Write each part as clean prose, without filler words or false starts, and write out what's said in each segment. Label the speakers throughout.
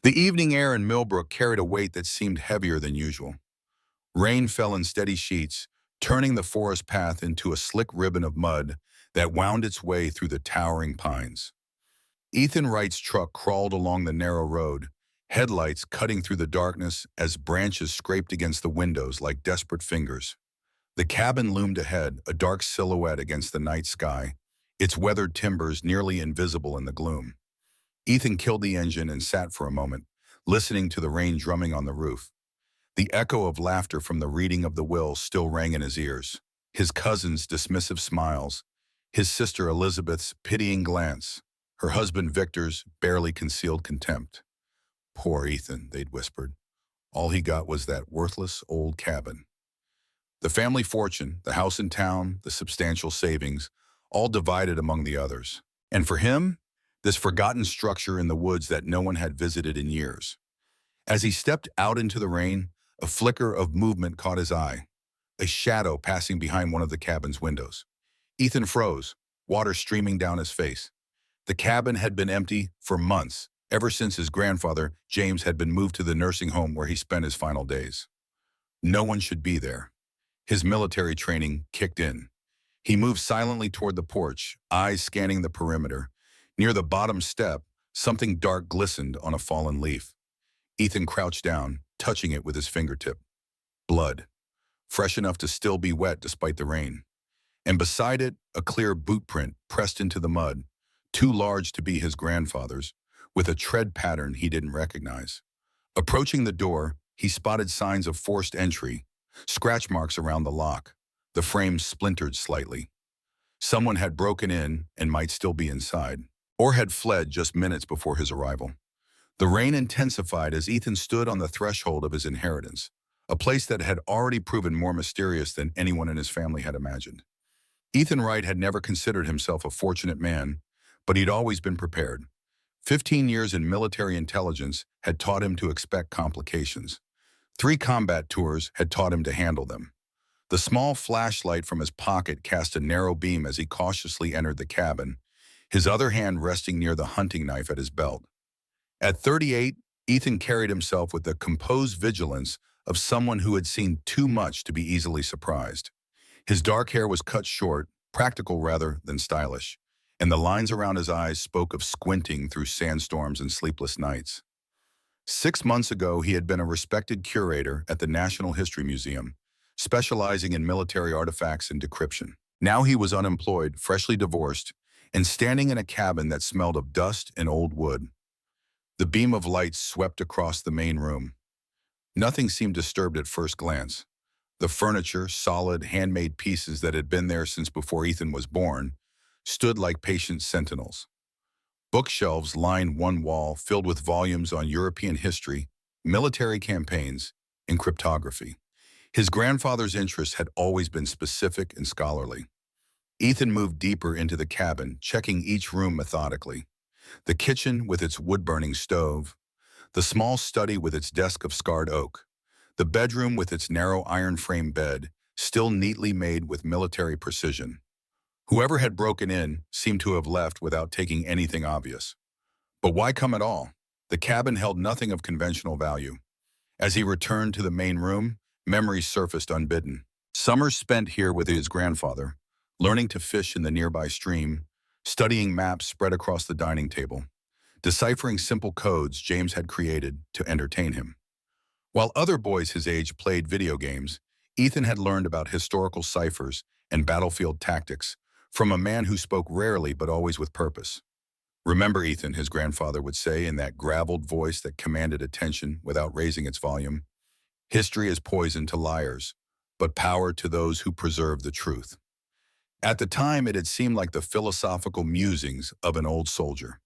Speaker 1: The evening air in Milbrook carried a weight that seemed heavier than usual. Rain fell in steady sheets, turning the forest path into a slick ribbon of mud that wound its way through the towering pines. Ethan Wright's truck crawled along the narrow road, headlights cutting through the darkness as branches scraped against the windows like desperate fingers. The cabin loomed ahead, a dark silhouette against the night sky, its weathered timbers nearly invisible in the gloom. Ethan killed the engine and sat for a moment, listening to the rain drumming on the roof. The echo of laughter from the reading of the will still rang in his ears. His cousin's dismissive smiles, his sister Elizabeth's pitying glance, her husband Victor's barely concealed contempt. Poor Ethan, they'd whispered. All he got was that worthless old cabin. The family fortune, the house in town, the substantial savings, all divided among the others. And for him, this forgotten structure in the woods that no one had visited in years. As he stepped out into the rain, a flicker of movement caught his eye, a shadow passing behind one of the cabin's windows. Ethan froze, water streaming down his face. The cabin had been empty for months, ever since his grandfather, James, had been moved to the nursing home where he spent his final days. No one should be there. His military training kicked in. He moved silently toward the porch, eyes scanning the perimeter. Near the bottom step, something dark glistened on a fallen leaf. Ethan crouched down, touching it with his fingertip. Blood, fresh enough to still be wet despite the rain. And beside it, a clear boot print pressed into the mud, too large to be his grandfather's, with a tread pattern he didn't recognize. Approaching the door, he spotted signs of forced entry, scratch marks around the lock. The frame splintered slightly. Someone had broken in and might still be inside, or had fled just minutes before his arrival. The rain intensified as Ethan stood on the threshold of his inheritance, a place that had already proven more mysterious than anyone in his family had imagined. Ethan Wright had never considered himself a fortunate man, but he'd always been prepared. 15 years in military intelligence had taught him to expect complications. 3 combat tours had taught him to handle them. The small flashlight from his pocket cast a narrow beam as he cautiously entered the cabin, his other hand resting near the hunting knife at his belt. At 38, Ethan carried himself with the composed vigilance of someone who had seen too much to be easily surprised. His dark hair was cut short, practical rather than stylish, and the lines around his eyes spoke of squinting through sandstorms and sleepless nights. 6 months ago, he had been a respected curator at the National History Museum, specializing in military artifacts and decryption. Now he was unemployed, freshly divorced, and standing in a cabin that smelled of dust and old wood. The beam of light swept across the main room. Nothing seemed disturbed at first glance. The furniture, solid, handmade pieces that had been there since before Ethan was born, stood like patient sentinels. Bookshelves lined one wall filled with volumes on European history, military campaigns, and cryptography. His grandfather's interests had always been specific and scholarly. Ethan moved deeper into the cabin, checking each room methodically. The kitchen with its wood-burning stove, the small study with its desk of scarred oak, the bedroom with its narrow iron-frame bed, still neatly made with military precision. Whoever had broken in seemed to have left without taking anything obvious. But why come at all? The cabin held nothing of conventional value. As he returned to the main room, memories surfaced unbidden. Summers spent here with his grandfather, learning to fish in the nearby stream, studying maps spread across the dining table, deciphering simple codes James had created to entertain him. While other boys his age played video games, Ethan had learned about historical ciphers and battlefield tactics from a man who spoke rarely but always with purpose. "Remember, Ethan," his grandfather would say in that graveled voice that commanded attention without raising its volume, "history is poison to liars, but power to those who preserve the truth." At the time, it had seemed like the philosophical musings of an old soldier.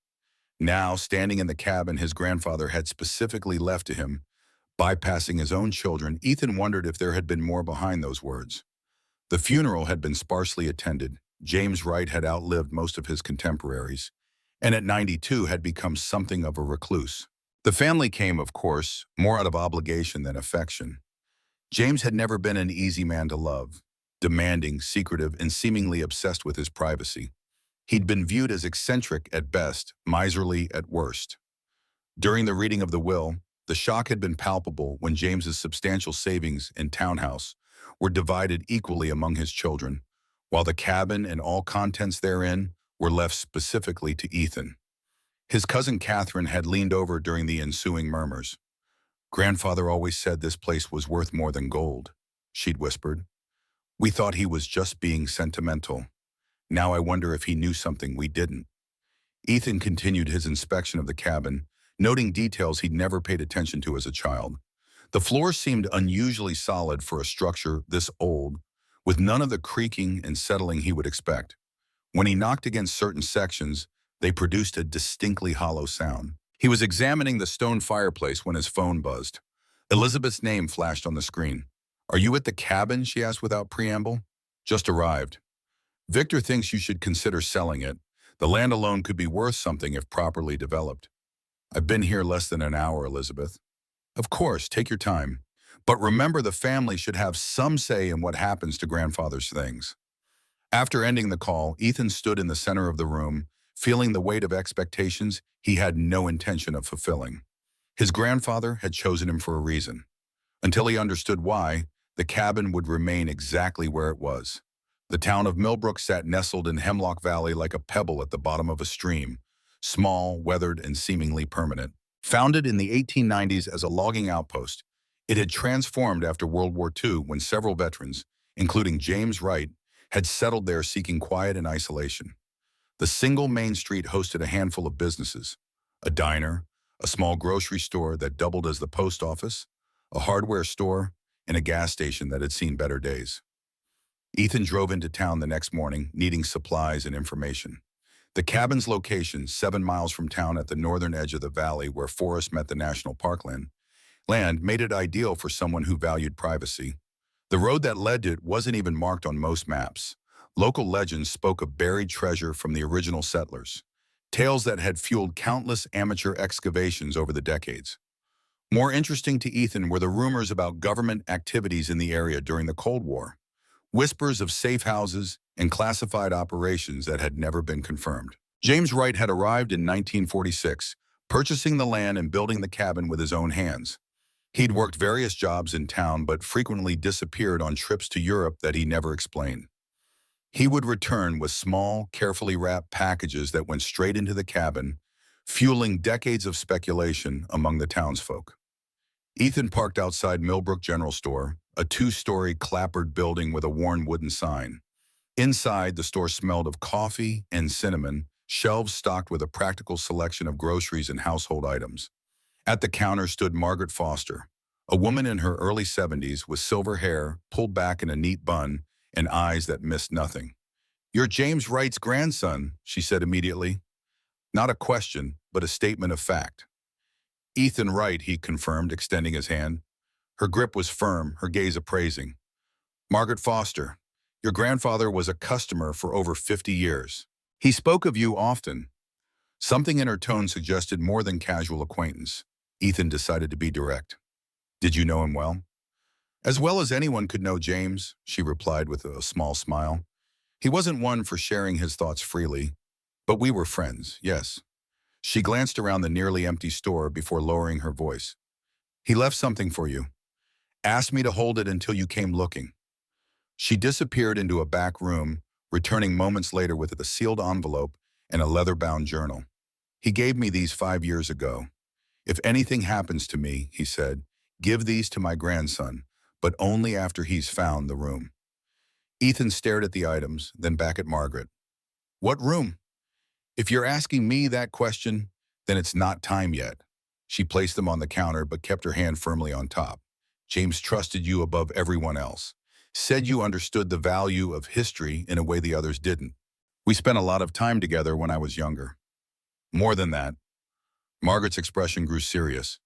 Speaker 1: Now, standing in the cabin his grandfather had specifically left to him, bypassing his own children, Ethan wondered if there had been more behind those words. The funeral had been sparsely attended. James Wright had outlived most of his contemporaries, and at 92 had become something of a recluse. The family came, of course, more out of obligation than affection. James had never been an easy man to love, demanding, secretive, and seemingly obsessed with his privacy. He'd been viewed as eccentric at best, miserly at worst. During the reading of the will, the shock had been palpable when James's substantial savings and townhouse were divided equally among his children, while the cabin and all contents therein were left specifically to Ethan. His cousin Catherine had leaned over during the ensuing murmurs. "Grandfather always said this place was worth more than gold," she'd whispered. "We thought he was just being sentimental. Now I wonder if he knew something we didn't." Ethan continued his inspection of the cabin, noting details he'd never paid attention to as a child. The floor seemed unusually solid for a structure this old, with none of the creaking and settling he would expect. When he knocked against certain sections, they produced a distinctly hollow sound. He was examining the stone fireplace when his phone buzzed. Elizabeth's name flashed on the screen. "Are you at the cabin?" she asked without preamble. "Just arrived. Victor thinks you should consider selling it. The land alone could be worth something if properly developed." "I've been here less than an hour, Elizabeth." "Of course, take your time. But remember, the family should have some say in what happens to grandfather's things." After ending the call, Ethan stood in the center of the room, feeling the weight of expectations he had no intention of fulfilling. His grandfather had chosen him for a reason. Until he understood why, the cabin would remain exactly where it was. The town of Milbrook sat nestled in Hemlock Valley like a pebble at the bottom of a stream, small, weathered, and seemingly permanent. Founded in the 1890s as a logging outpost, it had transformed after World War II when several veterans, including James Wright, had settled there seeking quiet and isolation. The single main street hosted a handful of businesses: a diner, a small grocery store that doubled as the post office, a hardware store, and a gas station that had seen better days. Ethan drove into town the next morning, needing supplies and information. The cabin's location, 7 miles from town at the northern edge of the valley where forest met the national parkland, made it ideal for someone who valued privacy. The road that led to it wasn't even marked on most maps. Local legends spoke of buried treasure from the original settlers, tales that had fueled countless amateur excavations over the decades. More interesting to Ethan were the rumors about government activities in the area during the Cold War, whispers of safe houses and classified operations that had never been confirmed. James Wright had arrived in 1946, purchasing the land and building the cabin with his own hands. He'd worked various jobs in town but frequently disappeared on trips to Europe that he never explained. He would return with small, carefully wrapped packages that went straight into the cabin, fueling decades of speculation among the townsfolk. Ethan parked outside Milbrook General Store, a 2-story clapboard building with a worn wooden sign. Inside, the store smelled of coffee and cinnamon, shelves stocked with a practical selection of groceries and household items. At the counter stood Margaret Foster, a woman in her early 70s with silver hair pulled back in a neat bun and eyes that missed nothing. "You're James Wright's grandson," she said immediately. Not a question, but a statement of fact. "Ethan Wright," he confirmed, extending his hand. Her grip was firm, her gaze appraising. "Margaret Foster, your grandfather was a customer for over 50 years. He spoke of you often." Something in her tone suggested more than casual acquaintance. Ethan decided to be direct. "Did you know him well?" "As well as anyone could know James," she replied with a small smile. "He wasn't one for sharing his thoughts freely, but we were friends, yes." She glanced around the nearly empty store before lowering her voice. "He left something for you. Asked me to hold it until you came looking." She disappeared into a back room, returning moments later with a sealed envelope and a leather-bound journal. "He gave me these 5 years ago. If anything happens to me," he said, "give these to my grandson, but only after he's found the room." Ethan stared at the items, then back at Margaret. "What room?" "If you're asking me that question, then it's not time yet." She placed them on the counter but kept her hand firmly on top. "James trusted you above everyone else. Said you understood the value of history in a way the others didn't. We spent a lot of time together when I was younger." "More than that." Margaret's expression grew serious.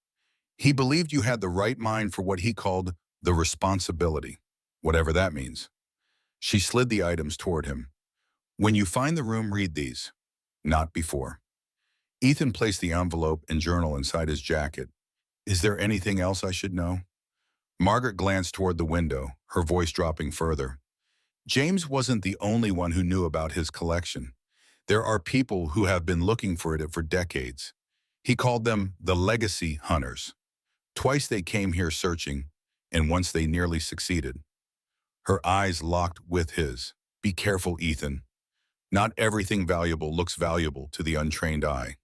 Speaker 1: "He believed you had the right mind for what he called the responsibility, whatever that means." She slid the items toward him. "When you find the room, read these." "Not before." Ethan placed the envelope and journal inside his jacket. "Is there anything else I should know?" Margaret glanced toward the window, her voice dropping further. "James wasn't the only one who knew about his collection. There are people who have been looking for it for decades. He called them the legacy hunters. Twice they came here searching, and once they nearly succeeded. Her eyes locked with his. Be careful, Ethan. Not everything valuable looks valuable to the untrained eye.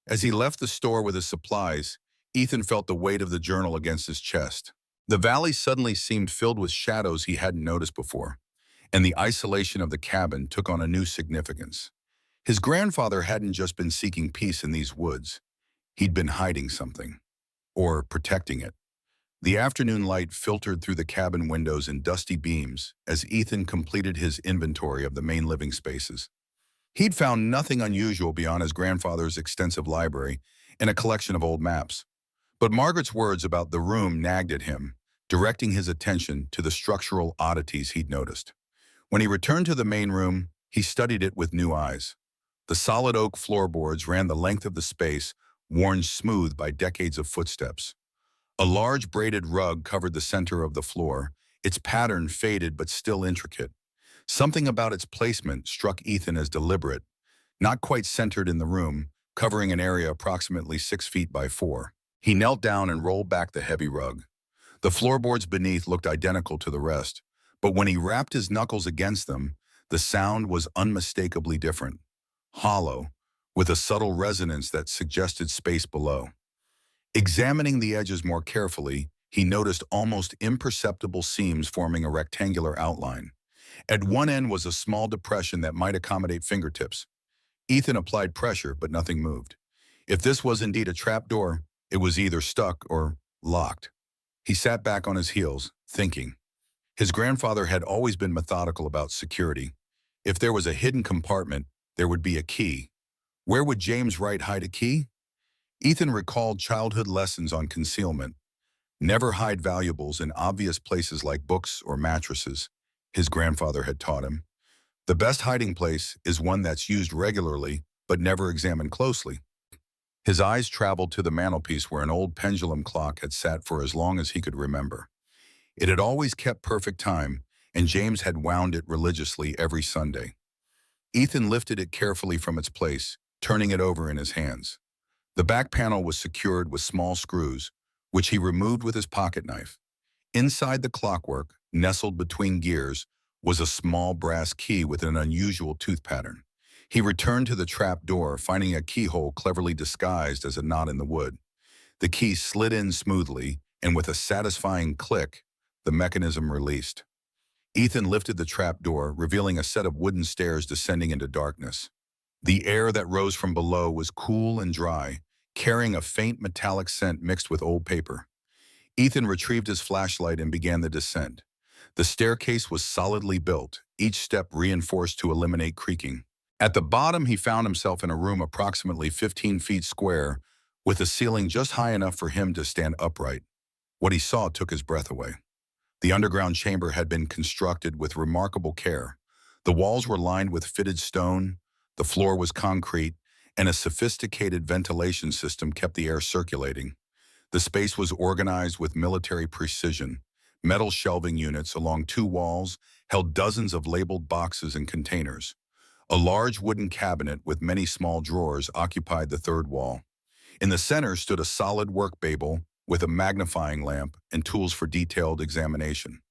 Speaker 1: As he left the store with his supplies, Ethan felt the weight of the journal against his chest. The valley suddenly seemed filled with shadows he hadn't noticed before, and the isolation of the cabin took on a new significance. His grandfather hadn't just been seeking peace in these woods. He'd been hiding something, or protecting it. The afternoon light filtered through the cabin windows in dusty beams as Ethan completed his inventory of the main living spaces. He'd found nothing unusual beyond his grandfather's extensive library and a collection of old maps. But Margaret's words about the room nagged at him, directing his attention to the structural oddities he'd noticed. When he returned to the main room, he studied it with new eyes. The solid oak floorboards ran the length of the space, worn smooth by decades of footsteps. A large braided rug covered the center of the floor, its pattern faded but still intricate. Something about its placement struck Ethan as deliberate, not quite centered in the room, covering an area approximately 6 feet by 4. He knelt down and rolled back the heavy rug. The floorboards beneath looked identical to the rest, but when he rapped his knuckles against them, the sound was unmistakably different. Hollow, with a subtle resonance that suggested space below. Examining the edges more carefully, he noticed almost imperceptible seams forming a rectangular outline. At one end was a small depression that might accommodate fingertips. Ethan applied pressure, but nothing moved. If this was indeed a trapdoor, it was either stuck or locked. He sat back on his heels, thinking. His grandfather had always been methodical about security. If there was a hidden compartment, there would be a key. Where would James Wright hide a key? Ethan recalled childhood lessons on concealment. Never hide valuables in obvious places like books or mattresses, his grandfather had taught him. The best hiding place is one that's used regularly but never examined closely. His eyes traveled to the mantelpiece where an old pendulum clock had sat for as long as he could remember. It had always kept perfect time, and James had wound it religiously every Sunday. Ethan lifted it carefully from its place, turning it over in his hands. The back panel was secured with small screws, which he removed with his pocket knife. Inside the clockwork, nestled between gears, was a small brass key with an unusual tooth pattern. He returned to the trap door, finding a keyhole cleverly disguised as a knot in the wood. The key slid in smoothly, and with a satisfying click, the mechanism released. Ethan lifted the trap door, revealing a set of wooden stairs descending into darkness. The air that rose from below was cool and dry, carrying a faint metallic scent mixed with old paper. Ethan retrieved his flashlight and began the descent. The staircase was solidly built, each step reinforced to eliminate creaking. At the bottom, he found himself in a room approximately 15 feet square, with a ceiling just high enough for him to stand upright. What he saw took his breath away. The underground chamber had been constructed with remarkable care. The walls were lined with fitted stone, the floor was concrete, and a sophisticated ventilation system kept the air circulating. The space was organized with military precision. Metal shelving units along 2 walls held dozens of labeled boxes and containers. A large wooden cabinet with many small drawers occupied the 3rd wall. In the center stood a solid work table with a magnifying lamp and tools for detailed examination.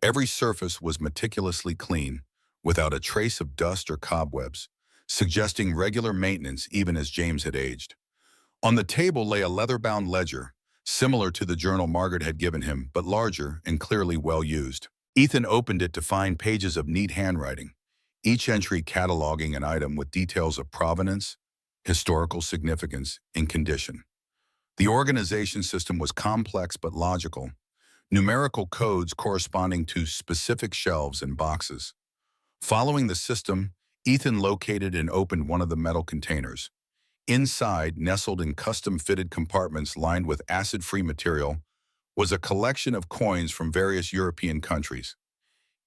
Speaker 1: Every surface was meticulously clean, without a trace of dust or cobwebs, suggesting regular maintenance even as James had aged. On the table lay a leather-bound ledger, similar to the journal Margaret had given him, but larger and clearly well used. Ethan opened it to find pages of neat handwriting, each entry cataloging an item with details of provenance, historical significance, and condition. The organization system was complex but logical, numerical codes corresponding to specific shelves and boxes. Following the system, Ethan located and opened one of the metal containers. Inside, nestled in custom-fitted compartments lined with acid-free material, was a collection of coins from various European countries.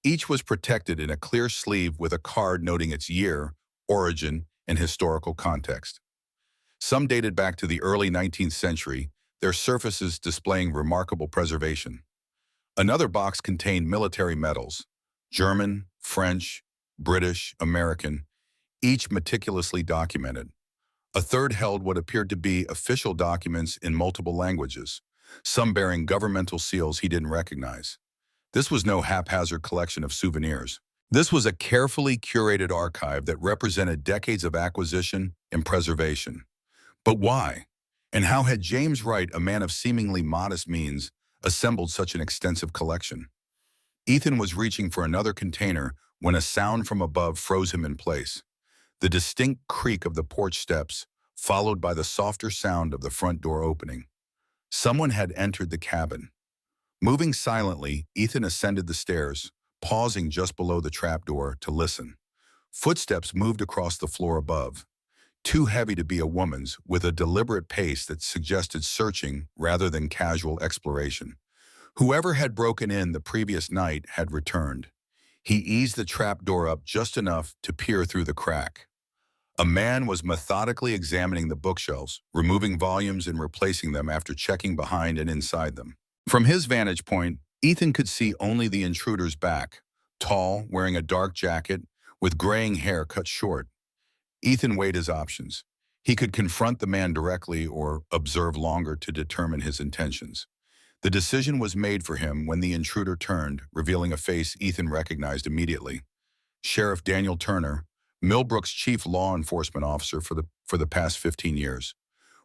Speaker 1: Each was protected in a clear sleeve with a card noting its year, origin, and historical context. Some dated back to the early 19th century, their surfaces displaying remarkable preservation. Another box contained military medals, German, French, British, American, each meticulously documented. A third held what appeared to be official documents in multiple languages, some bearing governmental seals he didn't recognize. This was no haphazard collection of souvenirs. This was a carefully curated archive that represented decades of acquisition and preservation. But why? And how had James Wright, a man of seemingly modest means, assembled such an extensive collection? Ethan was reaching for another container when a sound from above froze him in place. The distinct creak of the porch steps, followed by the softer sound of the front door opening. Someone had entered the cabin. Moving silently, Ethan ascended the stairs, pausing just below the trapdoor to listen. Footsteps moved across the floor above, too heavy to be a woman's, with a deliberate pace that suggested searching rather than casual exploration. Whoever had broken in the previous night had returned. He eased the trapdoor up just enough to peer through the crack. A man was methodically examining the bookshelves, removing volumes and replacing them after checking behind and inside them. From his vantage point, Ethan could see only the intruder's back, tall, wearing a dark jacket, with graying hair cut short. Ethan weighed his options. He could confront the man directly or observe longer to determine his intentions. The decision was made for him when the intruder turned, revealing a face Ethan recognized immediately. Sheriff Daniel Turner, Milbrook's chief law enforcement officer for the past 15 years.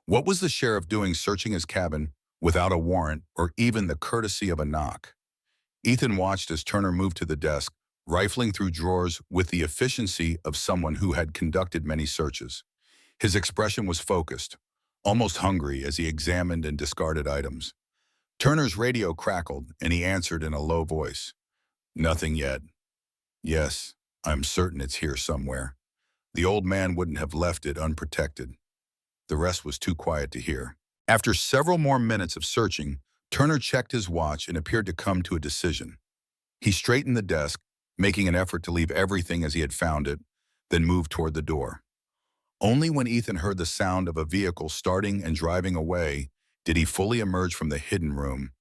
Speaker 1: What was the sheriff doing searching his cabin without a warrant or even the courtesy of a knock? Ethan watched as Turner moved to the desk, rifling through drawers with the efficiency of someone who had conducted many searches. His expression was focused, almost hungry as he examined and discarded items. Turner's radio crackled, and he answered in a low voice. "Nothing yet. Yes, I'm certain it's here somewhere. The old man wouldn't have left it unprotected." The rest was too quiet to hear. After several more minutes of searching, Turner checked his watch and appeared to come to a decision. He straightened the desk, making an effort to leave everything as he had found it, then moved toward the door. Only when Ethan heard the sound of a vehicle starting and driving away did he fully emerge from the hidden room,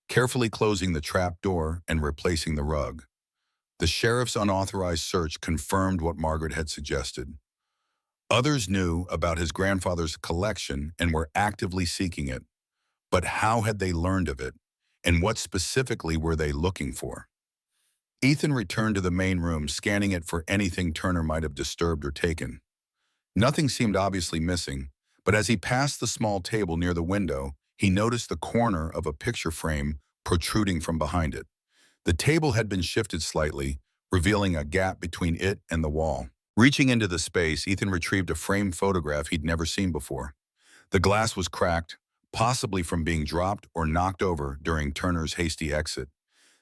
Speaker 1: carefully closing the trap door and replacing the rug. The sheriff's unauthorized search confirmed what Margaret had suggested. Others knew about his grandfather's collection and were actively seeking it. But how had they learned of it, and what specifically were they looking for? Ethan returned to the main room, scanning it for anything Turner might have disturbed or taken. Nothing seemed obviously missing, but as he passed the small table near the window, he noticed the corner of a picture frame protruding from behind it. The table had been shifted slightly, revealing a gap between it and the wall. Reaching into the space, Ethan retrieved a framed photograph he'd never seen before. The glass was cracked, possibly from being dropped or knocked over during Turner's hasty exit.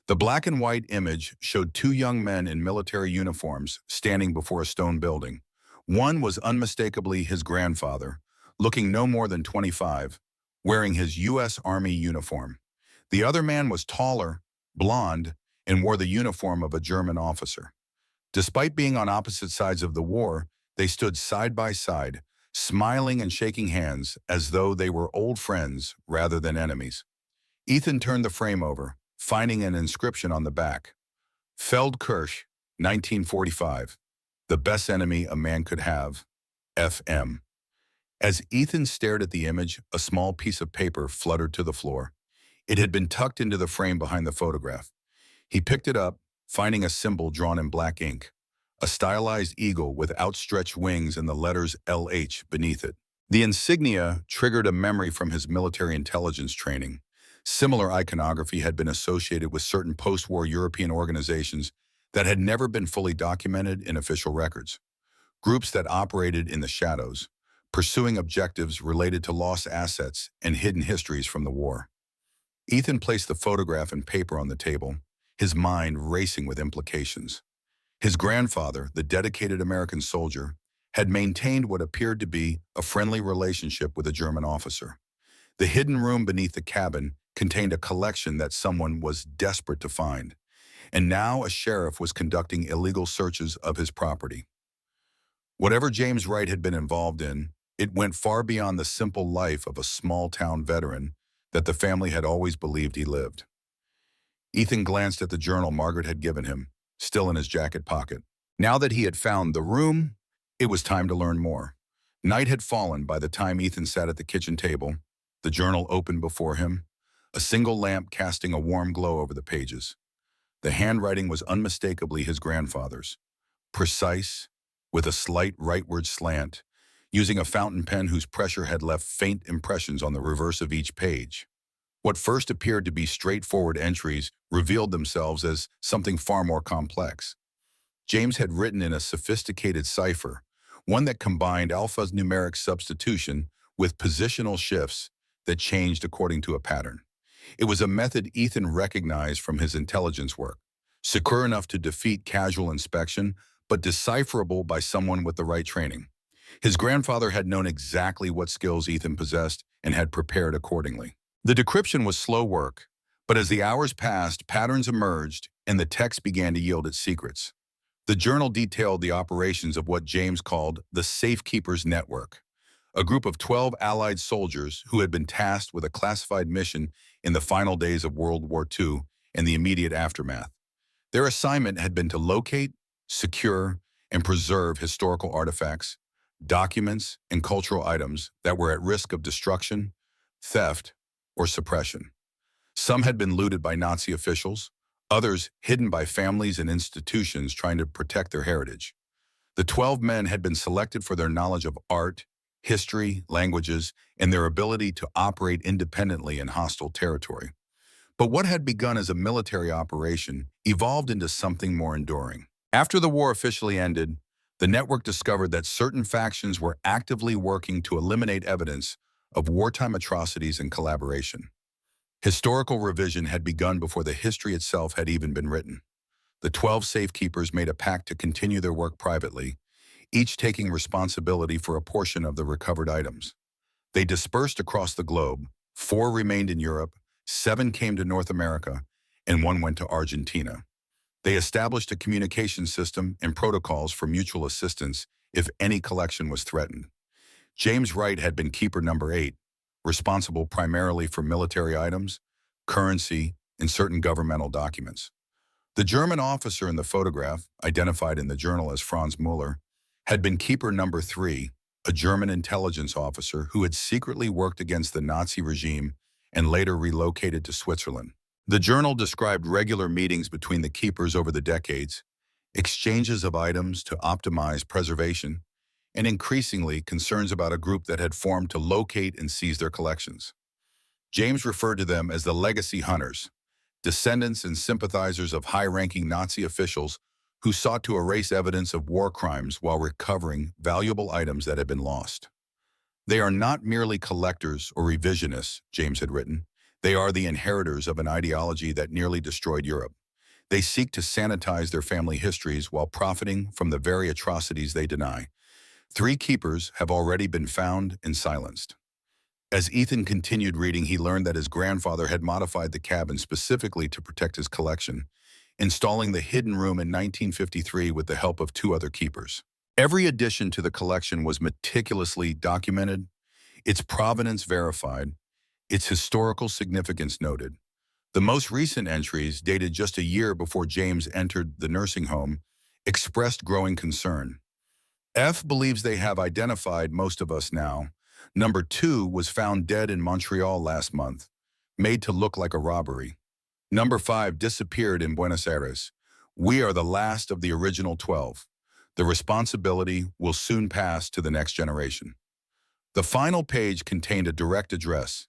Speaker 1: The black and white image showed two young men in military uniforms standing before a stone building. One was unmistakably his grandfather, looking no more than 25, wearing his U.S. Army uniform. The other man was taller, blonde, and wore the uniform of a German officer. Despite being on opposite sides of the war, they stood side by side, smiling and shaking hands as though they were old friends rather than enemies. Ethan turned the frame over, finding an inscription on the back. Feldkirch, 1945. The best enemy a man could have. F.M. As Ethan stared at the image, a small piece of paper fluttered to the floor. It had been tucked into the frame behind the photograph. He picked it up, finding a symbol drawn in black ink, a stylized eagle with outstretched wings and the letters LH beneath it. The insignia triggered a memory from his military intelligence training. Similar iconography had been associated with certain post-war European organizations that had never been fully documented in official records. Groups that operated in the shadows, pursuing objectives related to lost assets and hidden histories from the war. Ethan placed the photograph and paper on the table, his mind racing with implications. His grandfather, the dedicated American soldier, had maintained what appeared to be a friendly relationship with a German officer. The hidden room beneath the cabin contained a collection that someone was desperate to find, and now a sheriff was conducting illegal searches of his property. Whatever James Wright had been involved in, it went far beyond the simple life of a small-town veteran that the family had always believed he lived. Ethan glanced at the journal Margaret had given him, still in his jacket pocket. Now that he had found the room, it was time to learn more. Night had fallen by the time Ethan sat at the kitchen table, the journal open before him, a single lamp casting a warm glow over the pages. The handwriting was unmistakably his grandfather's, precise, with a slight rightward slant, using a fountain pen whose pressure had left faint impressions on the reverse of each page. What first appeared to be straightforward entries revealed themselves as something far more complex. James had written in a sophisticated cipher, one that combined alphanumeric substitution with positional shifts that changed according to a pattern. It was a method Ethan recognized from his intelligence work, secure enough to defeat casual inspection, but decipherable by someone with the right training. His grandfather had known exactly what skills Ethan possessed and had prepared accordingly. The decryption was slow work, but as the hours passed, patterns emerged and the text began to yield its secrets. The journal detailed the operations of what James called the Safekeepers Network, a group of 12 Allied soldiers who had been tasked with a classified mission in the final days of World War II and the immediate aftermath. Their assignment had been to locate, secure, and preserve historical artifacts, documents, and cultural items that were at risk of destruction, theft, or suppression. Some had been looted by Nazi officials, others hidden by families and institutions trying to protect their heritage. The 12 men had been selected for their knowledge of art, history, languages, and their ability to operate independently in hostile territory. But what had begun as a military operation evolved into something more enduring. After the war officially ended, the network discovered that certain factions were actively working to eliminate evidence of wartime atrocities and collaboration. Historical revision had begun before the history itself had even been written. The 12 safekeepers made a pact to continue their work privately, each taking responsibility for a portion of the recovered items. They dispersed across the globe. 4 remained in Europe, 7 came to North America, and 1 went to Argentina. They established a communication system and protocols for mutual assistance if any collection was threatened. James Wright had been keeper number 8, responsible primarily for military items, currency, and certain governmental documents. The German officer in the photograph, identified in the journal as Franz Müller, had been keeper number 3, a German intelligence officer who had secretly worked against the Nazi regime and later relocated to Switzerland. The journal described regular meetings between the keepers over the decades, exchanges of items to optimize preservation, and increasingly concerns about a group that had formed to locate and seize their collections. James referred to them as the legacy hunters, descendants and sympathizers of high-ranking Nazi officials who sought to erase evidence of war crimes while recovering valuable items that had been lost. They are not merely collectors or revisionists, James had written. They are the inheritors of an ideology that nearly destroyed Europe. They seek to sanitize their family histories while profiting from the very atrocities they deny. 3 keepers have already been found and silenced. As Ethan continued reading, he learned that his grandfather had modified the cabin specifically to protect his collection, installing the hidden room in 1953 with the help of 2 other keepers. Every addition to the collection was meticulously documented, its provenance verified, its historical significance noted. The most recent entries, dated just a year before James entered the nursing home, expressed growing concern. F believes they have identified most of us now. Number 2 was found dead in Montreal last month, made to look like a robbery. Number 5 disappeared in Buenos Aires. We are the last of the original 12. The responsibility will soon pass to the next generation. The final page contained a direct address.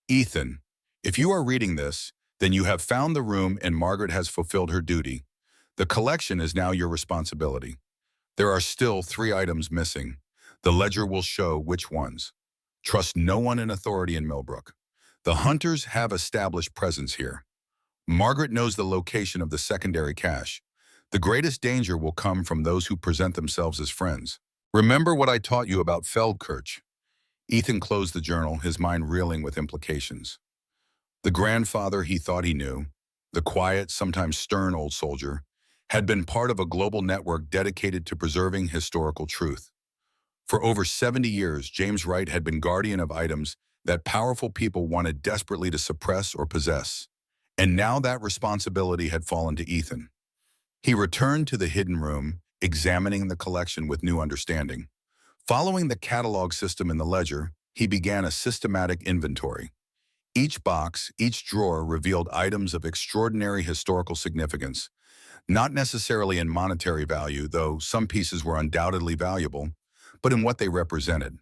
Speaker 1: Ethan, if you are reading this, then you have found the room and Margaret has fulfilled her duty. The collection is now your responsibility. There are still 3 items missing. The ledger will show which ones. Trust no one in authority in Milbrook. The hunters have established presence here. Margaret knows the location of the secondary cache. The greatest danger will come from those who present themselves as friends. Remember what I taught you about Feldkirch. Ethan closed the journal, his mind reeling with implications. The grandfather he thought he knew, the quiet, sometimes stern old soldier, had been part of a global network dedicated to preserving historical truth. For over 70 years, James Wright had been guardian of items that powerful people wanted desperately to suppress or possess. And now that responsibility had fallen to Ethan. He returned to the hidden room, examining the collection with new understanding. Following the catalog system in the ledger, he began a systematic inventory. Each box, each drawer revealed items of extraordinary historical significance, not necessarily in monetary value, though some pieces were undoubtedly valuable, but in what they represented.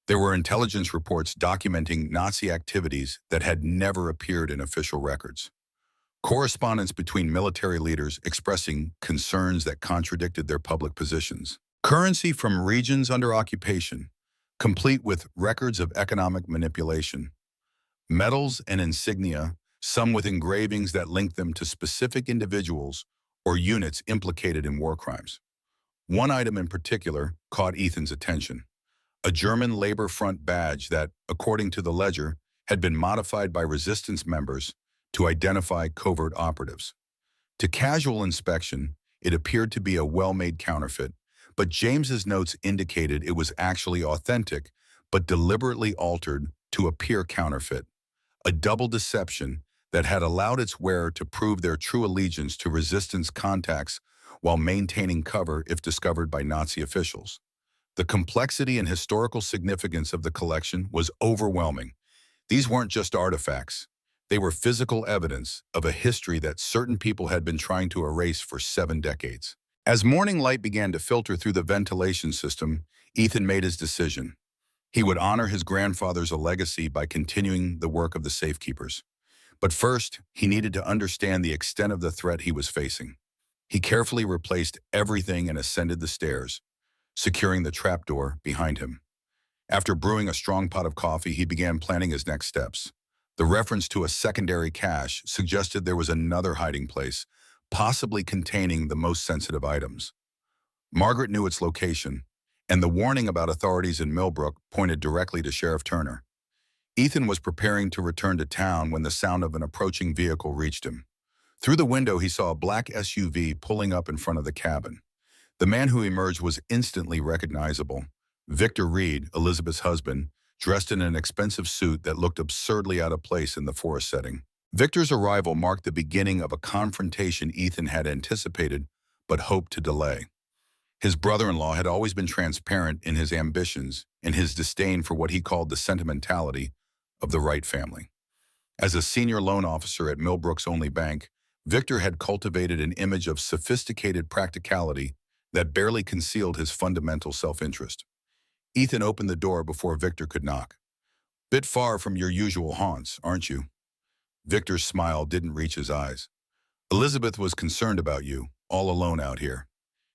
Speaker 1: There were intelligence reports documenting Nazi activities that had never appeared in official records. Correspondence between military leaders expressing concerns that contradicted their public positions. Currency from regions under occupation, complete with records of economic manipulation. Medals and insignia, some with engravings that linked them to specific individuals or units implicated in war crimes. One item in particular caught Ethan's attention: a German Labor Front badge that, according to the ledger, had been modified by resistance members to identify covert operatives. To casual inspection, it appeared to be a well-made counterfeit, but James's notes indicated it was actually authentic, but deliberately altered to appear counterfeit. A double deception that had allowed its wearer to prove their true allegiance to resistance contacts while maintaining cover if discovered by Nazi officials. The complexity and historical significance of the collection was overwhelming. These weren't just artifacts. They were physical evidence of a history that certain people had been trying to erase for 7 decades. As morning light began to filter through the ventilation system, Ethan made his decision. He would honor his grandfather's legacy by continuing the work of the safekeepers. But first, he needed to understand the extent of the threat he was facing. He carefully replaced everything and ascended the stairs, securing the trapdoor behind him. After brewing a strong pot of coffee, he began planning his next steps. The reference to a secondary cache suggested there was another hiding place, possibly containing the most sensitive items. Margaret knew its location, and the warning about authorities in Milbrook pointed directly to Sheriff Turner. Ethan was preparing to return to town when the sound of an approaching vehicle reached him. Through the window, he saw a black SUV pulling up in front of the cabin. The man who emerged was instantly recognizable: Victor Reed, Elizabeth's husband, dressed in an expensive suit that looked absurdly out of place in the forest setting. Victor's arrival marked the beginning of a confrontation Ethan had anticipated but hoped to delay. His brother-in-law had always been transparent in his ambitions and his disdain for what he called the sentimentality of the Wright family. As a senior loan officer at Milbrook's only bank, Victor had cultivated an image of sophisticated practicality that barely concealed his fundamental self-interest. Ethan opened the door before Victor could knock. "Bit far from your usual haunts, aren't you?" Victor's smile didn't reach his eyes. "Elizabeth was concerned about you, all alone out here."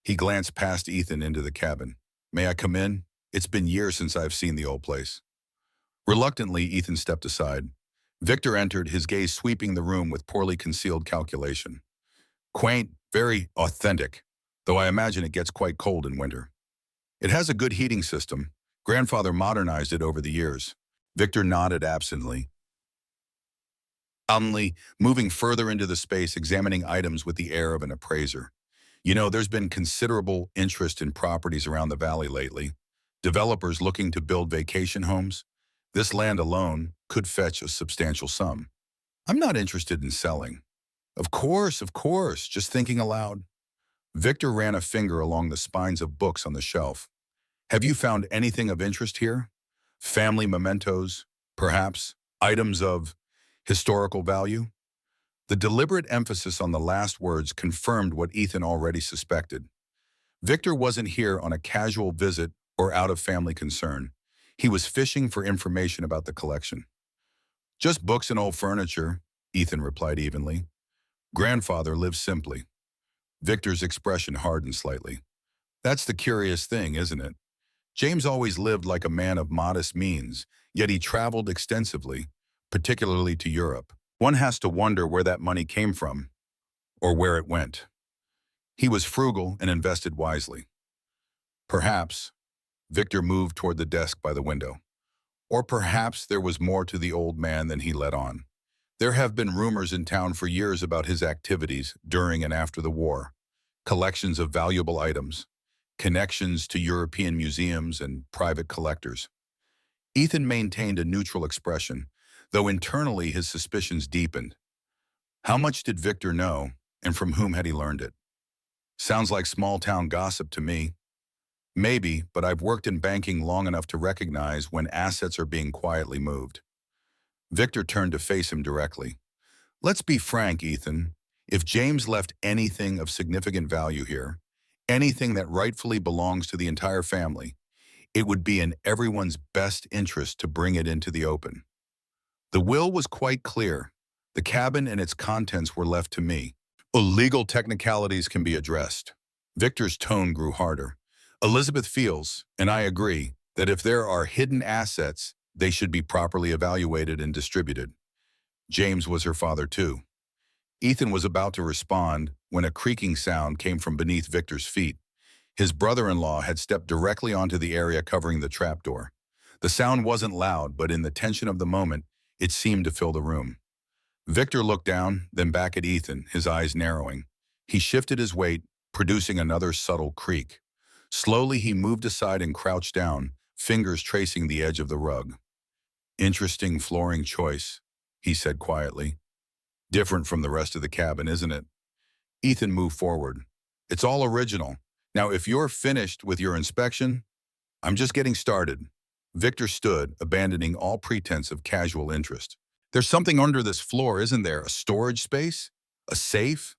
Speaker 1: He glanced past Ethan into the cabin. "May I come in? It's been years since I've seen the old place." Reluctantly, Ethan stepped aside. Victor entered, his gaze sweeping the room with poorly concealed calculation. "Quaint, very authentic, though I imagine it gets quite cold in winter." "It has a good heating system. Grandfather modernized it over the years." Victor nodded absently, moving further into the space, examining items with the air of an appraiser. "You know, there's been considerable interest in properties around the valley lately. Developers looking to build vacation homes. This land alone could fetch a substantial sum. I'm not interested in selling." Of course, just thinking aloud." Victor ran a finger along the spines of books on the shelf. "Have you found anything of interest here? Family mementos, perhaps? Items of historical value?" The deliberate emphasis on the last words confirmed what Ethan already suspected. Victor wasn't here on a casual visit or out of family concern. He was fishing for information about the collection. "Just books and old furniture," Ethan replied evenly. "Grandfather lived simply." Victor's expression hardened slightly. "That's the curious thing, isn't it? James always lived like a man of modest means, yet he traveled extensively, particularly to Europe. One has to wonder where that money came from, or where it went. He was frugal and invested wisely. Perhaps," Victor moved toward the desk by the window, "or perhaps there was more to the old man than he let on. There have been rumors in town for years about his activities during and after the war, collections of valuable items, connections to European museums and private collectors." Ethan maintained a neutral expression, though internally his suspicions deepened. How much did Victor know, and from whom had he learned it? "Sounds like small-town gossip to me." Maybe, but I've worked in banking long enough to recognize when assets are being quietly moved. Victor turned to face him directly. Let's be frank, Ethan. If James left anything of significant value here, anything that rightfully belongs to the entire family, it would be in everyone's best interest to bring it into the open. The will was quite clear. The cabin and its contents were left to me. Legal technicalities can be addressed. Victor's tone grew harder. Elizabeth feels, and I agree, that if there are hidden assets, they should be properly evaluated and distributed. James was her father too. Ethan was about to respond when a creaking sound came from beneath Victor's feet. His brother-in-law had stepped directly onto the area covering the trapdoor. The sound wasn't loud, but in the tension of the moment, it seemed to fill the room. Victor looked down, then back at Ethan, his eyes narrowing. He shifted his weight, producing another subtle creak. Slowly, he moved aside and crouched down, fingers tracing the edge of the rug. Interesting flooring choice, he said quietly. Different from the rest of the cabin, isn't it? Ethan moved forward. It's all original. Now, if you're finished with your inspection, I'm just getting started. Victor stood, abandoning all pretense of casual interest. There's something under this floor, isn't there? A storage space? A safe?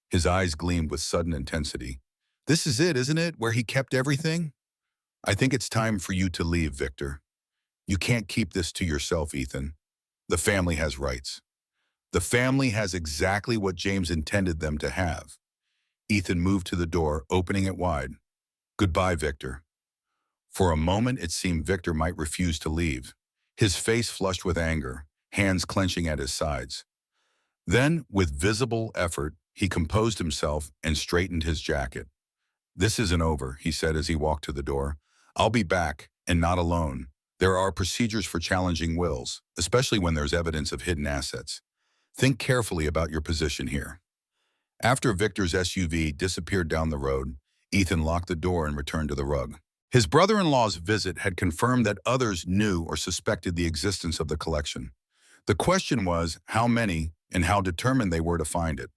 Speaker 1: His eyes gleamed with sudden intensity. This is it, isn't it? Where he kept everything? I think it's time for you to leave, Victor. You can't keep this to yourself, Ethan. The family has rights. The family has exactly what James intended them to have. Ethan moved to the door, opening it wide. Goodbye, Victor. For a moment, it seemed Victor might refuse to leave. His face flushed with anger, hands clenching at his sides. Then, with visible effort, he composed himself and straightened his jacket. This isn't over, he said as he walked to the door. I'll be back, and not alone. There are procedures for challenging wills, especially when there's evidence of hidden assets. Think carefully about your position here. After Victor's SUV disappeared down the road, Ethan locked the door and returned to the rug. His brother-in-law's visit had confirmed that others knew or suspected the existence of the collection. The question was how many and how determined they were to find it.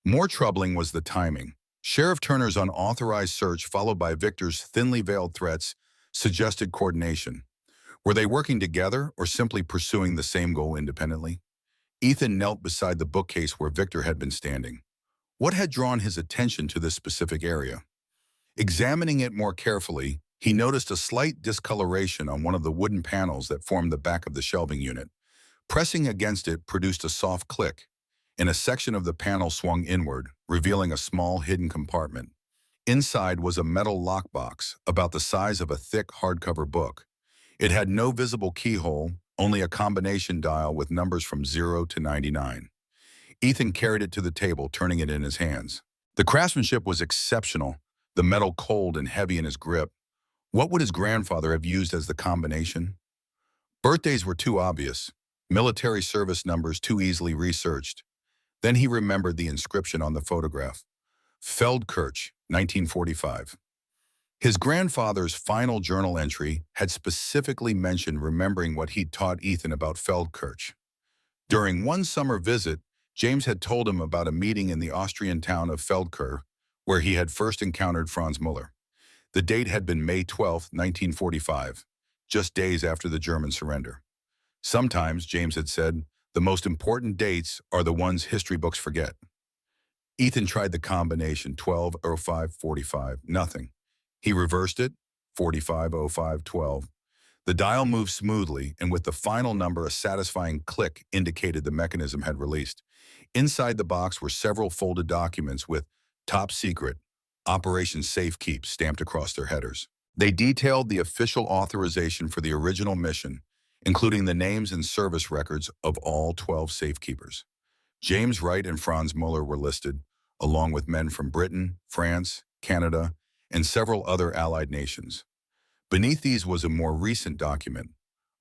Speaker 1: More troubling was the timing. Sheriff Turner's unauthorized search, followed by Victor's thinly veiled threats, suggested coordination. Were they working together or simply pursuing the same goal independently? Ethan knelt beside the bookcase where Victor had been standing. What had drawn his attention to this specific area? Examining it more carefully, he noticed a slight discoloration on one of the wooden panels that formed the back of the shelving unit. Pressing against it produced a soft click, and a section of the panel swung inward, revealing a small hidden compartment. Inside was a metal lockbox, about the size of a thick hardcover book. It had no visible keyhole, only a combination dial with numbers from 0 to 99. Ethan carried it to the table, turning it in his hands. The craftsmanship was exceptional, the metal cold and heavy in his grip. What would his grandfather have used as the combination? Birthdays were too obvious, military service numbers too easily researched. Then he remembered the inscription on the photograph. Feldkirch, 1945. His grandfather's final journal entry had specifically mentioned remembering what he'd taught Ethan about Feldkirch. During one summer visit, James had told him about a meeting in the Austrian town of Feldkirch, where he had first encountered Franz Müller. The date had been May 12, 1945, just days after the German surrender. Sometimes, James had said, the most important dates are the ones history books forget. Ethan tried the combination 12:05:45, nothing. He reversed it, 45:05:12. The dial moved smoothly, and with the final number, a satisfying click indicated the mechanism had released. Inside the box were several folded documents with Top Secret, Operation Safekeep stamped across their headers. They detailed the official authorization for the original mission, including the names and service records of all 12 safekeepers. James Wright and Franz Müller were listed, along with men from Britain, France, Canada, and several other allied nations. Beneath these was a more recent document,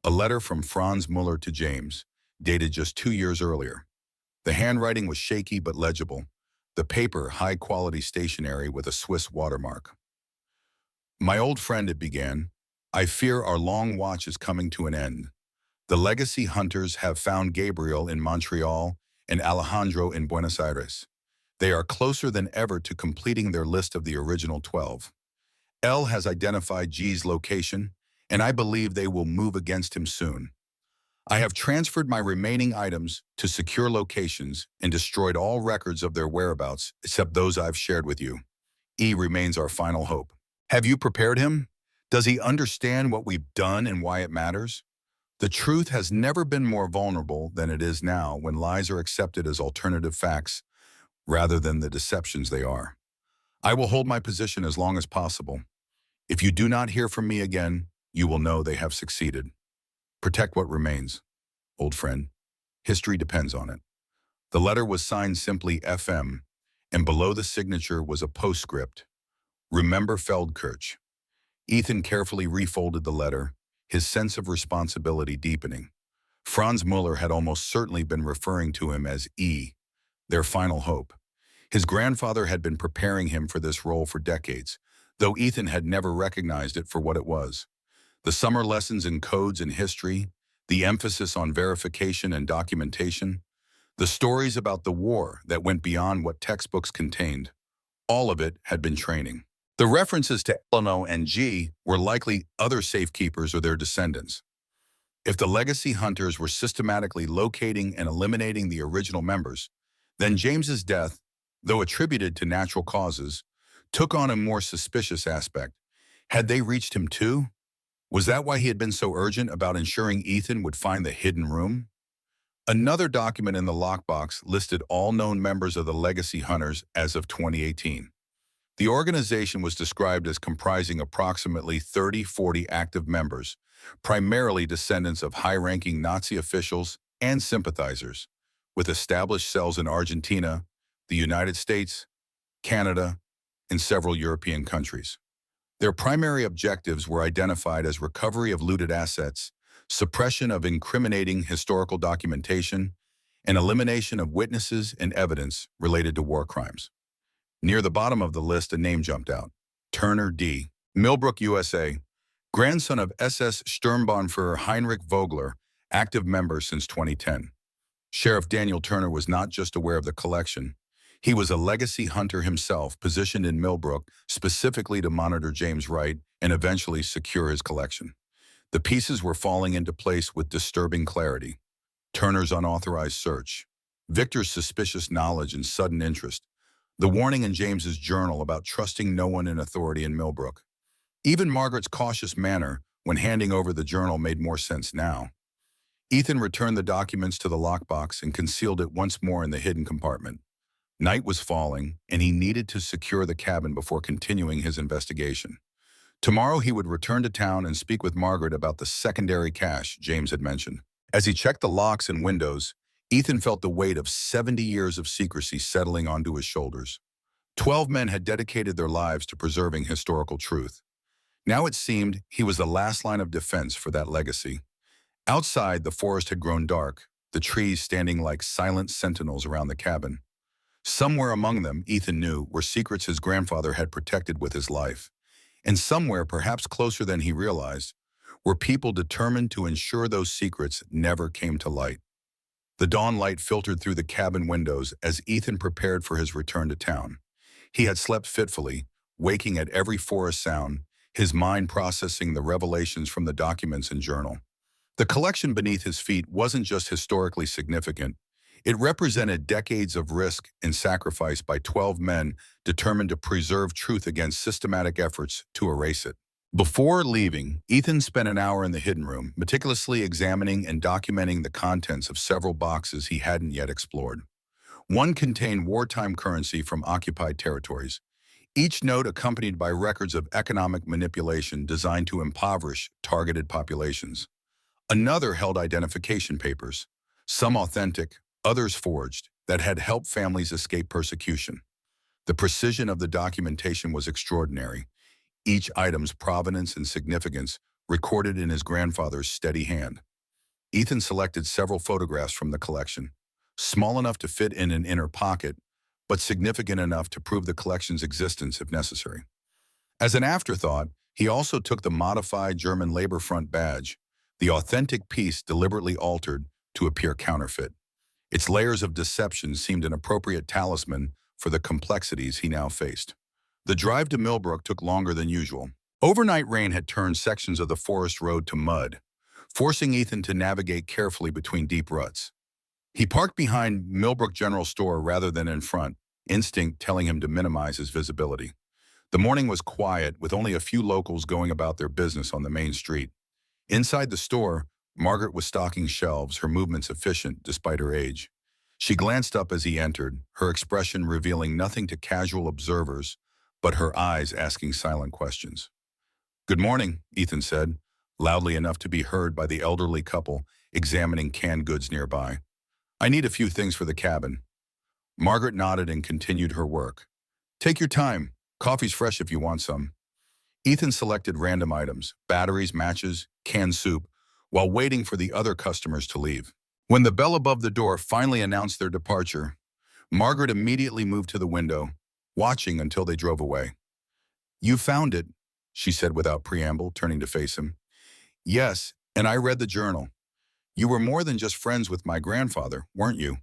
Speaker 1: a letter from Franz Müller to James, dated just 2 years earlier. The handwriting was shaky but legible, the paper high-quality stationery with a Swiss watermark. My old friend, it began, I fear our long watch is coming to an end. The legacy hunters have found Gabriel in Montreal and Alejandro in Buenos Aires. They are closer than ever to completing their list of the original 12. L has identified G's location, and I believe they will move against him soon. I have transferred my remaining items to secure locations and destroyed all records of their whereabouts except those I've shared with you. E remains our final hope. Have you prepared him? Does he understand what we've done and why it matters? The truth has never been more vulnerable than it is now when lies are accepted as alternative facts rather than the deceptions they are. I will hold my position as long as possible. If you do not hear from me again, you will know they have succeeded. Protect what remains, old friend. History depends on it. The letter was signed simply FM, and below the signature was a postscript. Remember Feldkirch. Ethan carefully refolded the letter, his sense of responsibility deepening. Franz Muller had almost certainly been referring to him as E, their final hope. His grandfather had been preparing him for this role for decades, though Ethan had never recognized it for what it was. The summer lessons in codes and history, the emphasis on verification and documentation, the stories about the war that went beyond what textbooks contained, all of it had been training. The references to Eleanor and G were likely other safekeepers or their descendants. If the legacy hunters were systematically locating and eliminating the original members, then James's death, though attributed to natural causes, took on a more suspicious aspect. Had they reached him too? Was that why he had been so urgent about ensuring Ethan would find the hidden room? Another document in the lockbox listed all known members of the legacy hunters as of 2018. The organization was described as comprising approximately 30-40 active members, primarily descendants of high-ranking Nazi officials and sympathizers, with established cells in Argentina, the United States, Canada, and several European countries. Their primary objectives were identified as recovery of looted assets, suppression of incriminating historical documentation, and elimination of witnesses and evidence related to war crimes. Near the bottom of the list, a name jumped out. Turner D. Milbrook, USA, grandson of SS Sturmbannführer Heinrich Vogler, active member since 2010. Sheriff Daniel Turner was not just aware of the collection. He was a legacy hunter himself, positioned in Milbrook specifically to monitor James Wright and eventually secure his collection. The pieces were falling into place with disturbing clarity. Turner's unauthorized search, Victor's suspicious knowledge and sudden interest, the warning in James's journal about trusting no one in authority in Milbrook. Even Margaret's cautious manner when handing over the journal made more sense now. Ethan returned the documents to the lockbox and concealed it once more in the hidden compartment. Night was falling, and he needed to secure the cabin before continuing his investigation. Tomorrow he would return to town and speak with Margaret about the secondary cache James had mentioned. As he checked the locks and windows, Ethan felt the weight of 70 years of secrecy settling onto his shoulders. 12 men had dedicated their lives to preserving historical truth. Now it seemed he was the last line of defense for that legacy. Outside, the forest had grown dark, the trees standing like silent sentinels around the cabin. Somewhere among them, Ethan knew, were secrets his grandfather had protected with his life. And somewhere, perhaps closer than he realized, were people determined to ensure those secrets never came to light. The dawn light filtered through the cabin windows as Ethan prepared for his return to town. He had slept fitfully, waking at every forest sound, his mind processing the revelations from the documents and journal. The collection beneath his feet wasn't just historically significant. It represented decades of risk and sacrifice by 12 men determined to preserve truth against systematic efforts to erase it. Before leaving, Ethan spent an hour in the hidden room, meticulously examining and documenting the contents of several boxes he hadn't yet explored. One contained wartime currency from occupied territories, each note accompanied by records of economic manipulation designed to impoverish targeted populations. Another held identification papers, some authentic, others forged, that had helped families escape persecution. The precision of the documentation was extraordinary, each item's provenance and significance recorded in his grandfather's steady hand. Ethan selected several photographs from the collection, small enough to fit in an inner pocket, but significant enough to prove the collection's existence if necessary. As an afterthought, he also took the modified German Labor Front badge, the authentic piece deliberately altered to appear counterfeit. Its layers of deception seemed an appropriate talisman for the complexities he now faced. The drive to Milbrook took longer than usual. Overnight rain had turned sections of the forest road to mud, forcing Ethan to navigate carefully between deep ruts. He parked behind Milbrook General Store rather than in front, instinct telling him to minimize his visibility. The morning was quiet, with only a few locals going about their business on the main street. Inside the store, Margaret was stocking shelves, her movements efficient despite her age. She glanced up as he entered, her expression revealing nothing to casual observers, but her eyes asking silent questions. "Good morning," Ethan said, loudly enough to be heard by the elderly couple examining canned goods nearby. "I need a few things for the cabin." Margaret nodded and continued her work. "Take your time. Coffee's fresh if you want some." Ethan selected random items, batteries, matches, canned soup, while waiting for the other customers to leave. When the bell above the door finally announced their departure, Margaret immediately moved to the window, watching until they drove away. "You found it," she said without preamble, turning to face him. "Yes, and I read the journal. You were more than just friends with my grandfather, weren't you?"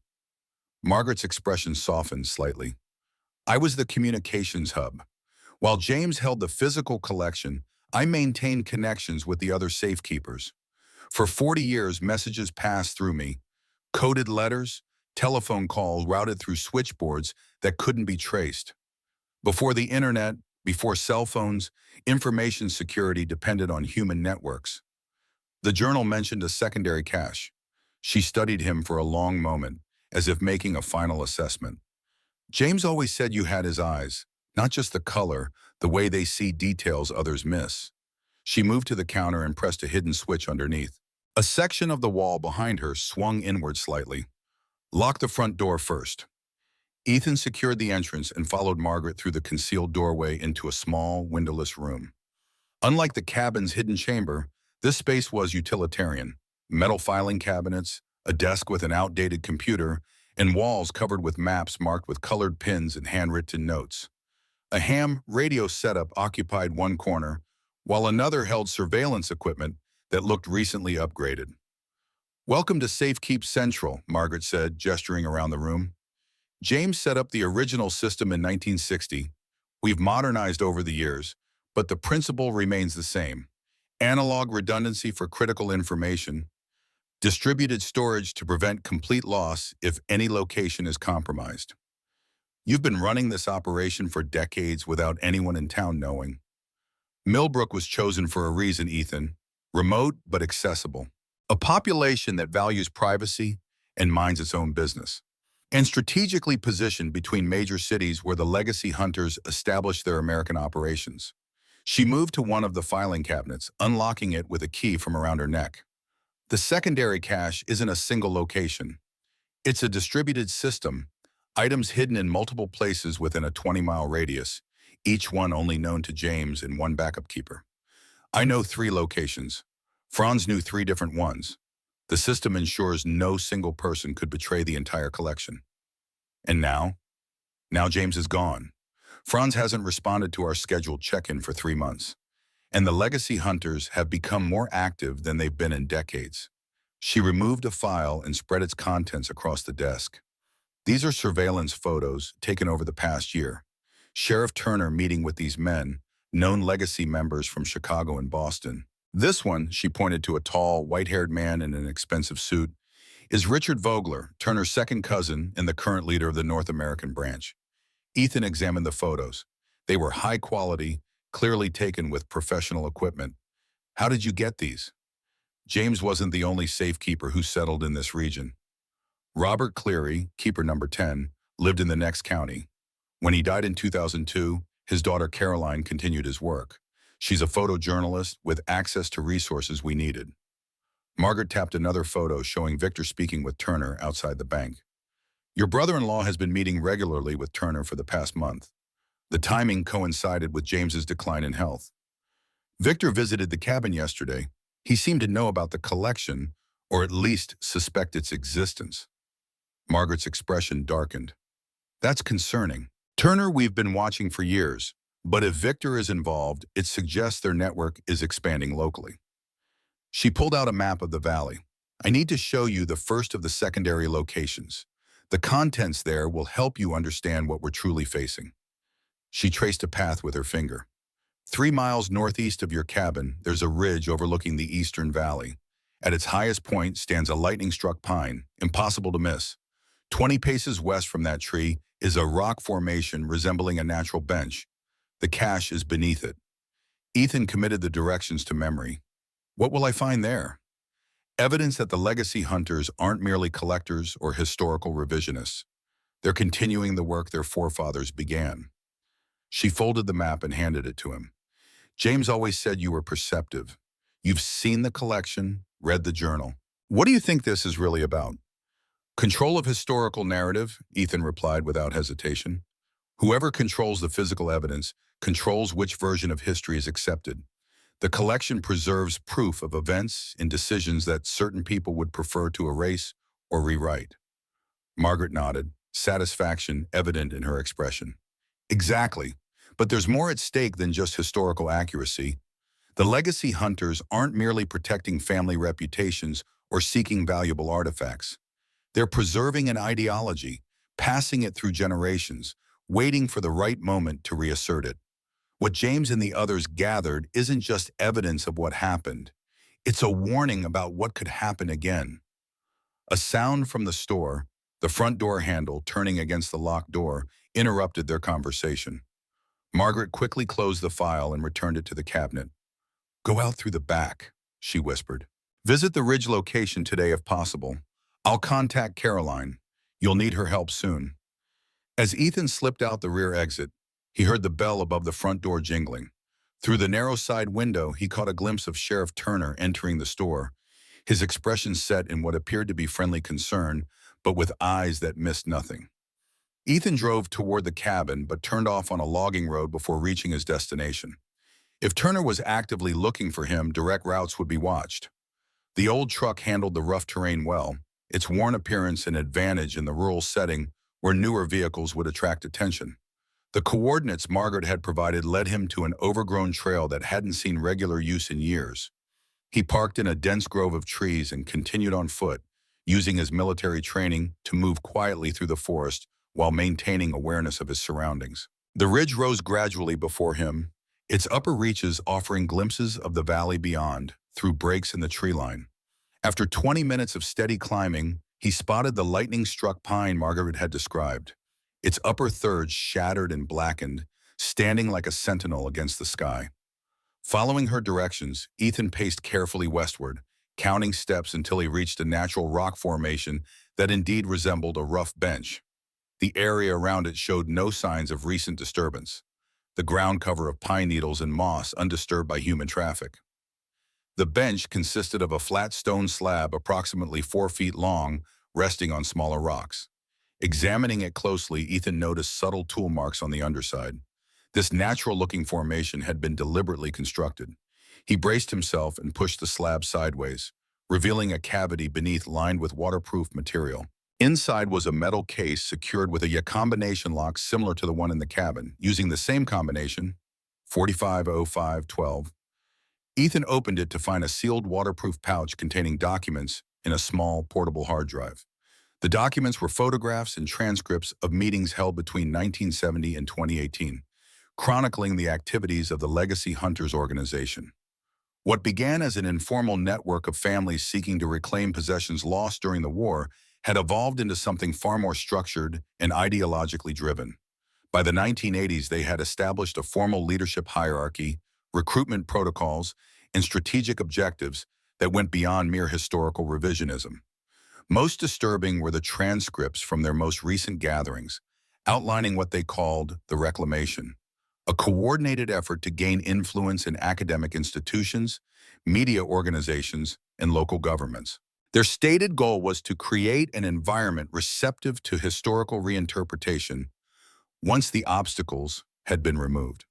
Speaker 1: Margaret's expression softened slightly. "I was the communications hub. While James held the physical collection, I maintained connections with the other safekeepers. For 40 years, messages passed through me, coded letters, telephone calls routed through switchboards that couldn't be traced. Before the internet, before cell phones, information security depended on human networks." The journal mentioned a secondary cache. She studied him for a long moment, as if making a final assessment. "James always said you had his eyes, not just the color, the way they see details others miss." She moved to the counter and pressed a hidden switch underneath. A section of the wall behind her swung inward slightly. "Lock the front door first." Ethan secured the entrance and followed Margaret through the concealed doorway into a small, windowless room. Unlike the cabin's hidden chamber, this space was utilitarian. Metal filing cabinets, a desk with an outdated computer, and walls covered with maps marked with colored pins and handwritten notes. A ham radio setup occupied one corner, while another held surveillance equipment that looked recently upgraded. "Welcome to Safekeep Central," Margaret said, gesturing around the room. "James set up the original system in 1960. We've modernized over the years, but the principle remains the same. Analog redundancy for critical information, distributed storage to prevent complete loss if any location is compromised. You've been running this operation for decades without anyone in town knowing. Milbrook was chosen for a reason, Ethan. Remote but accessible. A population that values privacy and minds its own business. And strategically positioned between major cities where the legacy hunters established their American operations." She moved to one of the filing cabinets, unlocking it with a key from around her neck. "The secondary cache isn't a single location. It's a distributed system, items hidden in multiple places within a 20-mile radius, each one only known to James and one backup keeper. I know 3 locations. Franz knew 3 different ones. The system ensures no single person could betray the entire collection. And now? Now James is gone. Franz hasn't responded to our scheduled check-in for 3 months. And the legacy hunters have become more active than they've been in decades." She removed a file and spread its contents across the desk. "These are surveillance photos taken over the past year. Sheriff Turner meeting with these men, known legacy members from Chicago and Boston. This one," she pointed to a tall, white-haired man in an expensive suit, "is Richard Vogler, Turner's second cousin and the current leader of the North American branch." Ethan examined the photos. They were high quality, clearly taken with professional equipment. "How did you get these?" James wasn't the only safekeeper who settled in this region. Robert Cleary, keeper number 10, lived in the next county. When he died in 2002, his daughter Caroline continued his work. She's a photojournalist with access to resources we needed. Margaret tapped another photo showing Victor speaking with Turner outside the bank. "Your brother-in-law has been meeting regularly with Turner for the past month. The timing coincided with James's decline in health. Victor visited the cabin yesterday. He seemed to know about the collection, or at least suspect its existence." Margaret's expression darkened. "That's concerning. Turner we've been watching for years, but if Victor is involved, it suggests their network is expanding locally." She pulled out a map of the valley. "I need to show you the first of the secondary locations. The contents there will help you understand what we're truly facing." She traced a path with her finger. 3 miles northeast of your cabin, there's a ridge overlooking the eastern valley. At its highest point stands a lightning-struck pine, impossible to miss. 20 paces west from that tree is a rock formation resembling a natural bench. The cache is beneath it. Ethan committed the directions to memory. What will I find there? Evidence that the legacy hunters aren't merely collectors or historical revisionists. They're continuing the work their forefathers began. She folded the map and handed it to him. James always said you were perceptive. You've seen the collection, read the journal. What do you think this is really about? Control of historical narrative, Ethan replied without hesitation. Whoever controls the physical evidence controls which version of history is accepted. The collection preserves proof of events and decisions that certain people would prefer to erase or rewrite. Margaret nodded, satisfaction evident in her expression. Exactly. But there's more at stake than just historical accuracy. The legacy hunters aren't merely protecting family reputations or seeking valuable artifacts. They're preserving an ideology, passing it through generations, waiting for the right moment to reassert it. What James and the others gathered isn't just evidence of what happened. It's a warning about what could happen again. A sound from the store, the front door handle turning against the locked door, interrupted their conversation. Margaret quickly closed the file and returned it to the cabinet. Go out through the back, she whispered. Visit the ridge location today if possible. I'll contact Caroline. You'll need her help soon. As Ethan slipped out the rear exit, he heard the bell above the front door jingling. Through the narrow side window, he caught a glimpse of Sheriff Turner entering the store, his expression set in what appeared to be friendly concern, but with eyes that missed nothing. Ethan drove toward the cabin, but turned off on a logging road before reaching his destination. If Turner was actively looking for him, direct routes would be watched. The old truck handled the rough terrain well, its worn appearance an advantage in the rural setting where newer vehicles would attract attention. The coordinates Margaret had provided led him to an overgrown trail that hadn't seen regular use in years. He parked in a dense grove of trees and continued on foot, using his military training to move quietly through the forest while maintaining awareness of his surroundings. The ridge rose gradually before him, its upper reaches offering glimpses of the valley beyond, through breaks in the tree line. After 20 minutes of steady climbing, he spotted the lightning-struck pine Margaret had described, its upper thirds shattered and blackened, standing like a sentinel against the sky. Following her directions, Ethan paced carefully westward, counting steps until he reached a natural rock formation that indeed resembled a rough bench. The area around it showed no signs of recent disturbance, the ground cover of pine needles and moss undisturbed by human traffic. The bench consisted of a flat stone slab approximately 4 feet long, resting on smaller rocks. Examining it closely, Ethan noticed subtle tool marks on the underside. This natural-looking formation had been deliberately constructed. He braced himself and pushed the slab sideways, revealing a cavity beneath lined with waterproof material. Inside was a metal case secured with a combination lock similar to the one in the cabin. Using the same combination, 450512, Ethan opened it to find a sealed waterproof pouch containing documents in a small, portable hard drive. The documents were photographs and transcripts of meetings held between 1970 and 2018, chronicling the activities of the Legacy Hunters organization. What began as an informal network of families seeking to reclaim possessions lost during the war had evolved into something far more structured and ideologically driven. By the 1980s, they had established a formal leadership hierarchy, recruitment protocols, and strategic objectives that went beyond mere historical revisionism. Most disturbing were the transcripts from their most recent gatherings, outlining what they called the reclamation, a coordinated effort to gain influence in academic institutions, media organizations, and local governments. Their stated goal was to create an environment receptive to historical reinterpretation once the obstacles had been removed.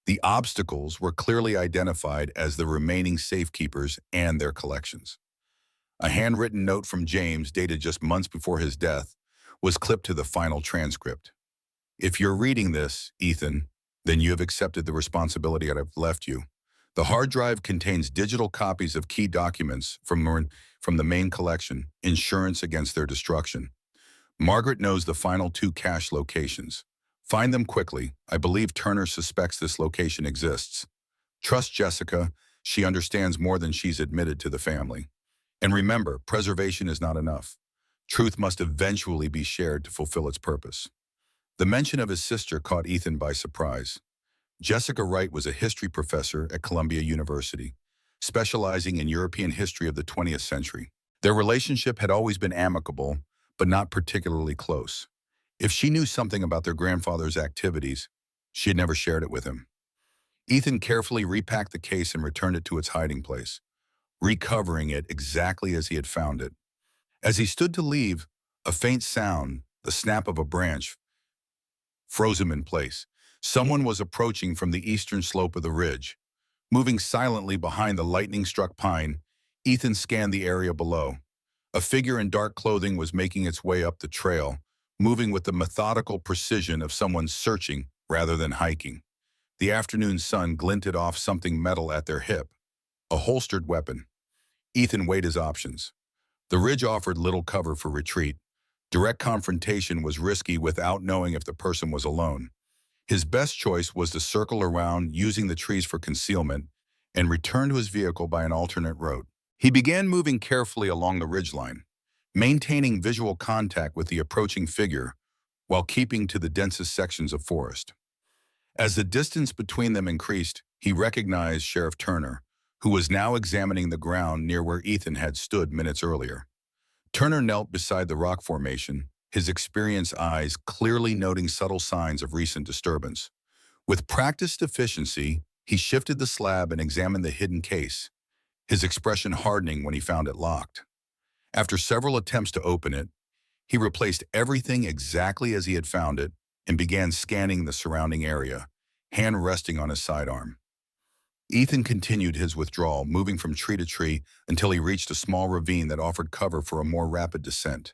Speaker 1: The obstacles were clearly identified as the remaining safekeepers and their collections. A handwritten note from James, dated just months before his death, was clipped to the final transcript. If you're reading this, Ethan, then you have accepted the responsibility that I've left you. The hard drive contains digital copies of key documents from the main collection, insurance against their destruction. Margaret knows the final 2 cache locations, Find them quickly. I believe Turner suspects this location exists. Trust Jessica. She understands more than she's admitted to the family. And remember, preservation is not enough. Truth must eventually be shared to fulfill its purpose. The mention of his sister caught Ethan by surprise. Jessica Wright was a history professor at Columbia University, specializing in European history of the 20th century. Their relationship had always been amicable, but not particularly close. If she knew something about their grandfather's activities, she had never shared it with him. Ethan carefully repacked the case and returned it to its hiding place, recovering it exactly as he had found it. As he stood to leave, a faint sound, the snap of a branch, froze him in place. Someone was approaching from the eastern slope of the ridge. Moving silently behind the lightning-struck pine, Ethan scanned the area below. A figure in dark clothing was making its way up the trail, moving with the methodical precision of someone searching rather than hiking. The afternoon sun glinted off something metal at their hip, a holstered weapon. Ethan weighed his options. The ridge offered little cover for retreat. Direct confrontation was risky without knowing if the person was alone. His best choice was to circle around using the trees for concealment and return to his vehicle by an alternate route. He began moving carefully along the ridgeline, maintaining visual contact with the approaching figure while keeping to the densest sections of forest. As the distance between them increased, he recognized Sheriff Turner, who was now examining the ground near where Ethan had stood minutes earlier. Turner knelt beside the rock formation, his experienced eyes clearly noting subtle signs of recent disturbance. With practiced efficiency, he shifted the slab and examined the hidden case, his expression hardening when he found it locked. After several attempts to open it, he replaced everything exactly as he had found it and began scanning the surrounding area, hand resting on his sidearm. Ethan continued his withdrawal, moving from tree to tree until he reached a small ravine that offered cover for a more rapid descent.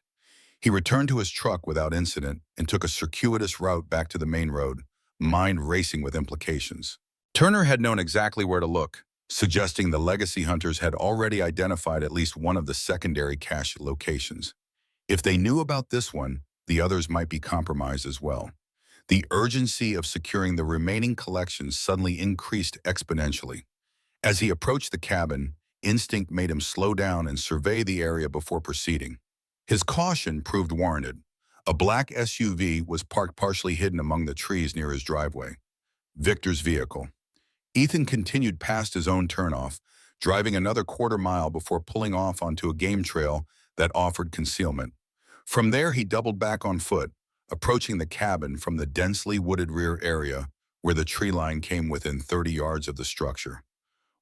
Speaker 1: He returned to his truck without incident and took a circuitous route back to the main road, mind racing with implications. Turner had known exactly where to look, suggesting the legacy hunters had already identified at least one of the secondary cache locations. If they knew about this one, the others might be compromised as well. The urgency of securing the remaining collections suddenly increased exponentially. As he approached the cabin, instinct made him slow down and survey the area before proceeding. His caution proved warranted. A black SUV was parked partially hidden among the trees near his driveway. Victor's vehicle. Ethan continued past his own turnoff, driving another quarter-mile before pulling off onto a game trail that offered concealment. From there, he doubled back on foot, approaching the cabin from the densely wooded rear area where the tree line came within 30 yards of the structure.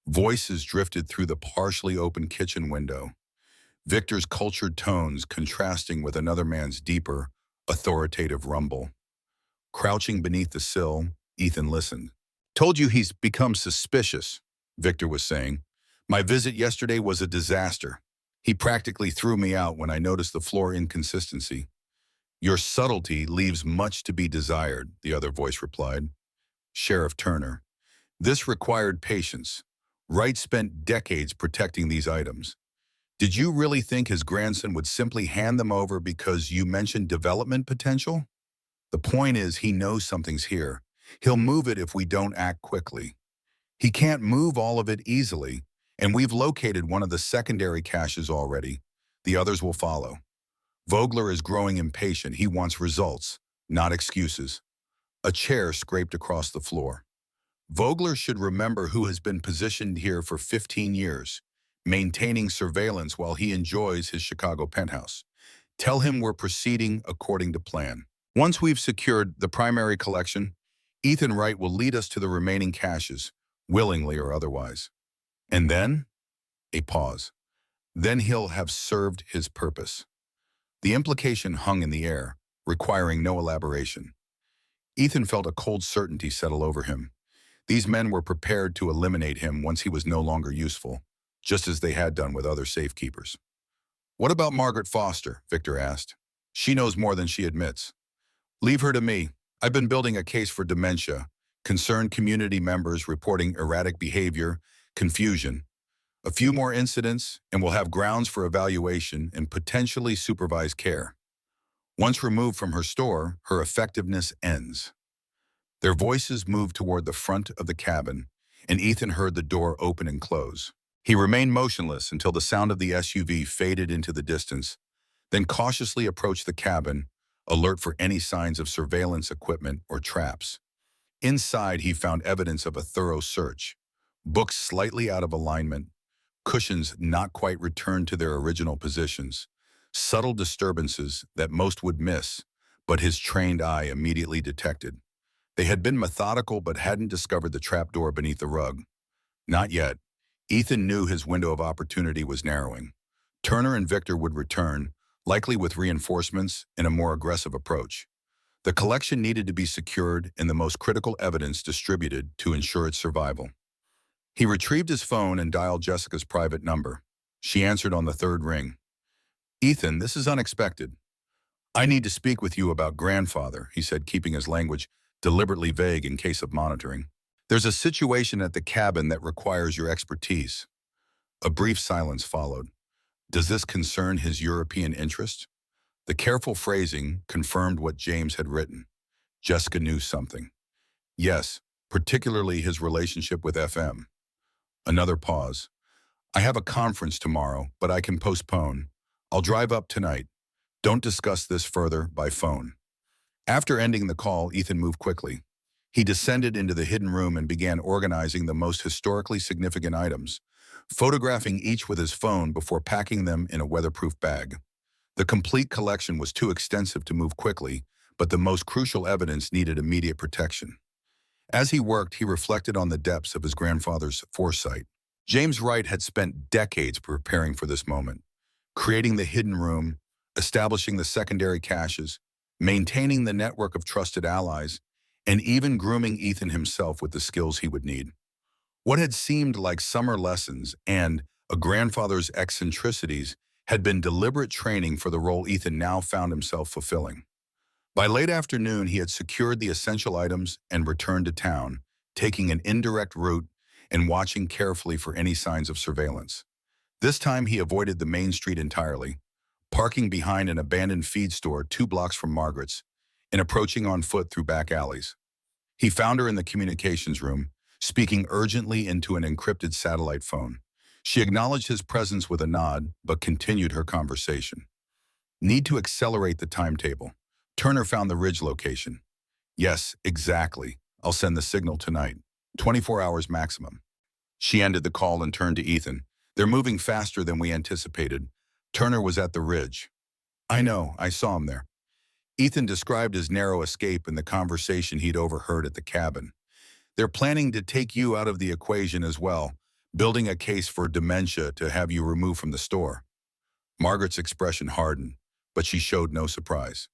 Speaker 1: Voices drifted through the partially open kitchen window, Victor's cultured tones contrasting with another man's deeper, authoritative rumble. Crouching beneath the sill, Ethan listened. "Told you he's become suspicious," Victor was saying. "My visit yesterday was a disaster. He practically threw me out when I noticed the floor inconsistency." "Your subtlety leaves much to be desired," the other voice replied. Sheriff Turner. "This required patience. Wright spent decades protecting these items. Did you really think his grandson would simply hand them over because you mentioned development potential? The point is he knows something's here. He'll move it if we don't act quickly. He can't move all of it easily, and we've located one of the secondary caches already. The others will follow. Vogler is growing impatient. He wants results, not excuses." A chair scraped across the floor. "Vogler should remember who has been positioned here for 15 years, maintaining surveillance while he enjoys his Chicago penthouse. Tell him we're proceeding according to plan. Once we've secured the primary collection, Ethan Wright will lead us to the remaining caches, willingly or otherwise. And then?" A pause. "Then he'll have served his purpose." The implication hung in the air, requiring no elaboration. Ethan felt a cold certainty settle over him. These men were prepared to eliminate him once he was no longer useful, just as they had done with other safekeepers. "What about Margaret Foster?" Victor asked. "She knows more than she admits." "Leave her to me. I've been building a case for dementia, concerned community members reporting erratic behavior, confusion. A few more incidents, and we'll have grounds for evaluation and potentially supervised care. Once removed from her store, her effectiveness ends." Their voices moved toward the front of the cabin, and Ethan heard the door open and close. He remained motionless until the sound of the SUV faded into the distance, then cautiously approached the cabin, alert for any signs of surveillance equipment or traps. Inside, he found evidence of a thorough search. Books slightly out of alignment, cushions not quite returned to their original positions, subtle disturbances that most would miss, but his trained eye immediately detected. They had been methodical but hadn't discovered the trapdoor beneath the rug. Not yet. Ethan knew his window of opportunity was narrowing. Turner and Victor would return, likely with reinforcements and a more aggressive approach. The collection needed to be secured and the most critical evidence distributed to ensure its survival. He retrieved his phone and dialed Jessica's private number. She answered on the third ring. "Ethan, this is unexpected. I need to speak with you about grandfather," he said, keeping his language deliberately vague in case of monitoring. "There's a situation at the cabin that requires your expertise." A brief silence followed. Does this concern his European interest? The careful phrasing confirmed what James had written. Jessica knew something. Yes, particularly his relationship with FM. Another pause. "I have a conference tomorrow, but I can postpone. I'll drive up tonight. Don't discuss this further by phone." After ending the call, Ethan moved quickly. He descended into the hidden room and began organizing the most historically significant items, photographing each with his phone before packing them in a weatherproof bag. The complete collection was too extensive to move quickly, but the most crucial evidence needed immediate protection. As he worked, he reflected on the depths of his grandfather's foresight. James Wright had spent decades preparing for this moment, creating the hidden room, establishing the secondary caches, maintaining the network of trusted allies, and even grooming Ethan himself with the skills he would need. What had seemed like summer lessons and a grandfather's eccentricities had been deliberate training for the role Ethan now found himself fulfilling. By late afternoon, he had secured the essential items and returned to town, taking an indirect route and watching carefully for any signs of surveillance. This time, he avoided the main street entirely, parking behind an abandoned feed store 2 blocks from Margaret's and approaching on foot through back alleys. He found her in the communications room, speaking urgently into an encrypted satellite phone. She acknowledged his presence with a nod, but continued her conversation. "Need to accelerate the timetable. Turner found the ridge location." "Yes, exactly. I'll send the signal tonight. 24 hours maximum." She ended the call and turned to Ethan. "They're moving faster than we anticipated. Turner was at the ridge." "I know, I saw him there." Ethan described his narrow escape and the conversation he'd overheard at the cabin. "They're planning to take you out of the equation as well, building a case for dementia to have you removed from the store." Margaret's expression hardened, but she showed no surprise.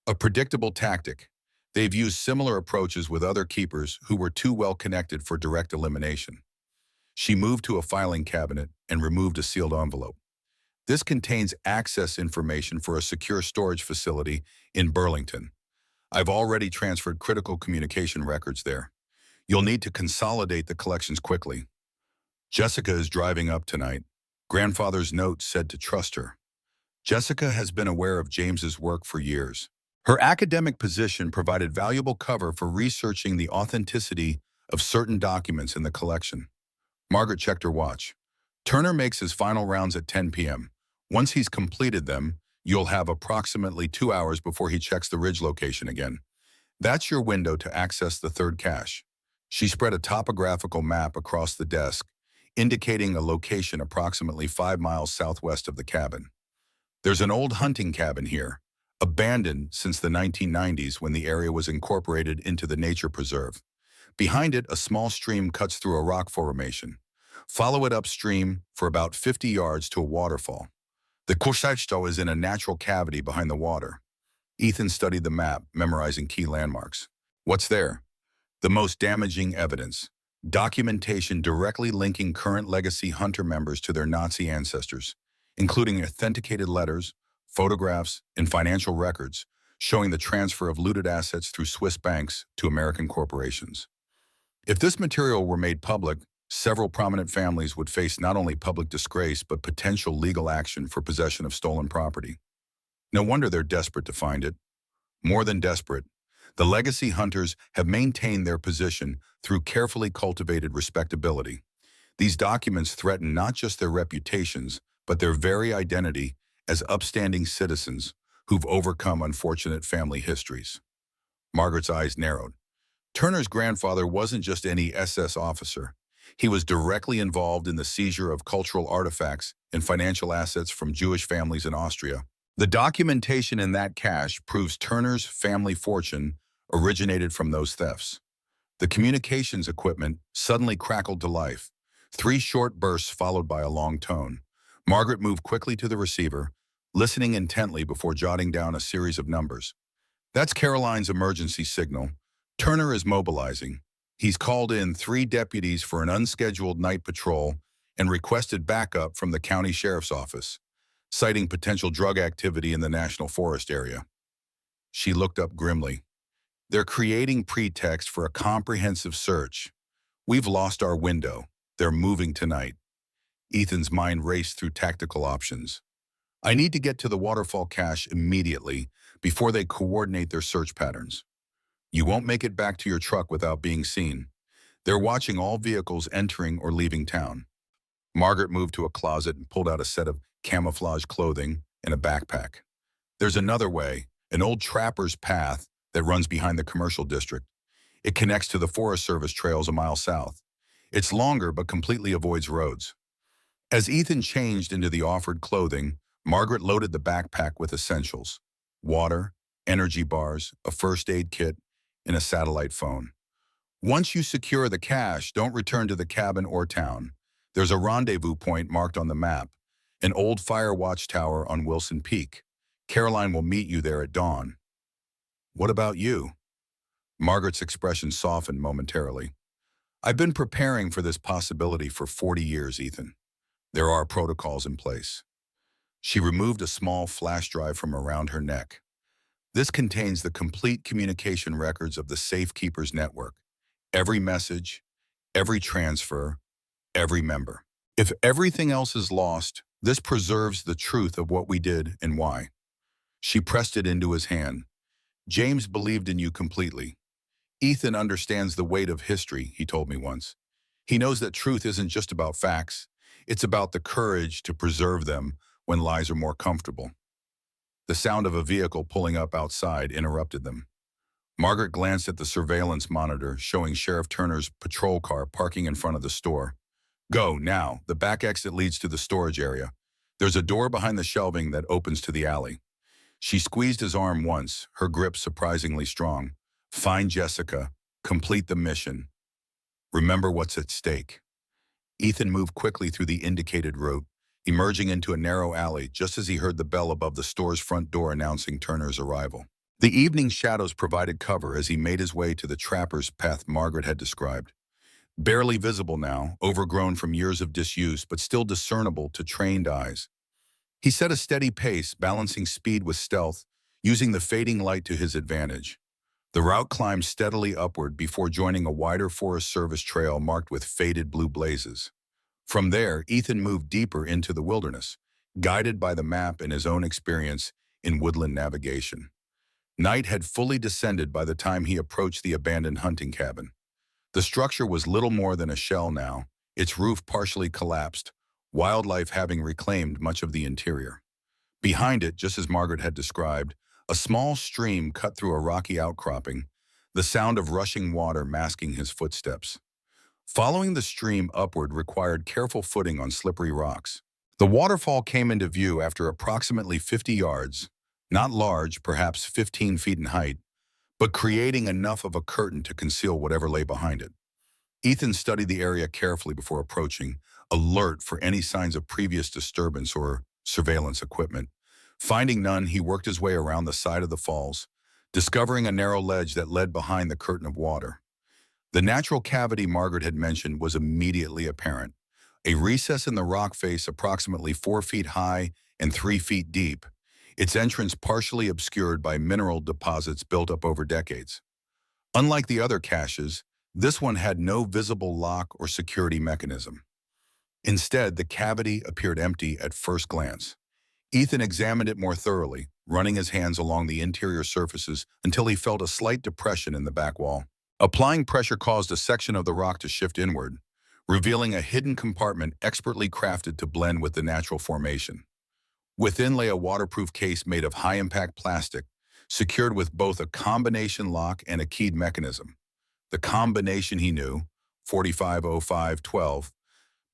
Speaker 1: "A predictable tactic. They've used similar approaches with other keepers who were too well connected for direct elimination." She moved to a filing cabinet and removed a sealed envelope. "This contains access information for a secure storage facility in Burlington. I've already transferred critical communication records there. You'll need to consolidate the collections quickly. Jessica is driving up tonight. Grandfather's note said to trust her." Jessica has been aware of James's work for years. Her academic position provided valuable cover for researching the authenticity of certain documents in the collection. Margaret checked her watch. "Turner makes his final rounds at 10 p.m. Once he's completed them, you'll have approximately 2 hours before he checks the ridge location again. That's your window to access the third cache." She spread a topographical map across the desk, indicating a location approximately 5 miles southwest of the cabin. "There's an old hunting cabin here, abandoned since the 1990s when the area was incorporated into the nature preserve. Behind it, a small stream cuts through a rock formation. Follow it upstream for about 50 yards to a waterfall. The watchtower is in a natural cavity behind the water." Ethan studied the map, memorizing key landmarks. "What's there?" "The most damaging evidence. Documentation directly linking current legacy hunter members to their Nazi ancestors, including authenticated letters, photographs, and financial records showing the transfer of looted assets through Swiss banks to American corporations. If this material were made public, several prominent families would face not only public disgrace but potential legal action for possession of stolen property. No wonder they're desperate to find it. More than desperate. The legacy hunters have maintained their position through carefully cultivated respectability. These documents threaten not just their reputations, but their very identity as upstanding citizens who've overcome unfortunate family histories. Margaret's eyes narrowed. Turner's grandfather wasn't just any SS officer. He was directly involved in the seizure of cultural artifacts and financial assets from Jewish families in Austria. The documentation in that cache proves Turner's family fortune originated from those thefts. The communications equipment suddenly crackled to life. 3 short bursts followed by a long tone. Margaret moved quickly to the receiver, listening intently before jotting down a series of numbers. That's Caroline's emergency signal. Turner is mobilizing. He's called in 3 deputies for an unscheduled night patrol and requested backup from the county sheriff's office, citing potential drug activity in the National Forest area. She looked up grimly. They're creating pretext for a comprehensive search. We've lost our window. They're moving tonight. Ethan's mind raced through tactical options. I need to get to the waterfall cache immediately before they coordinate their search patterns. You won't make it back to your truck without being seen. They're watching all vehicles entering or leaving town. Margaret moved to a closet and pulled out a set of camouflage clothing and a backpack. There's another way, an old trapper's path that runs behind the commercial district. It connects to the Forest Service trails a mile south. It's longer but completely avoids roads. As Ethan changed into the offered clothing, Margaret loaded the backpack with essentials: water, energy bars, a first aid kit, and a satellite phone. Once you secure the cache, don't return to the cabin or town. There's a rendezvous point marked on the map, an old fire watchtower on Wilson Peak. Caroline will meet you there at dawn. What about you? Margaret's expression softened momentarily. I've been preparing for this possibility for 40 years, Ethan. There are protocols in place. She removed a small flash drive from around her neck. This contains the complete communication records of the Safekeepers network. Every message, every transfer, every member. If everything else is lost, this preserves the truth of what we did and why. She pressed it into his hand. James believed in you completely. Ethan understands the weight of history, he told me once. He knows that truth isn't just about facts. It's about the courage to preserve them when lies are more comfortable. The sound of a vehicle pulling up outside interrupted them. Margaret glanced at the surveillance monitor showing Sheriff Turner's patrol car parking in front of the store. Go, now. The back exit leads to the storage area. There's a door behind the shelving that opens to the alley. She squeezed his arm once, her grip surprisingly strong. Find Jessica. Complete the mission. Remember what's at stake. Ethan moved quickly through the indicated route, emerging into a narrow alley just as he heard the bell above the store's front door announcing Turner's arrival. The evening shadows provided cover as he made his way to the trapper's path Margaret had described. Barely visible now, overgrown from years of disuse but still discernible to trained eyes. He set a steady pace, balancing speed with stealth, using the fading light to his advantage. The route climbed steadily upward before joining a wider Forest Service trail marked with faded blue blazes. From there, Ethan moved deeper into the wilderness, guided by the map and his own experience in woodland navigation. Night had fully descended by the time he approached the abandoned hunting cabin. The structure was little more than a shell now, its roof partially collapsed, wildlife having reclaimed much of the interior. Behind it, just as Margaret had described, a small stream cut through a rocky outcropping, the sound of rushing water masking his footsteps. Following the stream upward required careful footing on slippery rocks. The waterfall came into view after approximately 50 yards, not large, perhaps 15 feet in height, but creating enough of a curtain to conceal whatever lay behind it. Ethan studied the area carefully before approaching, alert for any signs of previous disturbance or surveillance equipment. Finding none, he worked his way around the side of the falls, discovering a narrow ledge that led behind the curtain of water. The natural cavity Margaret had mentioned was immediately apparent, a recess in the rock face approximately 4 feet high and 3 feet deep, its entrance partially obscured by mineral deposits built up over decades. Unlike the other caches, this one had no visible lock or security mechanism. Instead, the cavity appeared empty at first glance. Ethan examined it more thoroughly, running his hands along the interior surfaces until he felt a slight depression in the back wall. Applying pressure caused a section of the rock to shift inward, revealing a hidden compartment expertly crafted to blend with the natural formation. Within lay a waterproof case made of high-impact plastic, secured with both a combination lock and a keyed mechanism. The combination he knew, 450512,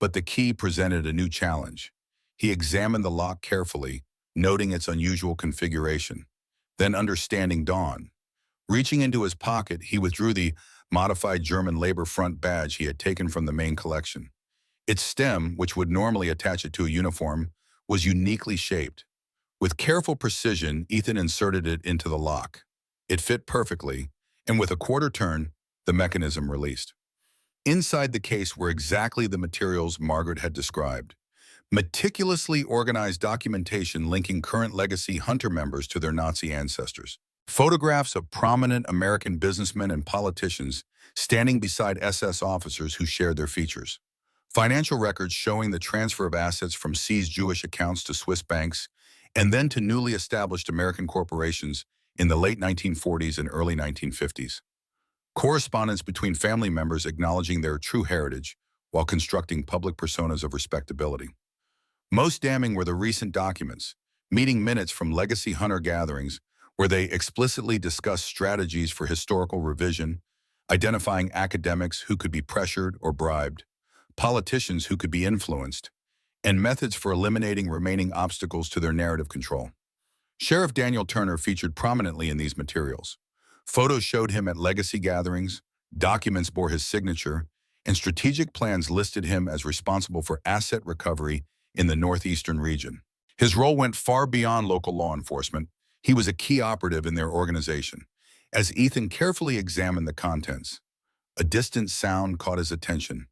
Speaker 1: but the key presented a new challenge. He examined the lock carefully, noting its unusual configuration. Then, understanding dawned. Reaching into his pocket, he withdrew the modified German Labor Front badge he had taken from the main collection. Its stem, which would normally attach it to a uniform, was uniquely shaped. With careful precision, Ethan inserted it into the lock. It fit perfectly, and with a quarter turn, the mechanism released. Inside the case were exactly the materials Margaret had described. Meticulously organized documentation linking current legacy hunter members to their Nazi ancestors. Photographs of prominent American businessmen and politicians standing beside SS officers who shared their features. Financial records showing the transfer of assets from seized Jewish accounts to Swiss banks and then to newly established American corporations in the late 1940s and early 1950s. Correspondence between family members acknowledging their true heritage while constructing public personas of respectability. Most damning were the recent documents, meeting minutes from legacy hunter gatherings where they explicitly discussed strategies for historical revision, identifying academics who could be pressured or bribed, politicians who could be influenced, and methods for eliminating remaining obstacles to their narrative control. Sheriff Daniel Turner featured prominently in these materials. Photos showed him at legacy gatherings, documents bore his signature, and strategic plans listed him as responsible for asset recovery in the northeastern region. His role went far beyond local law enforcement. He was a key operative in their organization. As Ethan carefully examined the contents, a distant sound caught his attention.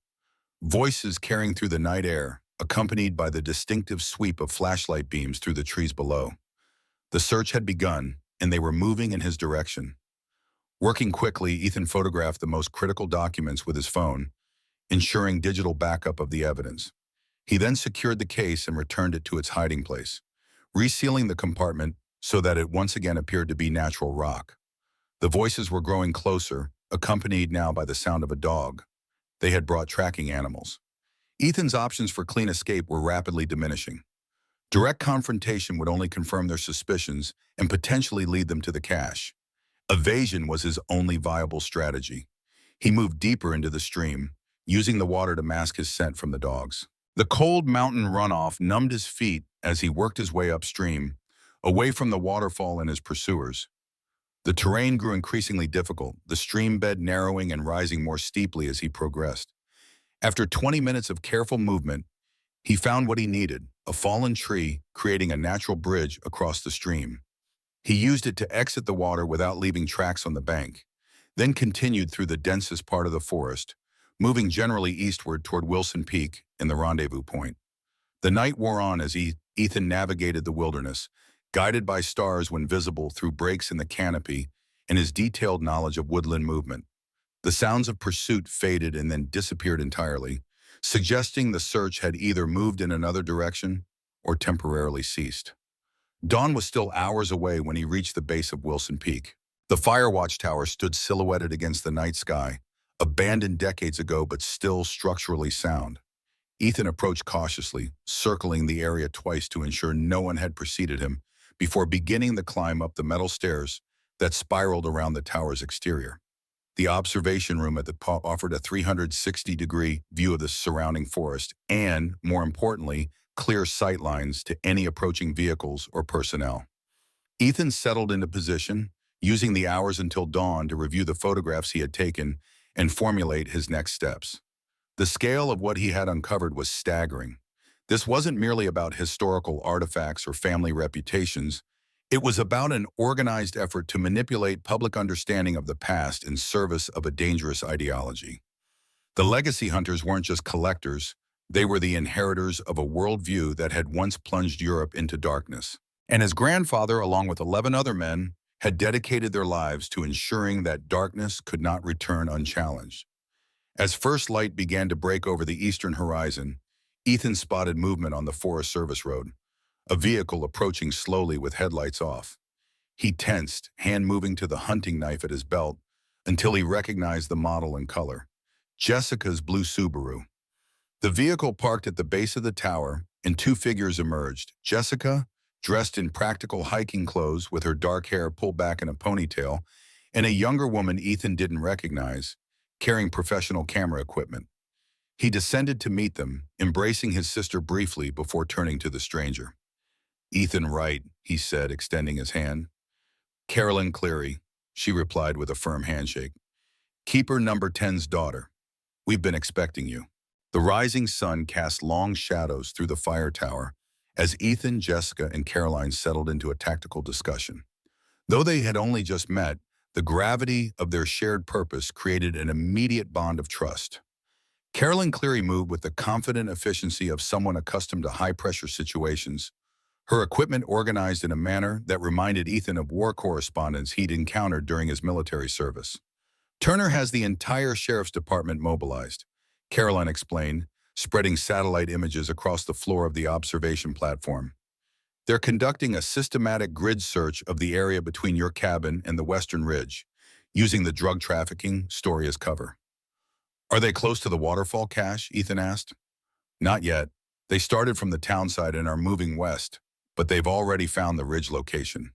Speaker 1: Voices carrying through the night air, accompanied by the distinctive sweep of flashlight beams through the trees below. The search had begun, and they were moving in his direction. Working quickly, Ethan photographed the most critical documents with his phone, ensuring digital backup of the evidence. He then secured the case and returned it to its hiding place, resealing the compartment so that it once again appeared to be natural rock. The voices were growing closer, accompanied now by the sound of a dog. They had brought tracking animals. Ethan's options for clean escape were rapidly diminishing. Direct confrontation would only confirm their suspicions and potentially lead them to the cache. Evasion was his only viable strategy. He moved deeper into the stream, using the water to mask his scent from the dogs. The cold mountain runoff numbed his feet as he worked his way upstream, away from the waterfall and his pursuers. The terrain grew increasingly difficult, the stream bed narrowing and rising more steeply as he progressed. After 20 minutes of careful movement, he found what he needed, a fallen tree creating a natural bridge across the stream. He used it to exit the water without leaving tracks on the bank, then continued through the densest part of the forest, moving generally eastward toward Wilson Peak and the rendezvous point. The night wore on as Ethan navigated the wilderness, guided by stars when visible through breaks in the canopy and his detailed knowledge of woodland movement. The sounds of pursuit faded and then disappeared entirely, suggesting the search had either moved in another direction or temporarily ceased. Dawn was still hours away when he reached the base of Wilson Peak. The fire watchtower stood silhouetted against the night sky, abandoned decades ago but still structurally sound. Ethan approached cautiously, circling the area twice to ensure no one had preceded him before beginning the climb up the metal stairs that spiraled around the tower's exterior. The observation room at the top offered a 360-degree view of the surrounding forest and, more importantly, clear sight lines to any approaching vehicles or personnel. Ethan settled into position, using the hours until dawn to review the photographs he had taken and formulate his next steps. The scale of what he had uncovered was staggering. This wasn't merely about historical artifacts or family reputations. It was about an organized effort to manipulate public understanding of the past in service of a dangerous ideology. The legacy hunters weren't just collectors, they were the inheritors of a worldview that had once plunged Europe into darkness. And his grandfather, along with 11 other men, had dedicated their lives to ensuring that darkness could not return unchallenged. As first light began to break over the eastern horizon, Ethan spotted movement on the Forest Service Road. a vehicle approaching slowly with headlights off. He tensed, hand moving to the hunting knife at his belt, until he recognized the model and color. Jessica's blue Subaru. The vehicle parked at the base of the tower, and two figures emerged. Jessica, dressed in practical hiking clothes with her dark hair pulled back in a ponytail, and a younger woman Ethan didn't recognize, carrying professional camera equipment. He descended to meet them, embracing his sister briefly before turning to the stranger. "Ethan Wright," he said, extending his hand. "Carolyn Cleary," she replied with a firm handshake. "Keeper number 10's daughter. We've been expecting you." The rising sun cast long shadows through the fire tower as Ethan, Jessica, and Caroline settled into a tactical discussion. Though they had only just met, the gravity of their shared purpose created an immediate bond of trust. Carolyn Cleary moved with the confident efficiency of someone accustomed to high-pressure situations, her equipment organized in a manner that reminded Ethan of war correspondence he'd encountered during his military service. "Turner has the entire sheriff's department mobilized," Caroline explained, spreading satellite images across the floor of the observation platform. "They're conducting a systematic grid search of the area between your cabin and the Western Ridge, using the drug trafficking story as cover." "Are they close to the waterfall cache?" Ethan asked. "Not yet. They started from the townside and are moving west, but they've already found the ridge location.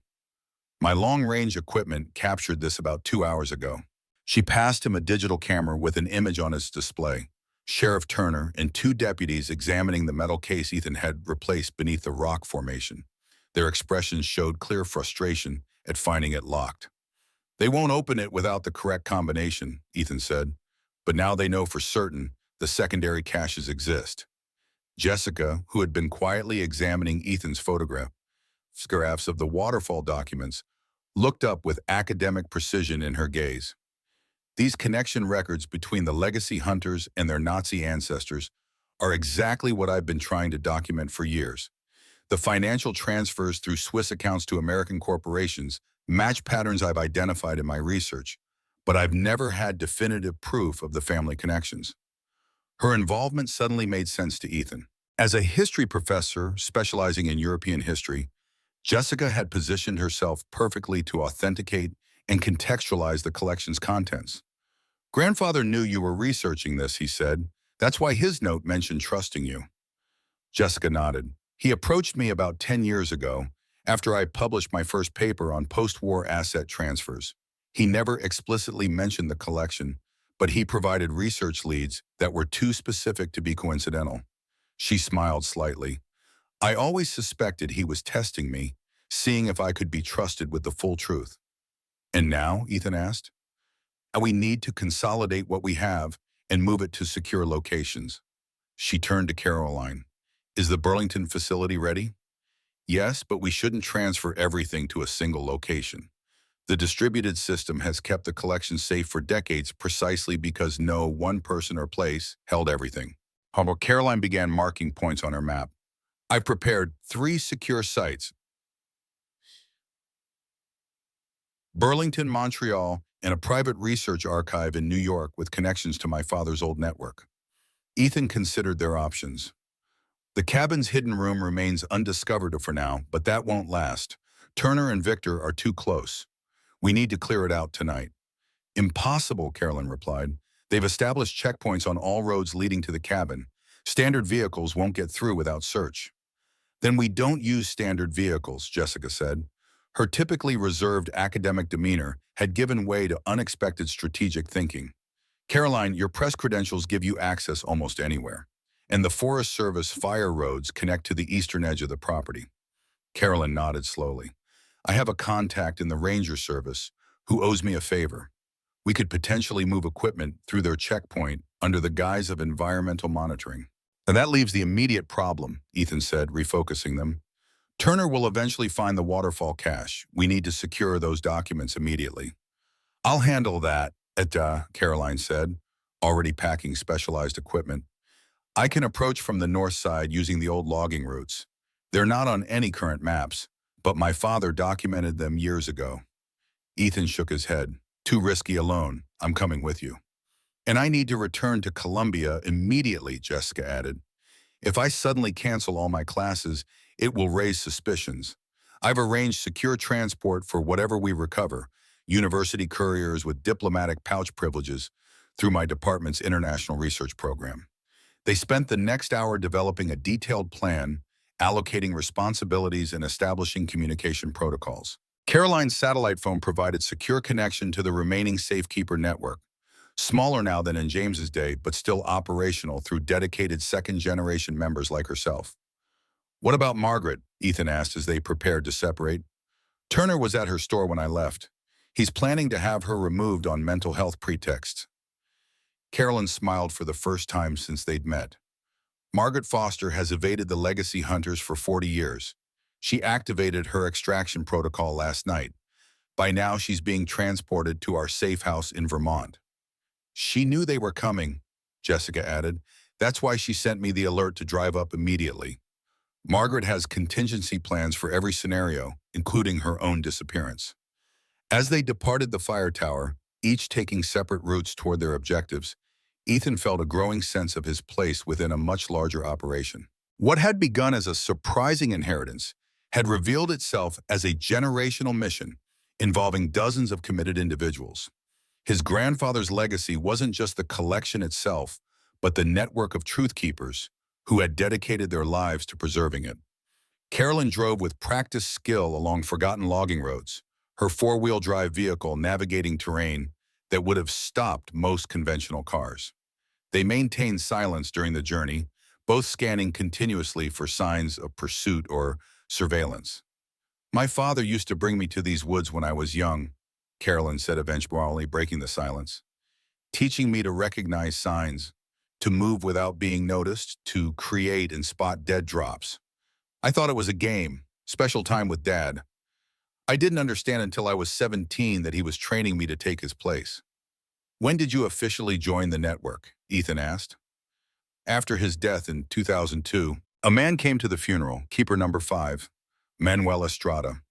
Speaker 1: My long-range equipment captured this about 2 hours ago." She passed him a digital camera with an image on its display. Sheriff Turner and two deputies examining the metal case Ethan had replaced beneath the rock formation. Their expressions showed clear frustration at finding it locked. "They won't open it without the correct combination," Ethan said, "but now they know for certain the secondary caches exist." Jessica, who had been quietly examining Ethan's photographs of the waterfall documents, looked up with academic precision in her gaze. "These connection records between the legacy hunters and their Nazi ancestors are exactly what I've been trying to document for years. The financial transfers through Swiss accounts to American corporations match patterns I've identified in my research, but I've never had definitive proof of the family connections." Her involvement suddenly made sense to Ethan. As a history professor specializing in European history, Jessica had positioned herself perfectly to authenticate and contextualize the collection's contents. "Grandfather knew you were researching this," he said. "That's why his note mentioned trusting you." Jessica nodded. "He approached me about 10 years ago, after I published my first paper on post-war asset transfers. He never explicitly mentioned the collection, but he provided research leads that were too specific to be coincidental." She smiled slightly. "I always suspected he was testing me, seeing if I could be trusted with the full truth." "And now?" Ethan asked. "We need to consolidate what we have and move it to secure locations." She turned to Caroline. "Is the Burlington facility ready?" "Yes, but we shouldn't transfer everything to a single location. The distributed system has kept the collection safe for decades precisely because no one person or place held everything." However, Caroline began marking points on her map. "I've prepared 3 secure sites: Burlington, Montreal, and a private research archive in New York with connections to my father's old network." Ethan considered their options. "The cabin's hidden room remains undiscovered for now, but that won't last. Turner and Victor are too close. We need to clear it out tonight." "Impossible," Carolyn replied. "They've established checkpoints on all roads leading to the cabin. Standard vehicles won't get through without search." "Then we don't use standard vehicles," Jessica said. Her typically reserved academic demeanor had given way to unexpected strategic thinking. "Caroline, your press credentials give you access almost anywhere, and the Forest Service fire roads connect to the eastern edge of the property." Carolyn nodded slowly. "I have a contact in the Ranger Service who owes me a favor. We could potentially move equipment through their checkpoint under the guise of environmental monitoring." "And that leaves the immediate problem," Ethan said, refocusing them. "Turner will eventually find the waterfall cache. We need to secure those documents immediately." "I'll handle that," Caroline said, already packing specialized equipment. "I can approach from the north side using the old logging routes. They're not on any current maps, but my father documented them years ago." Ethan shook his head. "Too risky alone. I'm coming with you." "And I need to return to Columbia immediately," Jessica added. "If I suddenly cancel all my classes, It will raise suspicions. I've arranged secure transport for whatever we recover, university couriers with diplomatic pouch privileges, through my department's international research program. They spent the next hour developing a detailed plan, allocating responsibilities and establishing communication protocols. Caroline's satellite phone provided secure connection to the remaining Safekeeper network, smaller now than in James's day, but still operational through dedicated second-generation members like herself. "What about Margaret?" Ethan asked as they prepared to separate. "Turner was at her store when I left. He's planning to have her removed on mental health pretexts." Caroline smiled for the first time since they'd met. "Margaret Foster has evaded the legacy hunters for 40 years. She activated her extraction protocol last night. By now, she's being transported to our safe house in Vermont." "She knew they were coming," Jessica added. "That's why she sent me the alert to drive up immediately. Margaret has contingency plans for every scenario, including her own disappearance." As they departed the fire tower, each taking separate routes toward their objectives, Ethan felt a growing sense of his place within a much larger operation. What had begun as a surprising inheritance had revealed itself as a generational mission involving dozens of committed individuals. His grandfather's legacy wasn't just the collection itself, but the network of truth keepers who had dedicated their lives to preserving it. Carolyn drove with practiced skill along forgotten logging roads, her four-wheel drive vehicle navigating terrain that would have stopped most conventional cars. They maintained silence during the journey, both scanning continuously for signs of pursuit or surveillance. "My father used to bring me to these woods when I was young," Carolyn said, eventually breaking the silence, "teaching me to recognize signs, to move without being noticed, to create and spot dead drops. I thought it was a game, special time with Dad. I didn't understand until I was 17 that he was training me to take his place." "When did you officially join the network?" Ethan asked. "After his death in 2002, a man came to the funeral, keeper number 5, Manuel Estrada.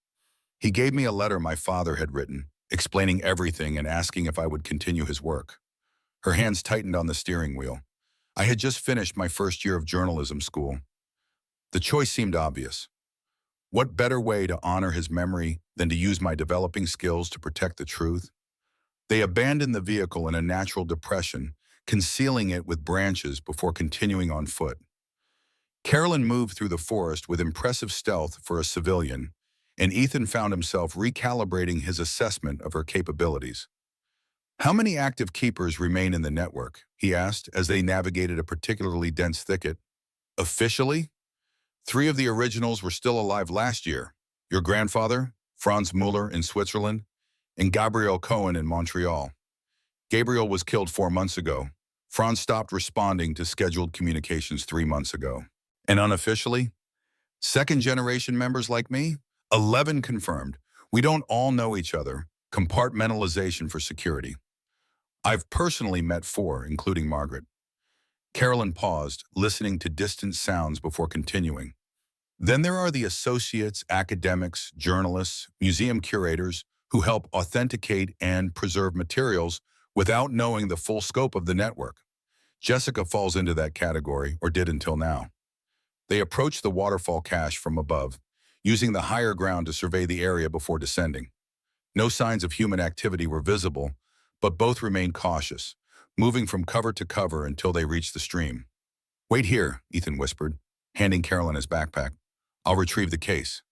Speaker 1: He gave me a letter my father had written, explaining everything and asking if I would continue his work." Her hands tightened on the steering wheel. "I had just finished my first year of journalism school. The choice seemed obvious. What better way to honor his memory than to use my developing skills to protect the truth?" They abandoned the vehicle in a natural depression, concealing it with branches before continuing on foot. Carolyn moved through the forest with impressive stealth for a civilian, and Ethan found himself recalibrating his assessment of her capabilities. "How many active keepers remain in the network?" he asked as they navigated a particularly dense thicket. "Officially, 3 of the originals were still alive last year. Your grandfather, Franz Müller in Switzerland, and Gabriel Cohen in Montreal. Gabriel was killed 4 months ago. Franz stopped responding to scheduled communications 3 months ago. And unofficially, second-generation members like me? 11 confirmed. We don't all know each other. Compartmentalization for security. I've personally met 4, including Margaret." Carolyn paused, listening to distant sounds before continuing. "Then there are the associates, academics, journalists, museum curators who help authenticate and preserve materials without knowing the full scope of the network. Jessica falls into that category, or did until now." They approached the waterfall cache from above, using the higher ground to survey the area before descending. No signs of human activity were visible, but both remained cautious, moving from cover to cover until they reached the stream. "Wait here," Ethan whispered, handing Carolyn his backpack. "I'll retrieve the case."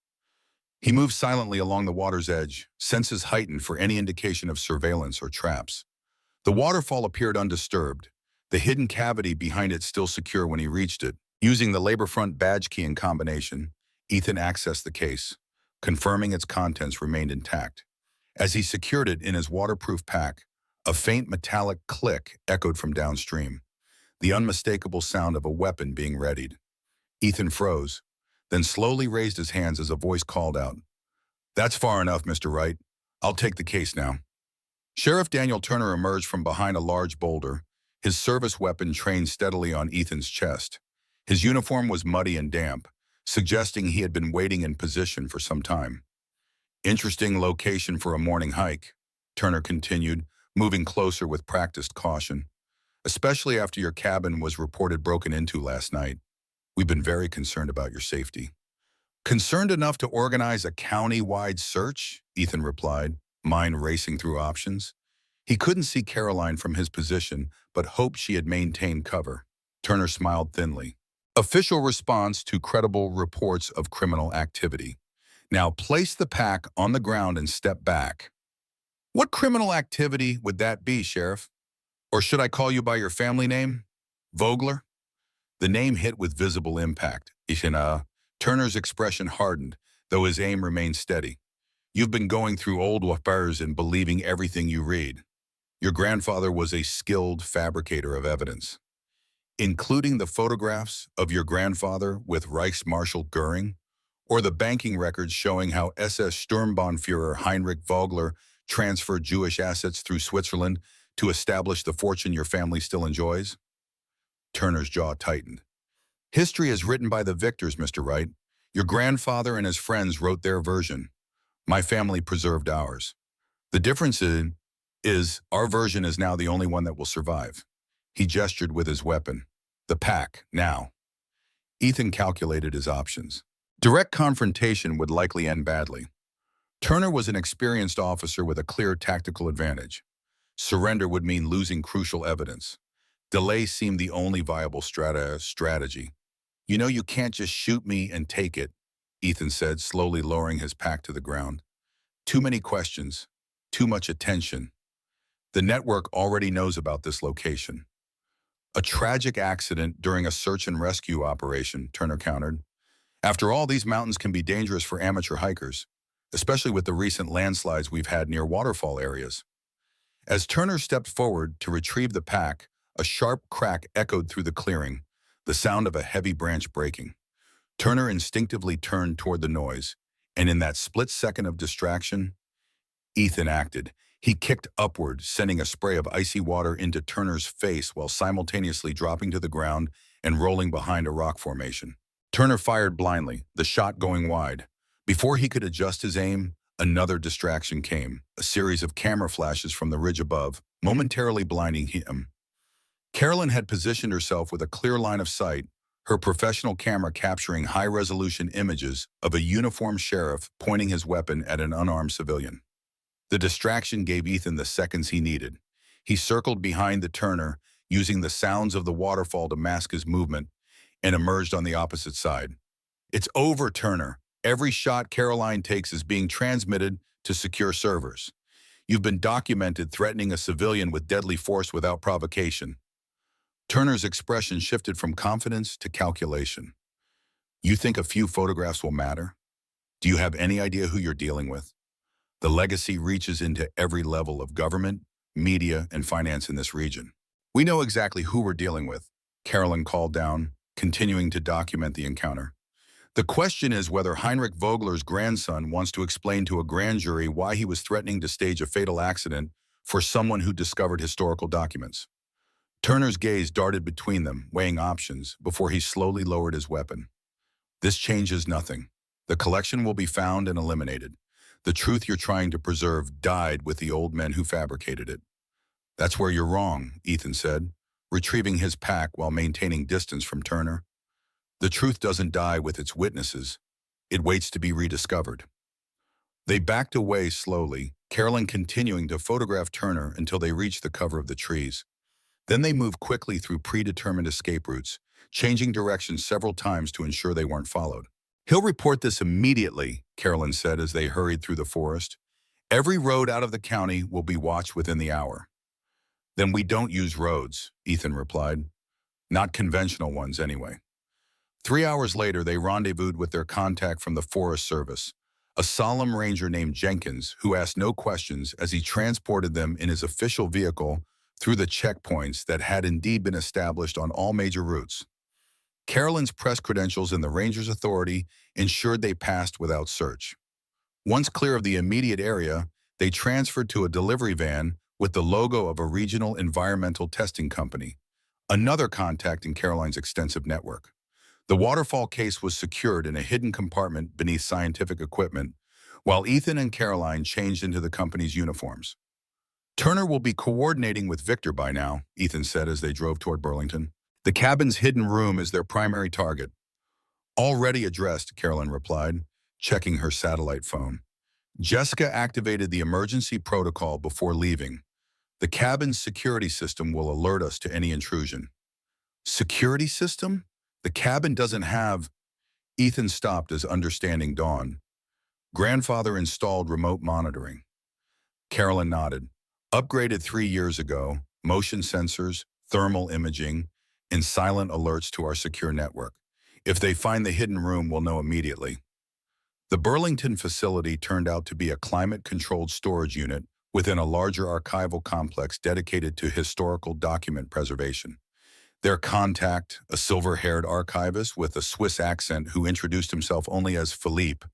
Speaker 1: He moved silently along the water's edge, senses heightened for any indication of surveillance or traps. The waterfall appeared undisturbed, the hidden cavity behind it still secure when he reached it. Using the Laborfront badge key in combination, Ethan accessed the case, confirming its contents remained intact. As he secured it in his waterproof pack, a faint metallic click echoed from downstream, the unmistakable sound of a weapon being readied. Ethan froze, then slowly raised his hands as a voice called out, "That's far enough, Mr. Wright. I'll take the case now." Sheriff Daniel Turner emerged from behind a large boulder, his service weapon trained steadily on Ethan's chest. His uniform was muddy and damp, suggesting he had been waiting in position for some time. "Interesting location for a morning hike," Turner continued, moving closer with practiced caution. "Especially after your cabin was reported broken into last night. We've been very concerned about your safety." Concerned enough to organize a county-wide search? Ethan replied, mind racing through options. He couldn't see Caroline from his position, but hoped she had maintained cover. Turner smiled thinly. Official response to credible reports of criminal activity. Now place the pack on the ground and step back. What criminal activity would that be, Sheriff? Or should I call you by your family name? Vogler? The name hit with visible impact. Turner's expression hardened, though his aim remained steady. You've been going through old affairs and believing everything you read. Your grandfather was a skilled fabricator of evidence, including the photographs of your grandfather with Reichsmarshal Goering, or the banking records showing how SS Sturmbannführer Heinrich Vogler transferred Jewish assets through Switzerland to establish the fortune your family still enjoys? Turner's jaw tightened. History is written by the victors, Mr. Wright. Your grandfather and his friends wrote their version. My family preserved ours. The difference is our version is now the only one that will survive. He gestured with his weapon. The pack, now. Ethan calculated his options. Direct confrontation would likely end badly. Turner was an experienced officer with a clear tactical advantage. Surrender would mean losing crucial evidence. Delay seemed the only viable strategy. You know you can't just shoot me and take it, Ethan said, slowly lowering his pack to the ground. Too many questions, too much attention. The network already knows about this location. A tragic accident during a search and rescue operation, Turner countered. After all, these mountains can be dangerous for amateur hikers, especially with the recent landslides we've had near waterfall areas. As Turner stepped forward to retrieve the pack, a sharp crack echoed through the clearing, the sound of a heavy branch breaking. Turner instinctively turned toward the noise, and in that split second of distraction, Ethan acted. He kicked upward, sending a spray of icy water into Turner's face while simultaneously dropping to the ground and rolling behind a rock formation. Turner fired blindly, the shot going wide. Before he could adjust his aim, another distraction came, a series of camera flashes from the ridge above, momentarily blinding him. Carolyn had positioned herself with a clear line of sight, her professional camera capturing high-resolution images of a uniformed sheriff pointing his weapon at an unarmed civilian. The distraction gave Ethan the seconds he needed. He circled behind the Turner, using the sounds of the waterfall to mask his movement, and emerged on the opposite side. It's over, Turner. Every shot Caroline takes is being transmitted to secure servers. You've been documented threatening a civilian with deadly force without provocation. Turner's expression shifted from confidence to calculation. You think a few photographs will matter? Do you have any idea who you're dealing with? The legacy reaches into every level of government, media, and finance in this region. We know exactly who we're dealing with, Carolyn called down, continuing to document the encounter. The question is whether Heinrich Vogler's grandson wants to explain to a grand jury why he was threatening to stage a fatal accident for someone who discovered historical documents. Turner's gaze darted between them, weighing options, before he slowly lowered his weapon. This changes nothing. The collection will be found and eliminated. The truth you're trying to preserve died with the old men who fabricated it. That's where you're wrong, Ethan said, retrieving his pack while maintaining distance from Turner. The truth doesn't die with its witnesses. It waits to be rediscovered. They backed away slowly, Carolyn continuing to photograph Turner until they reached the cover of the trees. Then they moved quickly through predetermined escape routes, changing directions several times to ensure they weren't followed. He'll report this immediately, Carolyn said as they hurried through the forest. Every road out of the county will be watched within the hour. Then we don't use roads, Ethan replied. Not conventional ones, anyway. 3 hours later, they rendezvoused with their contact from the Forest Service, a solemn ranger named Jenkins who asked no questions as he transported them in his official vehicle through the checkpoints that had indeed been established on all major routes. Carolyn's press credentials and the ranger's authority ensured they passed without search. Once clear of the immediate area, they transferred to a delivery van with the logo of a regional environmental testing company, another contact in Caroline's extensive network. The waterfall case was secured in a hidden compartment beneath scientific equipment, while Ethan and Caroline changed into the company's uniforms. Turner will be coordinating with Victor by now, Ethan said as they drove toward Burlington. The cabin's hidden room is their primary target. Already addressed, Carolyn replied, checking her satellite phone. Jessica activated the emergency protocol before leaving. The cabin's security system will alert us to any intrusion. Security system? The cabin doesn't have... Ethan stopped as understanding dawned. Grandfather installed remote monitoring. Carolyn nodded. Upgraded 3 years ago, motion sensors, thermal imaging, and silent alerts to our secure network. If they find the hidden room, we'll know immediately. The Burlington facility turned out to be a climate-controlled storage unit within a larger archival complex dedicated to historical document preservation. Their contact, a silver-haired archivist with a Swiss accent who introduced himself only as Philippe,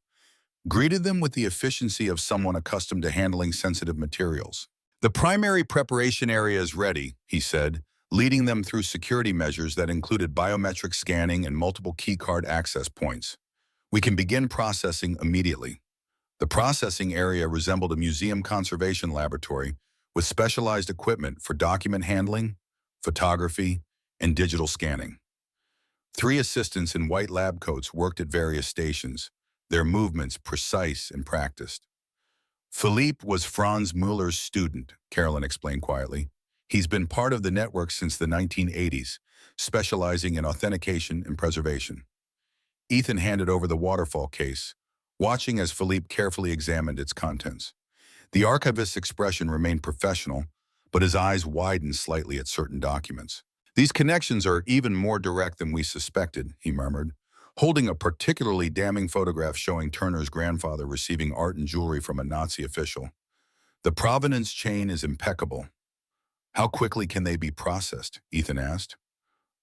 Speaker 1: greeted them with the efficiency of someone accustomed to handling sensitive materials. The primary preparation area is ready, he said, leading them through security measures that included biometric scanning and multiple keycard access points. We can begin processing immediately. The processing area resembled a museum conservation laboratory with specialized equipment for document handling, photography, and digital scanning. 3 assistants in white lab coats worked at various stations, their movements precise and practiced. Philippe was Franz Müller's student, Carolyn explained quietly. He's been part of the network since the 1980s, specializing in authentication and preservation. Ethan handed over the waterfall case, watching as Philippe carefully examined its contents. The archivist's expression remained professional, but his eyes widened slightly at certain documents. These connections are even more direct than we suspected, he murmured, holding a particularly damning photograph showing Turner's grandfather receiving art and jewelry from a Nazi official. The provenance chain is impeccable. How quickly can they be processed? Ethan asked.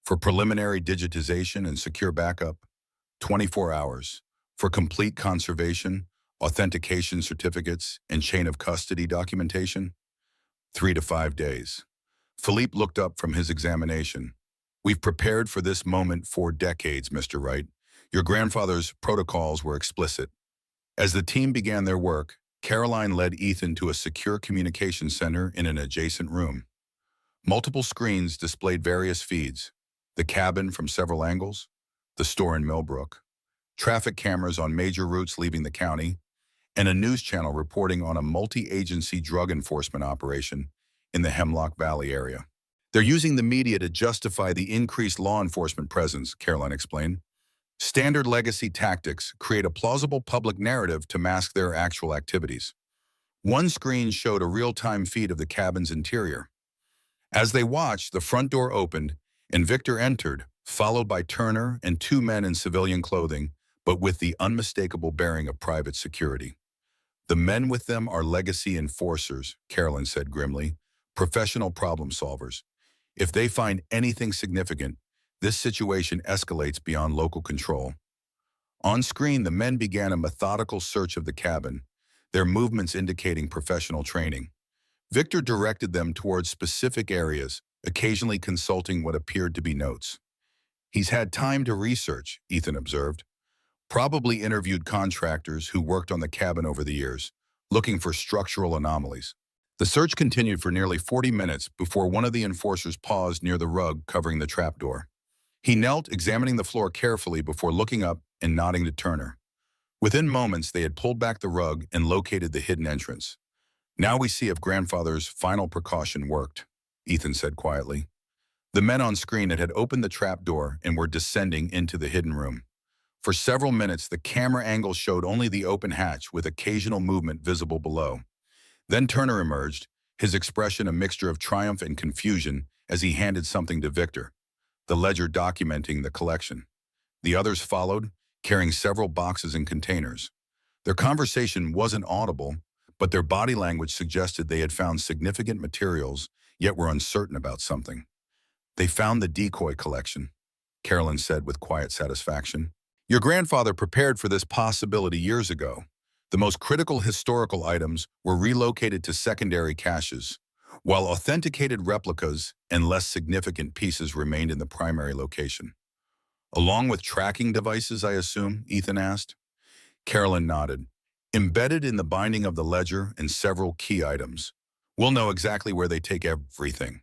Speaker 1: For preliminary digitization and secure backup, 24 hours. For complete conservation, authentication certificates, and chain of custody documentation, 3 to 5 days. Philippe looked up from his examination. We've prepared for this moment for decades, Mr. Wright. Your grandfather's protocols were explicit. As the team began their work, Caroline led Ethan to a secure communication center in an adjacent room. Multiple screens displayed various feeds, the cabin from several angles, the store in Milbrook, traffic cameras on major routes leaving the county, and a news channel reporting on a multi-agency drug enforcement operation in the Hemlock Valley area. They're using the media to justify the increased law enforcement presence, Caroline explained. Standard legacy tactics create a plausible public narrative to mask their actual activities. One screen showed a real-time feed of the cabin's interior. As they watched, the front door opened, and Victor entered, followed by Turner and 2 men in civilian clothing, but with the unmistakable bearing of private security. The men with them are legacy enforcers, Carolyn said grimly, professional problem solvers. If they find anything significant, this situation escalates beyond local control. On screen, the men began a methodical search of the cabin, their movements indicating professional training. Victor directed them towards specific areas, occasionally consulting what appeared to be notes. He's had time to research, Ethan observed. Probably interviewed contractors who worked on the cabin over the years, looking for structural anomalies. The search continued for nearly 40 minutes before one of the enforcers paused near the rug covering the trapdoor. He knelt, examining the floor carefully before looking up and nodding to Turner. Within moments, they had pulled back the rug and located the hidden entrance. Now we see if grandfather's final precaution worked, Ethan said quietly. The men on screen had opened the trapdoor and were descending into the hidden room. For several minutes, the camera angle showed only the open hatch with occasional movement visible below. Then Turner emerged, his expression a mixture of triumph and confusion as he handed something to Victor, the ledger documenting the collection. The others followed, carrying several boxes and containers. Their conversation wasn't audible, but their body language suggested they had found significant materials, yet were uncertain about something. They found the decoy collection, Carolyn said with quiet satisfaction. Your grandfather prepared for this possibility years ago. The most critical historical items were relocated to secondary caches, while authenticated replicas and less significant pieces remained in the primary location. Along with tracking devices, I assume, Ethan asked. Carolyn nodded. Embedded in the binding of the ledger and several key items. We'll know exactly where they take everything.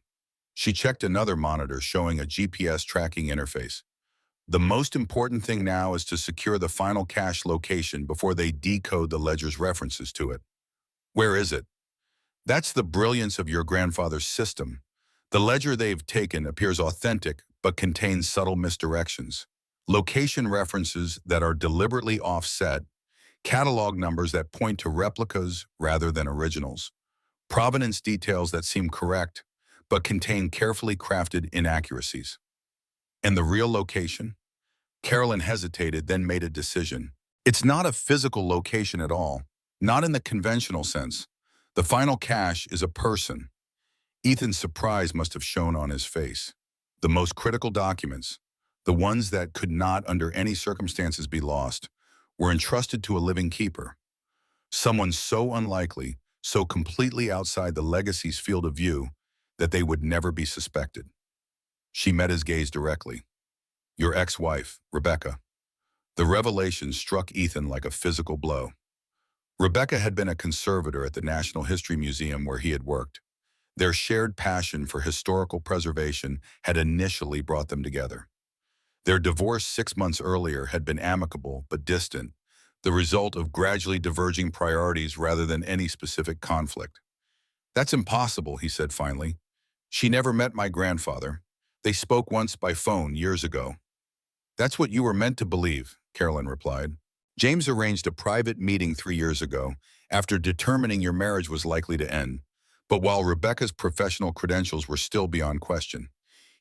Speaker 1: She checked another monitor showing a GPS tracking interface. The most important thing now is to secure the final cache location before they decode the ledger's references to it. Where is it? That's the brilliance of your grandfather's system. The ledger they've taken appears authentic, but contains subtle misdirections. Location references that are deliberately offset, catalog numbers that point to replicas rather than originals, provenance details that seem correct, but contain carefully crafted inaccuracies. And the real location? Carolyn hesitated, then made a decision. It's not a physical location at all, not in the conventional sense. The final cache is a person. Ethan's surprise must have shown on his face. The most critical documents, the ones that could not under any circumstances be lost, were entrusted to a living keeper. Someone so unlikely, so completely outside the legacy's field of view, that they would never be suspected. She met his gaze directly. Your ex-wife, Rebecca. The revelation struck Ethan like a physical blow. Rebecca had been a conservator at the National History Museum where he had worked. Their shared passion for historical preservation had initially brought them together. Their divorce 6 months earlier had been amicable but distant, the result of gradually diverging priorities rather than any specific conflict. That's impossible, he said finally. She never met my grandfather. They spoke once by phone years ago. That's what you were meant to believe, Carolyn replied. James arranged a private meeting 3 years ago after determining your marriage was likely to end. But while Rebecca's professional credentials were still beyond question,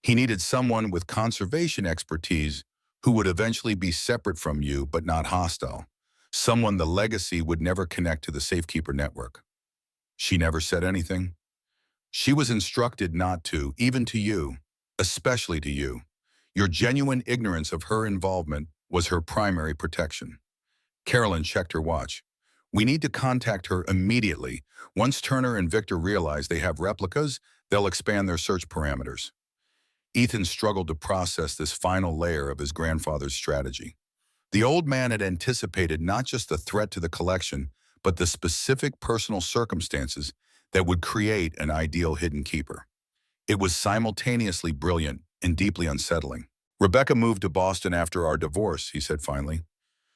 Speaker 1: he needed someone with conservation expertise who would eventually be separate from you but not hostile. Someone the legacy would never connect to the Safekeeper network. She never said anything. She was instructed not to, even to you, especially to you. Your genuine ignorance of her involvement was her primary protection. Carolyn checked her watch. We need to contact her immediately. Once Turner and Victor realize they have replicas, they'll expand their search parameters. Ethan struggled to process this final layer of his grandfather's strategy. The old man had anticipated not just the threat to the collection, but the specific personal circumstances that would create an ideal hidden keeper. It was simultaneously brilliant and deeply unsettling. Rebecca moved to Boston after our divorce, he said finally.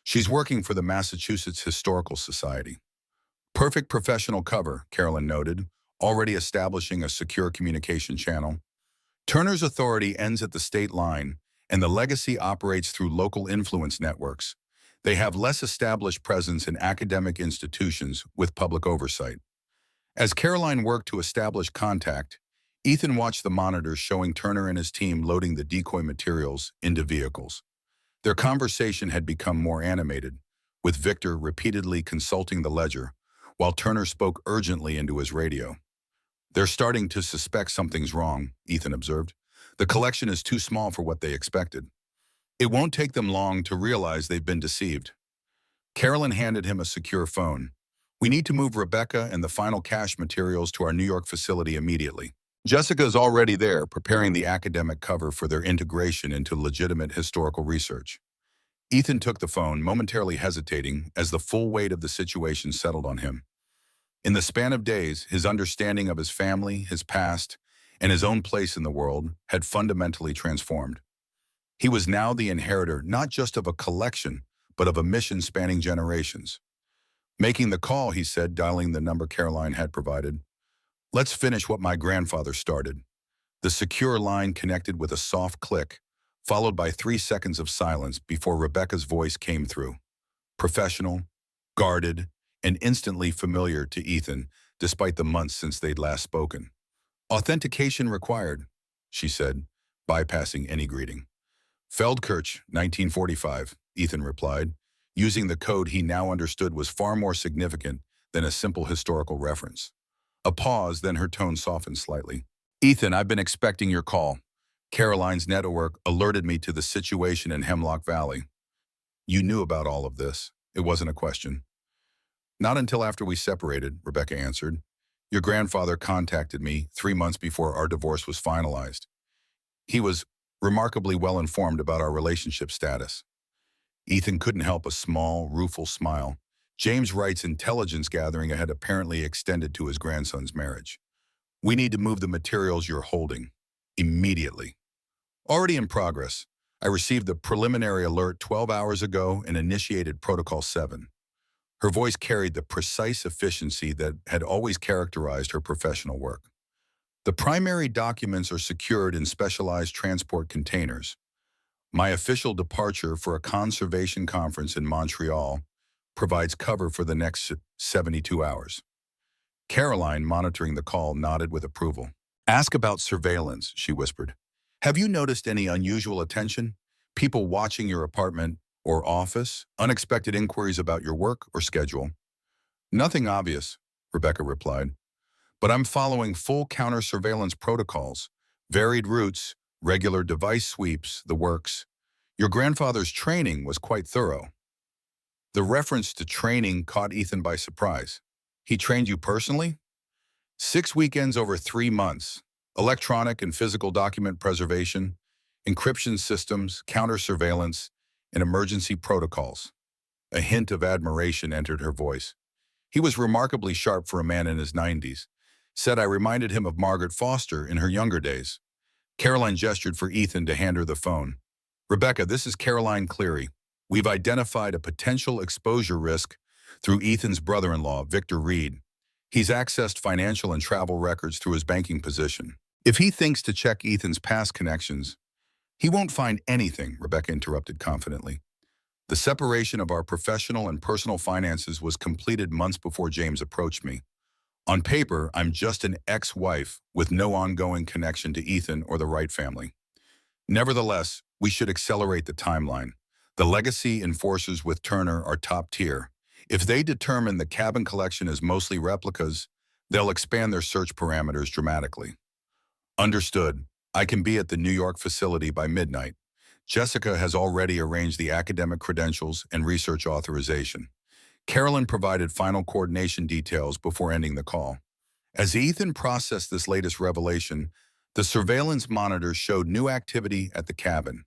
Speaker 1: She's working for the Massachusetts Historical Society. Perfect professional cover, Carolyn noted, already establishing a secure communication channel. Turner's authority ends at the state line, and the legacy operates through local influence networks. They have less established presence in academic institutions with public oversight. As Caroline worked to establish contact, Ethan watched the monitors showing Turner and his team loading the decoy materials into vehicles. Their conversation had become more animated, with Victor repeatedly consulting the ledger, while Turner spoke urgently into his radio. They're starting to suspect something's wrong, Ethan observed. The collection is too small for what they expected. It won't take them long to realize they've been deceived. Carolyn handed him a secure phone. We need to move Rebecca and the final cache materials to our New York facility immediately. Jessica's already there, preparing the academic cover for their integration into legitimate historical research. Ethan took the phone, momentarily hesitating as the full weight of the situation settled on him. In the span of days, his understanding of his family, his past, and his own place in the world had fundamentally transformed. He was now the inheritor not just of a collection, but of a mission spanning generations. Making the call, he said, dialing the number Caroline had provided. Let's finish what my grandfather started. The secure line connected with a soft click, followed by 3 seconds of silence before Rebecca's voice came through. Professional, guarded, and instantly familiar to Ethan, despite the months since they'd last spoken. Authentication required, she said, bypassing any greeting. Feldkirch, 1945, Ethan replied, using the code he now understood was far more significant than a simple historical reference. A pause, then her tone softened slightly. Ethan, I've been expecting your call. Caroline's network alerted me to the situation in Hemlock Valley. You knew about all of this. It wasn't a question. Not until after we separated, Rebecca answered. Your grandfather contacted me 3 months before our divorce was finalized. He was remarkably well informed about our relationship status. Ethan couldn't help a small, rueful smile. James Wright's intelligence gathering had apparently extended to his grandson's marriage. We need to move the materials you're holding. Immediately. Already in progress. I received the preliminary alert 12 hours ago and initiated Protocol 7. Her voice carried the precise efficiency that had always characterized her professional work. The primary documents are secured in specialized transport containers. My official departure for a conservation conference in Montreal provides cover for the next 72 hours. Caroline, monitoring the call, nodded with approval. Ask about surveillance, she whispered. Have you noticed any unusual attention? People watching your apartment or office? Unexpected inquiries about your work or schedule? Nothing obvious, Rebecca replied. But I'm following full counter-surveillance protocols, varied routes, regular device sweeps, the works. Your grandfather's training was quite thorough. The reference to training caught Ethan by surprise. He trained you personally? 6 weekends over 3 months. Electronic and physical document preservation, encryption systems, counter-surveillance, and emergency protocols. A hint of admiration entered her voice. He was remarkably sharp for a man in his 90s. Said I reminded him of Margaret Foster in her younger days. Caroline gestured for Ethan to hand her the phone. Rebecca, this is Caroline Cleary. We've identified a potential exposure risk through Ethan's brother-in-law, Victor Reed. He's accessed financial and travel records through his banking position. If he thinks to check Ethan's past connections, he won't find anything, Rebecca interrupted confidently. The separation of our professional and personal finances was completed months before James approached me. On paper, I'm just an ex-wife with no ongoing connection to Ethan or the Wright family. Nevertheless, we should accelerate the timeline. The legacy enforcers with Turner are top tier. If they determine the cabin collection is mostly replicas, they'll expand their search parameters dramatically. Understood. I can be at the New York facility by midnight. Jessica has already arranged the academic credentials and research authorization. Carolyn provided final coordination details before ending the call. As Ethan processed this latest revelation, the surveillance monitor showed new activity at the cabin.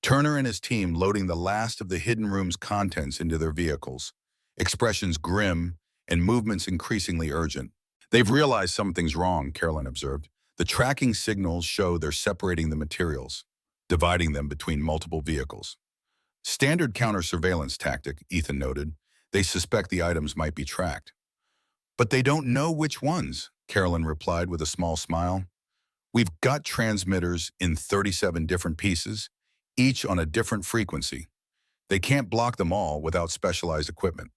Speaker 1: Turner and his team loading the last of the hidden room's contents into their vehicles, expressions grim and movements increasingly urgent. They've realized something's wrong, Carolyn observed. The tracking signals show they're separating the materials, dividing them between multiple vehicles. Standard counter-surveillance tactic, Ethan noted. They suspect the items might be tracked. But they don't know which ones, Carolyn replied with a small smile. We've got transmitters in 37 different pieces, each on a different frequency. They can't block them all without specialized equipment.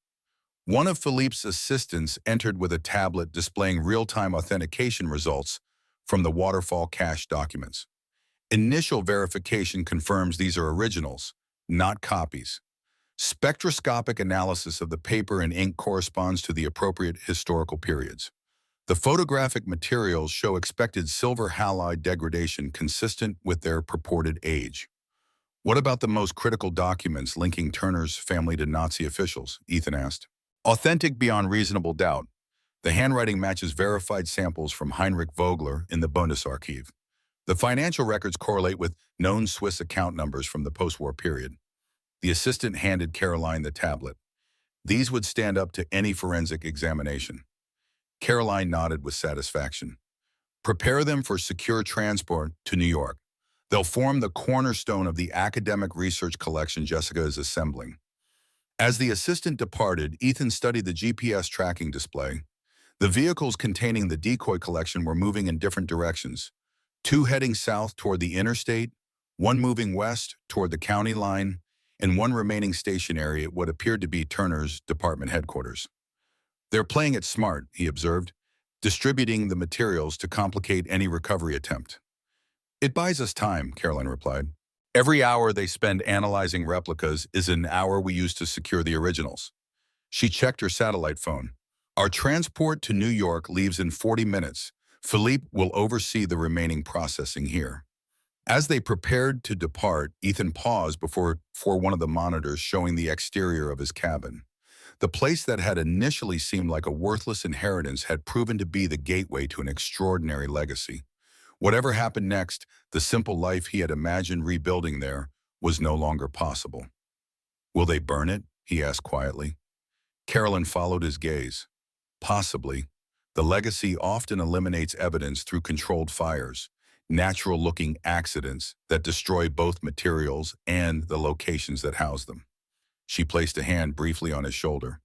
Speaker 1: One of Philippe's assistants entered with a tablet displaying real-time authentication results from the waterfall cache documents. Initial verification confirms these are originals, not copies. Spectroscopic analysis of the paper and ink corresponds to the appropriate historical periods. The photographic materials show expected silver halide degradation consistent with their purported age. What about the most critical documents linking Turner's family to Nazi officials? Ethan asked. Authentic beyond reasonable doubt. The handwriting matches verified samples from Heinrich Vogler in the Bundesarchiv. The financial records correlate with known Swiss account numbers from the post-war period. The assistant handed Caroline the tablet. These would stand up to any forensic examination. Caroline nodded with satisfaction. Prepare them for secure transport to New York. They'll form the cornerstone of the academic research collection Jessica is assembling. As the assistant departed, Ethan studied the GPS tracking display. The vehicles containing the decoy collection were moving in different directions. 2 heading south toward the interstate, 1 moving west toward the county line, and 1 remaining stationary at what appeared to be Turner's department headquarters. They're playing it smart, he observed, distributing the materials to complicate any recovery attempt. It buys us time, Caroline replied. Every hour they spend analyzing replicas is an hour we use to secure the originals. She checked her satellite phone. Our transport to New York leaves in 40 minutes. Philippe will oversee the remaining processing here. As they prepared to depart, Ethan paused before one of the monitors showing the exterior of his cabin. The place that had initially seemed like a worthless inheritance had proven to be the gateway to an extraordinary legacy. Whatever happened next, the simple life he had imagined rebuilding there was no longer possible. Will they burn it? He asked quietly. Carolyn followed his gaze. Possibly. The legacy often eliminates evidence through controlled fires. natural-looking accidents that destroy both materials and the locations that house them. She placed a hand briefly on his shoulder.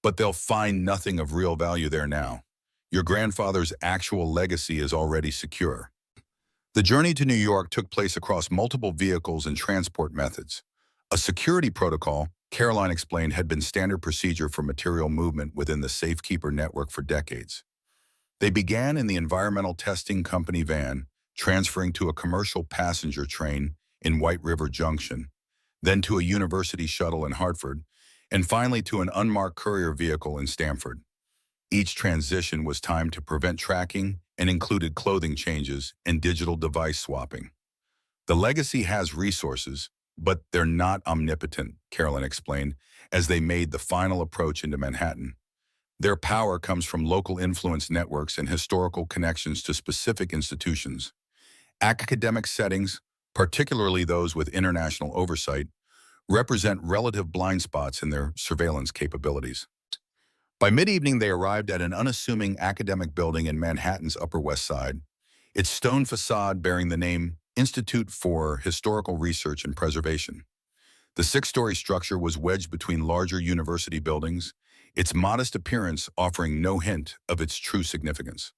Speaker 1: But they'll find nothing of real value there now. Your grandfather's actual legacy is already secure. The journey to New York took place across multiple vehicles and transport methods. A security protocol, Caroline explained, had been standard procedure for material movement within the Safekeeper network for decades. They began in the environmental testing company van, transferring to a commercial passenger train in White River Junction, then to a university shuttle in Hartford, and finally to an unmarked courier vehicle in Stamford. Each transition was timed to prevent tracking and included clothing changes and digital device swapping. The legacy has resources, but they're not omnipotent, Carolyn explained, as they made the final approach into Manhattan. Their power comes from local influence networks and historical connections to specific institutions. Academic settings, particularly those with international oversight, represent relative blind spots in their surveillance capabilities. By mid-evening, they arrived at an unassuming academic building in Manhattan's Upper West Side, its stone facade bearing the name Institute for Historical Research and Preservation. The six-story structure was wedged between larger university buildings, its modest appearance offering no hint of its true significance.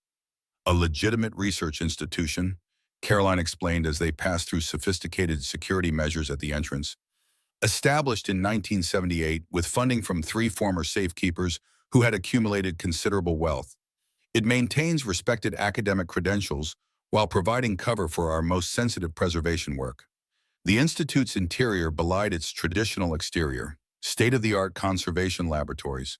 Speaker 1: A legitimate research institution, Caroline explained as they passed through sophisticated security measures at the entrance. Established in 1978 with funding from three former safekeepers who had accumulated considerable wealth, it maintains respected academic credentials while providing cover for our most sensitive preservation work. The Institute's interior belied its traditional exterior: state-of-the-art conservation laboratories,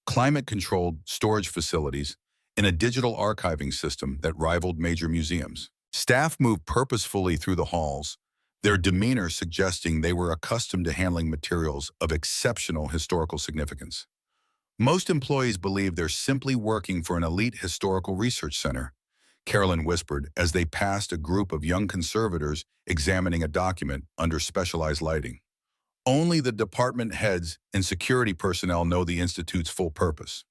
Speaker 1: climate-controlled storage facilities, and a digital archiving system that rivaled major museums. Staff moved purposefully through the halls, their demeanor suggesting they were accustomed to handling materials of exceptional historical significance. Most employees believe they're simply working for an elite historical research center, Carolyn whispered as they passed a group of young conservators examining a document under specialized lighting. Only the department heads and security personnel know the Institute's full purpose.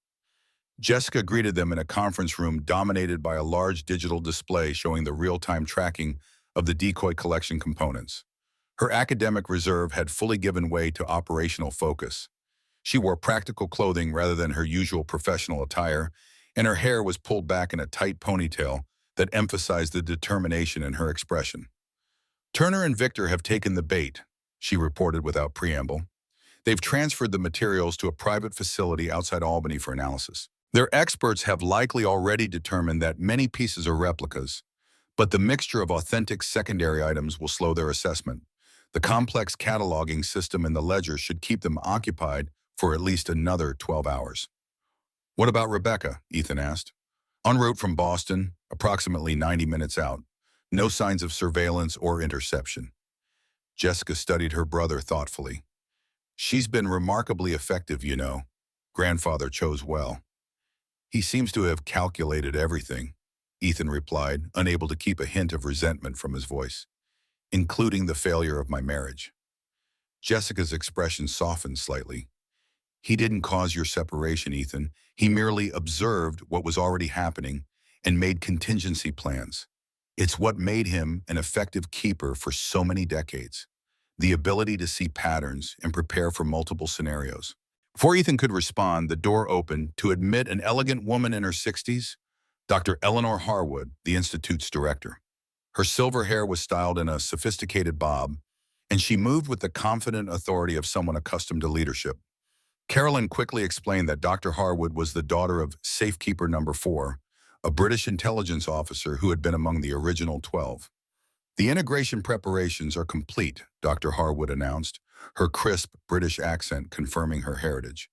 Speaker 1: Jessica greeted them in a conference room dominated by a large digital display showing the real-time tracking of the decoy collection components. Her academic reserve had fully given way to operational focus. She wore practical clothing rather than her usual professional attire, and her hair was pulled back in a tight ponytail that emphasized the determination in her expression. Turner and Victor have taken the bait, she reported without preamble. They've transferred the materials to a private facility outside Albany for analysis. Their experts have likely already determined that many pieces are replicas, but the mixture of authentic secondary items will slow their assessment. The complex cataloging system in the ledger should keep them occupied for at least another 12 hours. What about Rebecca? Ethan asked. En route from Boston, approximately 90 minutes out. No signs of surveillance or interception. Jessica studied her brother thoughtfully. She's been remarkably effective, you know. Grandfather chose well. He seems to have calculated everything, Ethan replied, unable to keep a hint of resentment from his voice, including the failure of my marriage. Jessica's expression softened slightly. He didn't cause your separation, Ethan. He merely observed what was already happening and made contingency plans. It's what made him an effective keeper for so many decades. The ability to see patterns and prepare for multiple scenarios. Before Ethan could respond, the door opened to admit an elegant woman in her 60s, Dr. Eleanor Harwood, the Institute's director. Her silver hair was styled in a sophisticated bob, and she moved with the confident authority of someone accustomed to leadership. Carolyn quickly explained that Dr. Harwood was the daughter of Safekeeper Number 4, a British intelligence officer who had been among the original 12. The integration preparations are complete, Dr. Harwood announced, her crisp British accent confirming her heritage.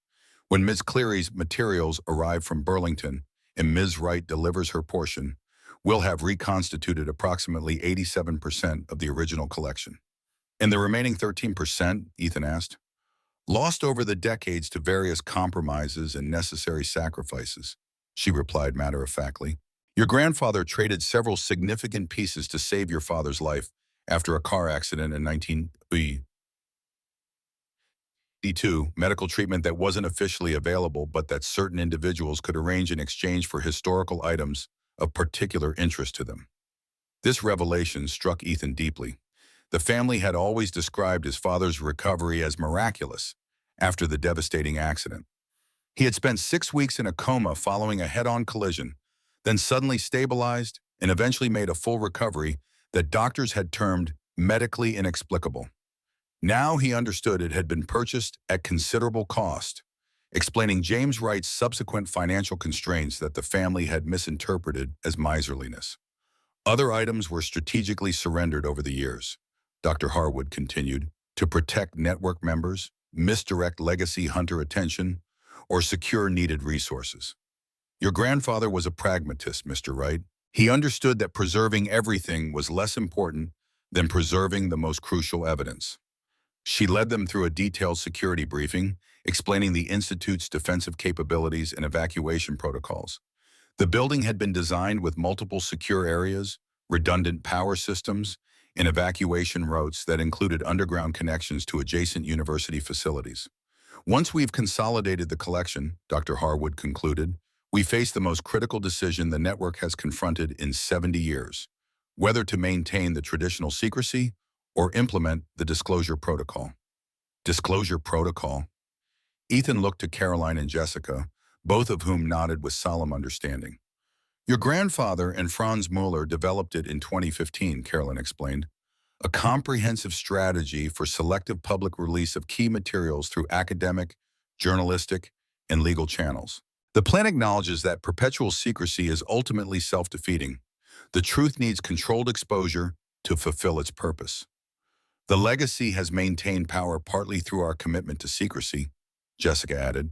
Speaker 1: When Ms. Cleary's materials arrive from Burlington and Ms. Wright delivers her portion, we'll have reconstituted approximately 87% of the original collection. And the remaining 13%, Ethan asked? Lost over the decades to various compromises and necessary sacrifices, she replied matter-of-factly. Your grandfather traded several significant pieces to save your father's life after a car accident in 1982, medical treatment that wasn't officially available but that certain individuals could arrange in exchange for historical items of particular interest to them. This revelation struck Ethan deeply. The family had always described his father's recovery as miraculous after the devastating accident. He had spent 6 weeks in a coma following a head-on collision, then suddenly stabilized and eventually made a full recovery that doctors had termed medically inexplicable. Now he understood it had been purchased at considerable cost, explaining James Wright's subsequent financial constraints that the family had misinterpreted as miserliness. Other items were strategically surrendered over the years, Dr. Harwood continued, to protect network members, misdirect legacy hunter attention, or secure needed resources. Your grandfather was a pragmatist, Mr. Wright. He understood that preserving everything was less important than preserving the most crucial evidence. She led them through a detailed security briefing, explaining the Institute's defensive capabilities and evacuation protocols. The building had been designed with multiple secure areas, redundant power systems, and evacuation routes that included underground connections to adjacent university facilities. Once we've consolidated the collection, Dr. Harwood concluded, we face the most critical decision the network has confronted in 70 years, whether to maintain the traditional secrecy or implement the disclosure protocol. Disclosure protocol? Ethan looked to Caroline and Jessica, both of whom nodded with solemn understanding. Your grandfather and Franz Mueller developed it in 2015, Caroline explained. A comprehensive strategy for selective public release of key materials through academic, journalistic, and legal channels. The plan acknowledges that perpetual secrecy is ultimately self-defeating. The truth needs controlled exposure to fulfill its purpose. The legacy has maintained power partly through our commitment to secrecy, Jessica added.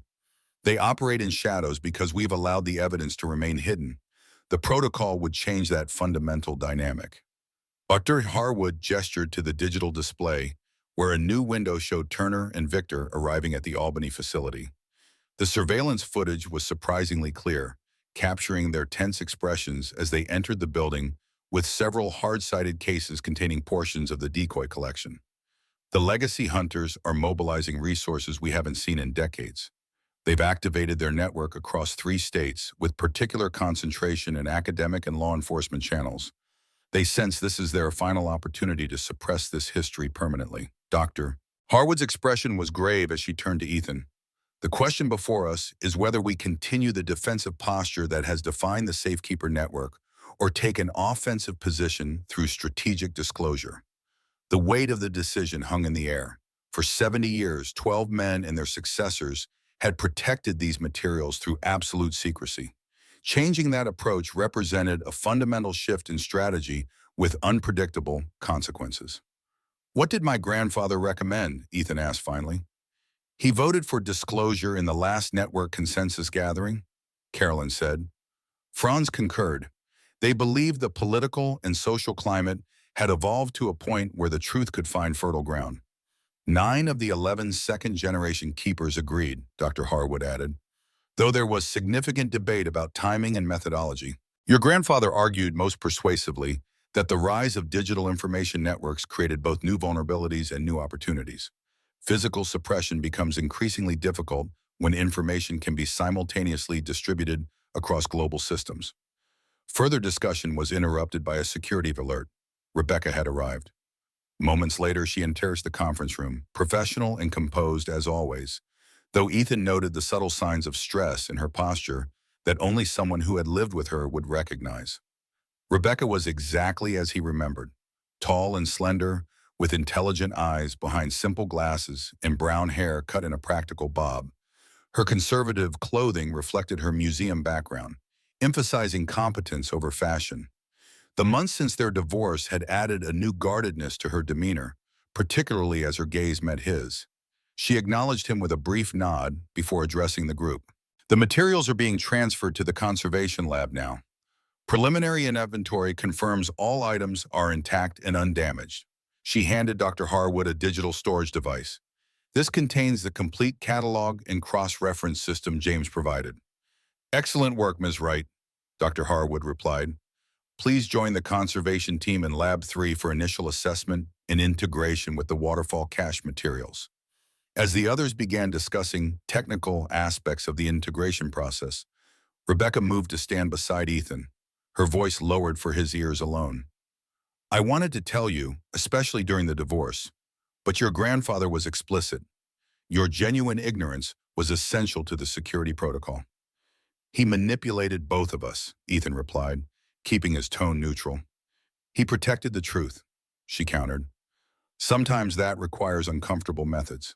Speaker 1: They operate in shadows because we've allowed the evidence to remain hidden. The protocol would change that fundamental dynamic. Dr. Harwood gestured to the digital display, where a new window showed Turner and Victor arriving at the Albany facility. The surveillance footage was surprisingly clear, capturing their tense expressions as they entered the building with several hard-sided cases containing portions of the decoy collection. The legacy hunters are mobilizing resources we haven't seen in decades. They've activated their network across 3 states with particular concentration in academic and law enforcement channels. They sense this is their final opportunity to suppress this history permanently. Dr. Harwood's expression was grave as she turned to Ethan. The question before us is whether we continue the defensive posture that has defined the Safekeeper network or take an offensive position through strategic disclosure. The weight of the decision hung in the air. For 70 years, 12 men and their successors had protected these materials through absolute secrecy. Changing that approach represented a fundamental shift in strategy with unpredictable consequences. What did my grandfather recommend? Ethan asked finally. He voted for disclosure in the last network consensus gathering, Carolyn said. Franz concurred. They believed the political and social climate had evolved to a point where the truth could find fertile ground. 9 of the 11 second-generation keepers agreed, Dr. Harwood added, though there was significant debate about timing and methodology. Your grandfather argued most persuasively that the rise of digital information networks created both new vulnerabilities and new opportunities. Physical suppression becomes increasingly difficult when information can be simultaneously distributed across global systems. Further discussion was interrupted by a security alert. Rebecca had arrived. Moments later, she enters the conference room, professional and composed as always, though Ethan noted the subtle signs of stress in her posture that only someone who had lived with her would recognize. Rebecca was exactly as he remembered, tall and slender, with intelligent eyes behind simple glasses and brown hair cut in a practical bob. Her conservative clothing reflected her museum background, emphasizing competence over fashion. The months since their divorce had added a new guardedness to her demeanor, particularly as her gaze met his. She acknowledged him with a brief nod before addressing the group. The materials are being transferred to the conservation lab now. Preliminary inventory confirms all items are intact and undamaged. She handed Dr. Harwood a digital storage device. This contains the complete catalog and cross-reference system James provided. Excellent work, Ms. Wright, Dr. Harwood replied. Please join the conservation team in Lab 3 for initial assessment and integration with the waterfall cache materials. As the others began discussing technical aspects of the integration process, Rebecca moved to stand beside Ethan, her voice lowered for his ears alone. I wanted to tell you, especially during the divorce, but your grandfather was explicit. Your genuine ignorance was essential to the security protocol. He manipulated both of us, Ethan replied, keeping his tone neutral. He protected the truth, she countered. Sometimes that requires uncomfortable methods.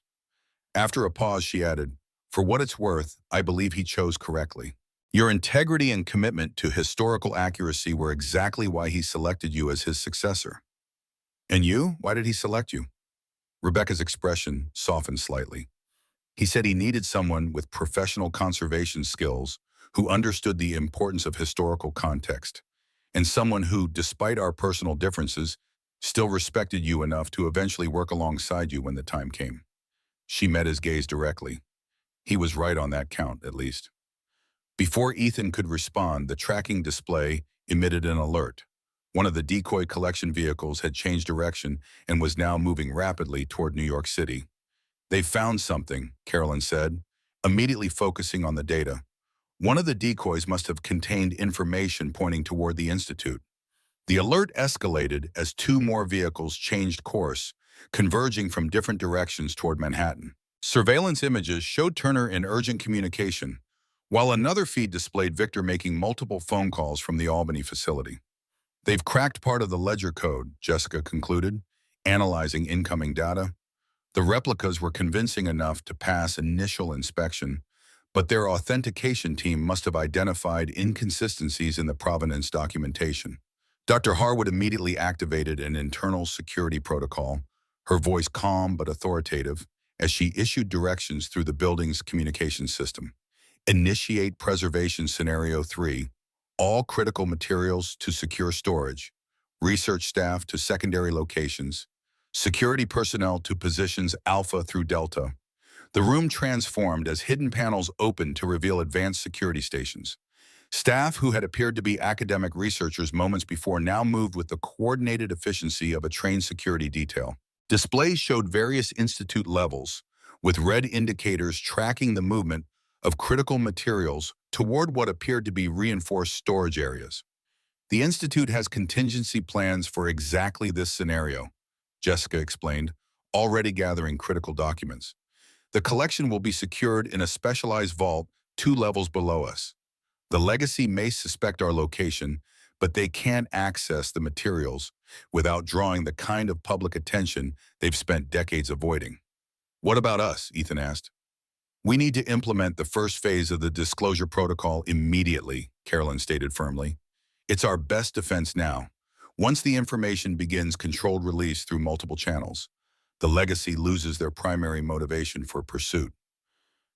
Speaker 1: After a pause, she added, for what it's worth, I believe he chose correctly. Your integrity and commitment to historical accuracy were exactly why he selected you as his successor. And you? Why did he select you? Rebecca's expression softened slightly. He said he needed someone with professional conservation skills who understood the importance of historical context, and someone who, despite our personal differences, still respected you enough to eventually work alongside you when the time came. She met his gaze directly. He was right on that count, at least. Before Ethan could respond, the tracking display emitted an alert. One of the decoy collection vehicles had changed direction and was now moving rapidly toward New York City. They found something, Carolyn said, immediately focusing on the data. One of the decoys must have contained information pointing toward the Institute. The alert escalated as two more vehicles changed course, converging from different directions toward Manhattan. Surveillance images showed Turner in urgent communication, while another feed displayed Victor making multiple phone calls from the Albany facility. They've cracked part of the ledger code, Jessica concluded, analyzing incoming data. The replicas were convincing enough to pass initial inspection, but their authentication team must have identified inconsistencies in the provenance documentation. Dr. Harwood immediately activated an internal security protocol, her voice calm but authoritative, as she issued directions through the building's communication system. Initiate preservation scenario 3, all critical materials to secure storage, research staff to secondary locations, security personnel to positions Alpha through Delta. The room transformed as hidden panels opened to reveal advanced security stations. Staff who had appeared to be academic researchers moments before now moved with the coordinated efficiency of a trained security detail. Displays showed various institute levels, with red indicators tracking the movement of critical materials toward what appeared to be reinforced storage areas. The Institute has contingency plans for exactly this scenario, Jessica explained, already gathering critical documents. The collection will be secured in a specialized vault 2 levels below us. The Legacy may suspect our location, but they can't access the materials without drawing the kind of public attention they've spent decades avoiding. What about us? Ethan asked. We need to implement the first phase of the disclosure protocol immediately, Carolyn stated firmly. It's our best defense now. Once the information begins controlled release through multiple channels, the Legacy loses their primary motivation for pursuit.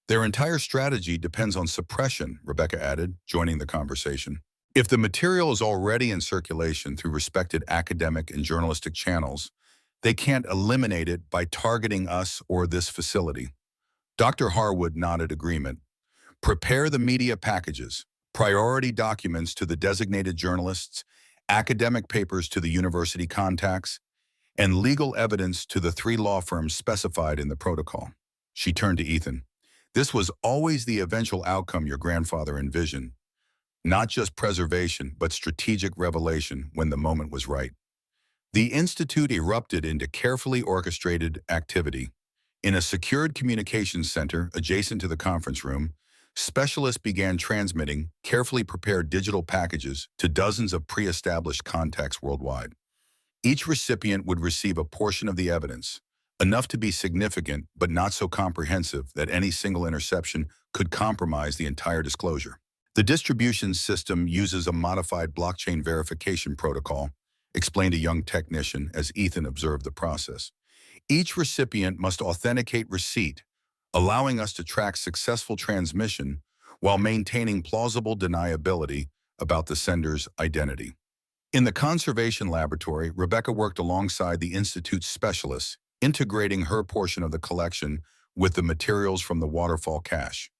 Speaker 1: Their entire strategy depends on suppression, Rebecca added, joining the conversation. If the material is already in circulation through respected academic and journalistic channels, they can't eliminate it by targeting us or this facility. Dr. Harwood nodded agreement. Prepare the media packages, priority documents to the designated journalists, academic papers to the university contacts, and legal evidence to the 3 law firms specified in the protocol. She turned to Ethan. This was always the eventual outcome your grandfather envisioned. Not just preservation, but strategic revelation when the moment was right. The Institute erupted into carefully orchestrated activity. In a secured communications center adjacent to the conference room, specialists began transmitting carefully prepared digital packages to dozens of pre-established contacts worldwide. Each recipient would receive a portion of the evidence, enough to be significant but not so comprehensive that any single interception could compromise the entire disclosure. The distribution system uses a modified blockchain verification protocol, explained a young technician as Ethan observed the process. Each recipient must authenticate receipt, allowing us to track successful transmission while maintaining plausible deniability about the sender's identity. In the conservation laboratory, Rebecca worked alongside the Institute's specialists, integrating her portion of the collection with the materials from the waterfall cache.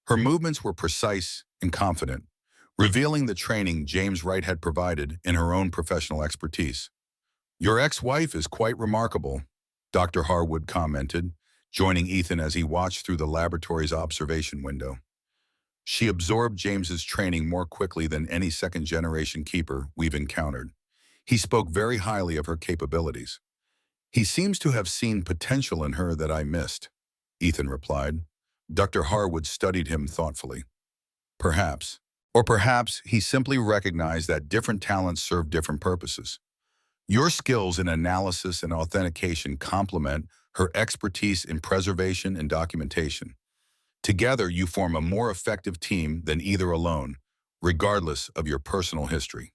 Speaker 1: Her movements were precise and confident, revealing the training James Wright had provided in her own professional expertise. Your ex-wife is quite remarkable, Dr. Harwood commented, joining Ethan as he watched through the laboratory's observation window. She absorbed James's training more quickly than any second-generation keeper we've encountered. He spoke very highly of her capabilities. He seems to have seen potential in her that I missed, Ethan replied. Dr. Harwood studied him thoughtfully. Perhaps. Or perhaps he simply recognized that different talents serve different purposes. Your skills in analysis and authentication complement her expertise in preservation and documentation. Together, you form a more effective team than either alone, regardless of your personal history.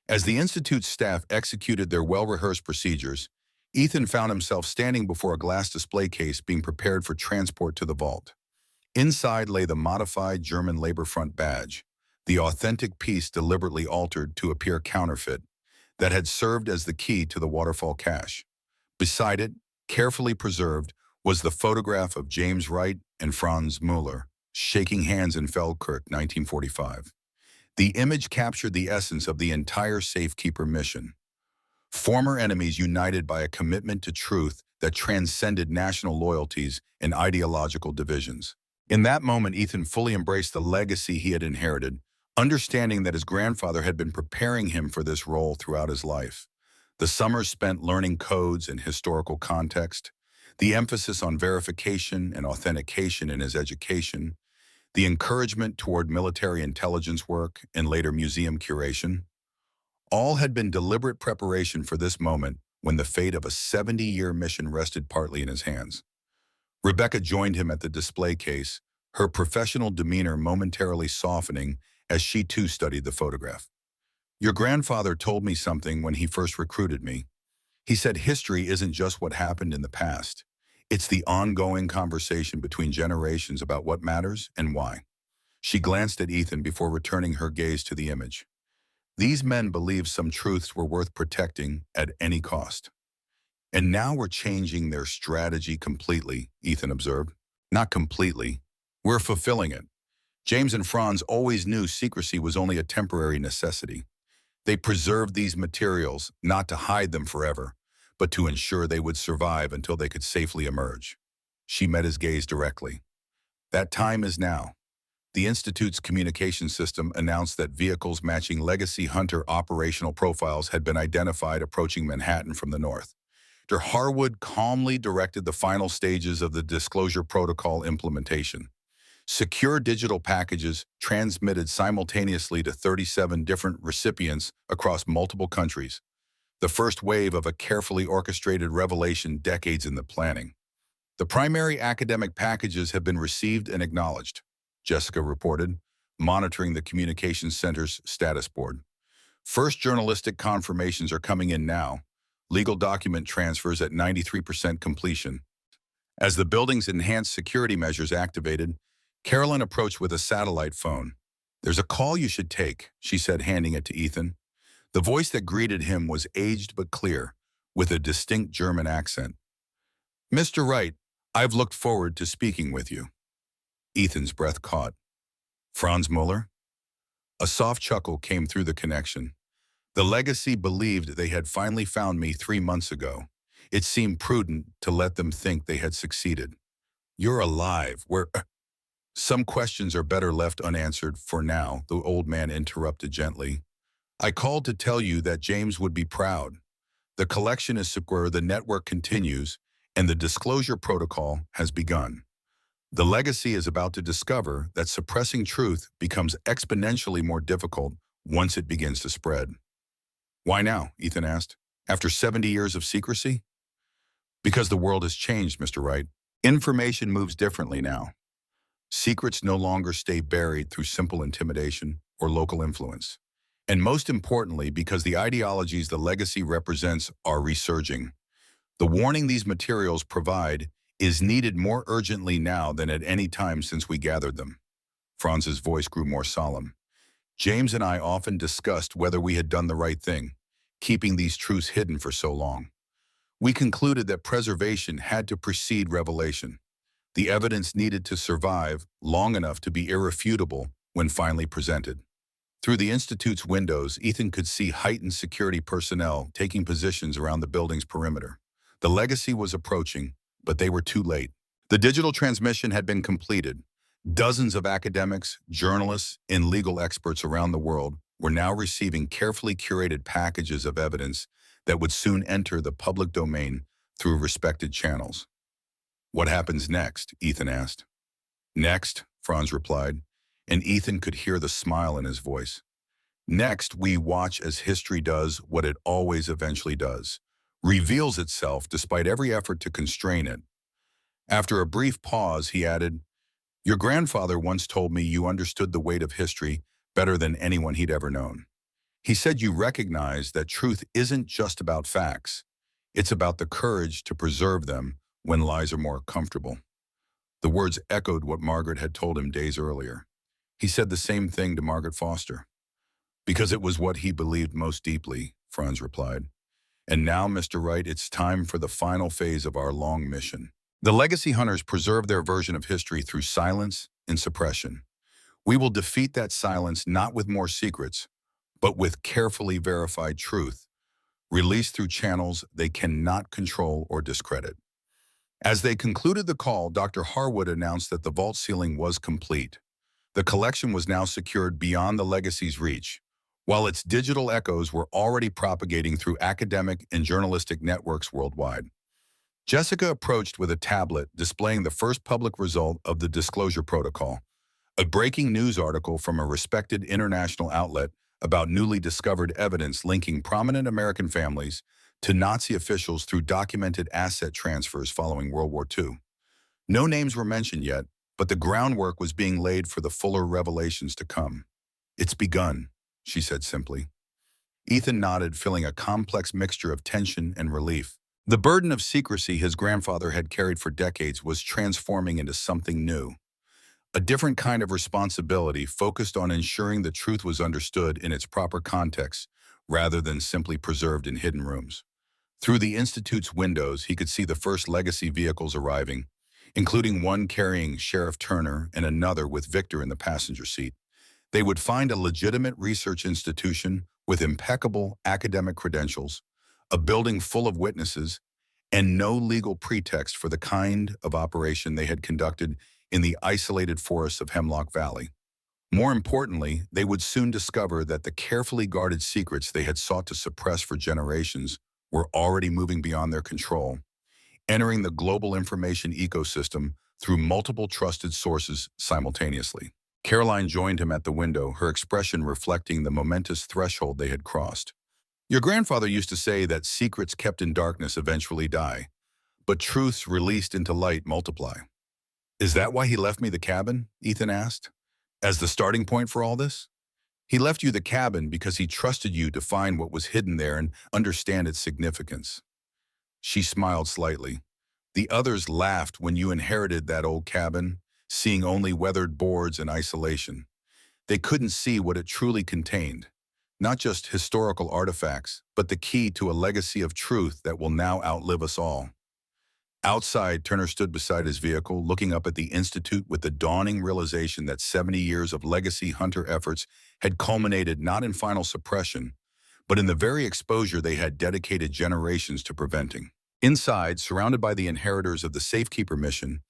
Speaker 1: As the Institute's staff executed their well-rehearsed procedures, Ethan found himself standing before a glass display case being prepared for transport to the vault. Inside lay the modified German Labor Front badge, the authentic piece deliberately altered to appear counterfeit, that had served as the key to the waterfall cache. Beside it, carefully preserved, was the photograph of James Wright and Franz Müller, shaking hands in Feldkirch, 1945. The image captured the essence of the entire Safekeeper mission. Former enemies united by a commitment to truth that transcended national loyalties and ideological divisions. In that moment, Ethan fully embraced the legacy he had inherited, understanding that his grandfather had been preparing him for this role throughout his life. The summers spent learning codes and historical context, the emphasis on verification and authentication in his education, the encouragement toward military intelligence work and later museum curation. All had been deliberate preparation for this moment when the fate of a 70-year mission rested partly in his hands. Rebecca joined him at the display case, her professional demeanor momentarily softening as she too studied the photograph. Your grandfather told me something when he first recruited me. He said history isn't just what happened in the past. It's the ongoing conversation between generations about what matters and why. She glanced at Ethan before returning her gaze to the image. These men believed some truths were worth protecting at any cost. And now we're changing their strategy completely, Ethan observed. Not completely. We're fulfilling it. James and Franz always knew secrecy was only a temporary necessity. They preserved these materials not to hide them forever, but to ensure they would survive until they could safely emerge. She met his gaze directly. That time is now. The Institute's communication system announced that vehicles matching Legacy Hunter operational profiles had been identified approaching Manhattan from the north. Dr. Harwood calmly directed the final stages of the disclosure protocol implementation. Secure digital packages transmitted simultaneously to 37 different recipients across multiple countries. The first wave of a carefully orchestrated revelation decades in the planning. The primary academic packages have been received and acknowledged, Jessica reported, monitoring the Communications Center's status board. First journalistic confirmations are coming in now, legal document transfers at 93% completion. As the building's enhanced security measures activated, Carolyn approached with a satellite phone. There's a call you should take, she said, handing it to Ethan. The voice that greeted him was aged but clear, with a distinct German accent. Mr. Wright, I've looked forward to speaking with you. Ethan's breath caught. Franz Müller? A soft chuckle came through the connection. The legacy believed they had finally found me 3 months ago. It seemed prudent to let them think they had succeeded. You're alive. Some questions are better left unanswered for now, the old man interrupted gently. I called to tell you that James would be proud. The collection is secure, the network continues, and the disclosure protocol has begun. The legacy is about to discover that suppressing truth becomes exponentially more difficult once it begins to spread. Why now? Ethan asked. After 70 years of secrecy? Because the world has changed, Mr. Wright. Information moves differently now. Secrets no longer stay buried through simple intimidation or local influence. And most importantly, because the ideologies the legacy represents are resurging. The warning these materials provide is needed more urgently now than at any time since we gathered them. Franz's voice grew more solemn. James and I often discussed whether we had done the right thing, keeping these truths hidden for so long. We concluded that preservation had to precede revelation. The evidence needed to survive long enough to be irrefutable when finally presented. Through the Institute's windows, Ethan could see heightened security personnel taking positions around the building's perimeter. The legacy was approaching, but they were too late. The digital transmission had been completed. Dozens of academics, journalists, and legal experts around the world were now receiving carefully curated packages of evidence that would soon enter the public domain through respected channels. "What happens next?" Ethan asked. "Next," Franz replied, and Ethan could hear the smile in his voice. "Next, we watch as history does what it always eventually does, reveals itself despite every effort to constrain it." After a brief pause, he added, "Your grandfather once told me you understood the weight of history better than anyone he'd ever known. He said you recognize that truth isn't just about facts. It's about the courage to preserve them when lies are more comfortable." The words echoed what Margaret had told him days earlier. He said the same thing to Margaret Foster. "Because it was what he believed most deeply," Franz replied. "And now, Mr. Wright, it's time for the final phase of our long mission." The legacy hunters preserve their version of history through silence and suppression. We will defeat that silence not with more secrets, but with carefully verified truth, released through channels they cannot control or discredit. As they concluded the call, Dr. Harwood announced that the vault ceiling was complete. The collection was now secured beyond the legacy's reach, while its digital echoes were already propagating through academic and journalistic networks worldwide. Jessica approached with a tablet displaying the first public result of the disclosure protocol, a breaking news article from a respected international outlet about newly discovered evidence linking prominent American families to Nazi officials through documented asset transfers following World War II. No names were mentioned yet, but the groundwork was being laid for the fuller revelations to come. "It's begun," she said simply. Ethan nodded, feeling a complex mixture of tension and relief. The burden of secrecy his grandfather had carried for decades was transforming into something new. A different kind of responsibility focused on ensuring the truth was understood in its proper context rather than simply preserved in hidden rooms. Through the Institute's windows, he could see the first legacy vehicles arriving, including one carrying Sheriff Turner and another with Victor in the passenger seat. They would find a legitimate research institution with impeccable academic credentials, a building full of witnesses, and no legal pretext for the kind of operation they had conducted in the isolated forests of Hemlock Valley. More importantly, they would soon discover that the carefully guarded secrets they had sought to suppress for generations were already moving beyond their control, entering the global information ecosystem through multiple trusted sources simultaneously. Caroline joined him at the window, her expression reflecting the momentous threshold they had crossed. "Your grandfather used to say that secrets kept in darkness eventually die, but truths released into light multiply. Is that why he left me the cabin?" Ethan asked. "As the starting point for all this?" "He left you the cabin because he trusted you to find what was hidden there and understand its significance." She smiled slightly. "The others laughed when you inherited that old cabin, seeing only weathered boards and isolation. They couldn't see what it truly contained. Not just historical artifacts, but the key to a legacy of truth that will now outlive us all." Outside, Turner stood beside his vehicle, looking up at the Institute with the dawning realization that 70 years of legacy hunter efforts had culminated not in final suppression, but in the very exposure they had dedicated generations to preventing. Inside, surrounded by the inheritors of the Safekeeper mission,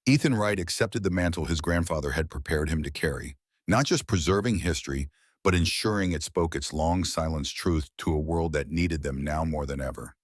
Speaker 1: Ethan Wright accepted the mantle his grandfather had prepared him to carry, not just preserving history, but ensuring it spoke its long-silenced truth to a world that needed them now more than ever.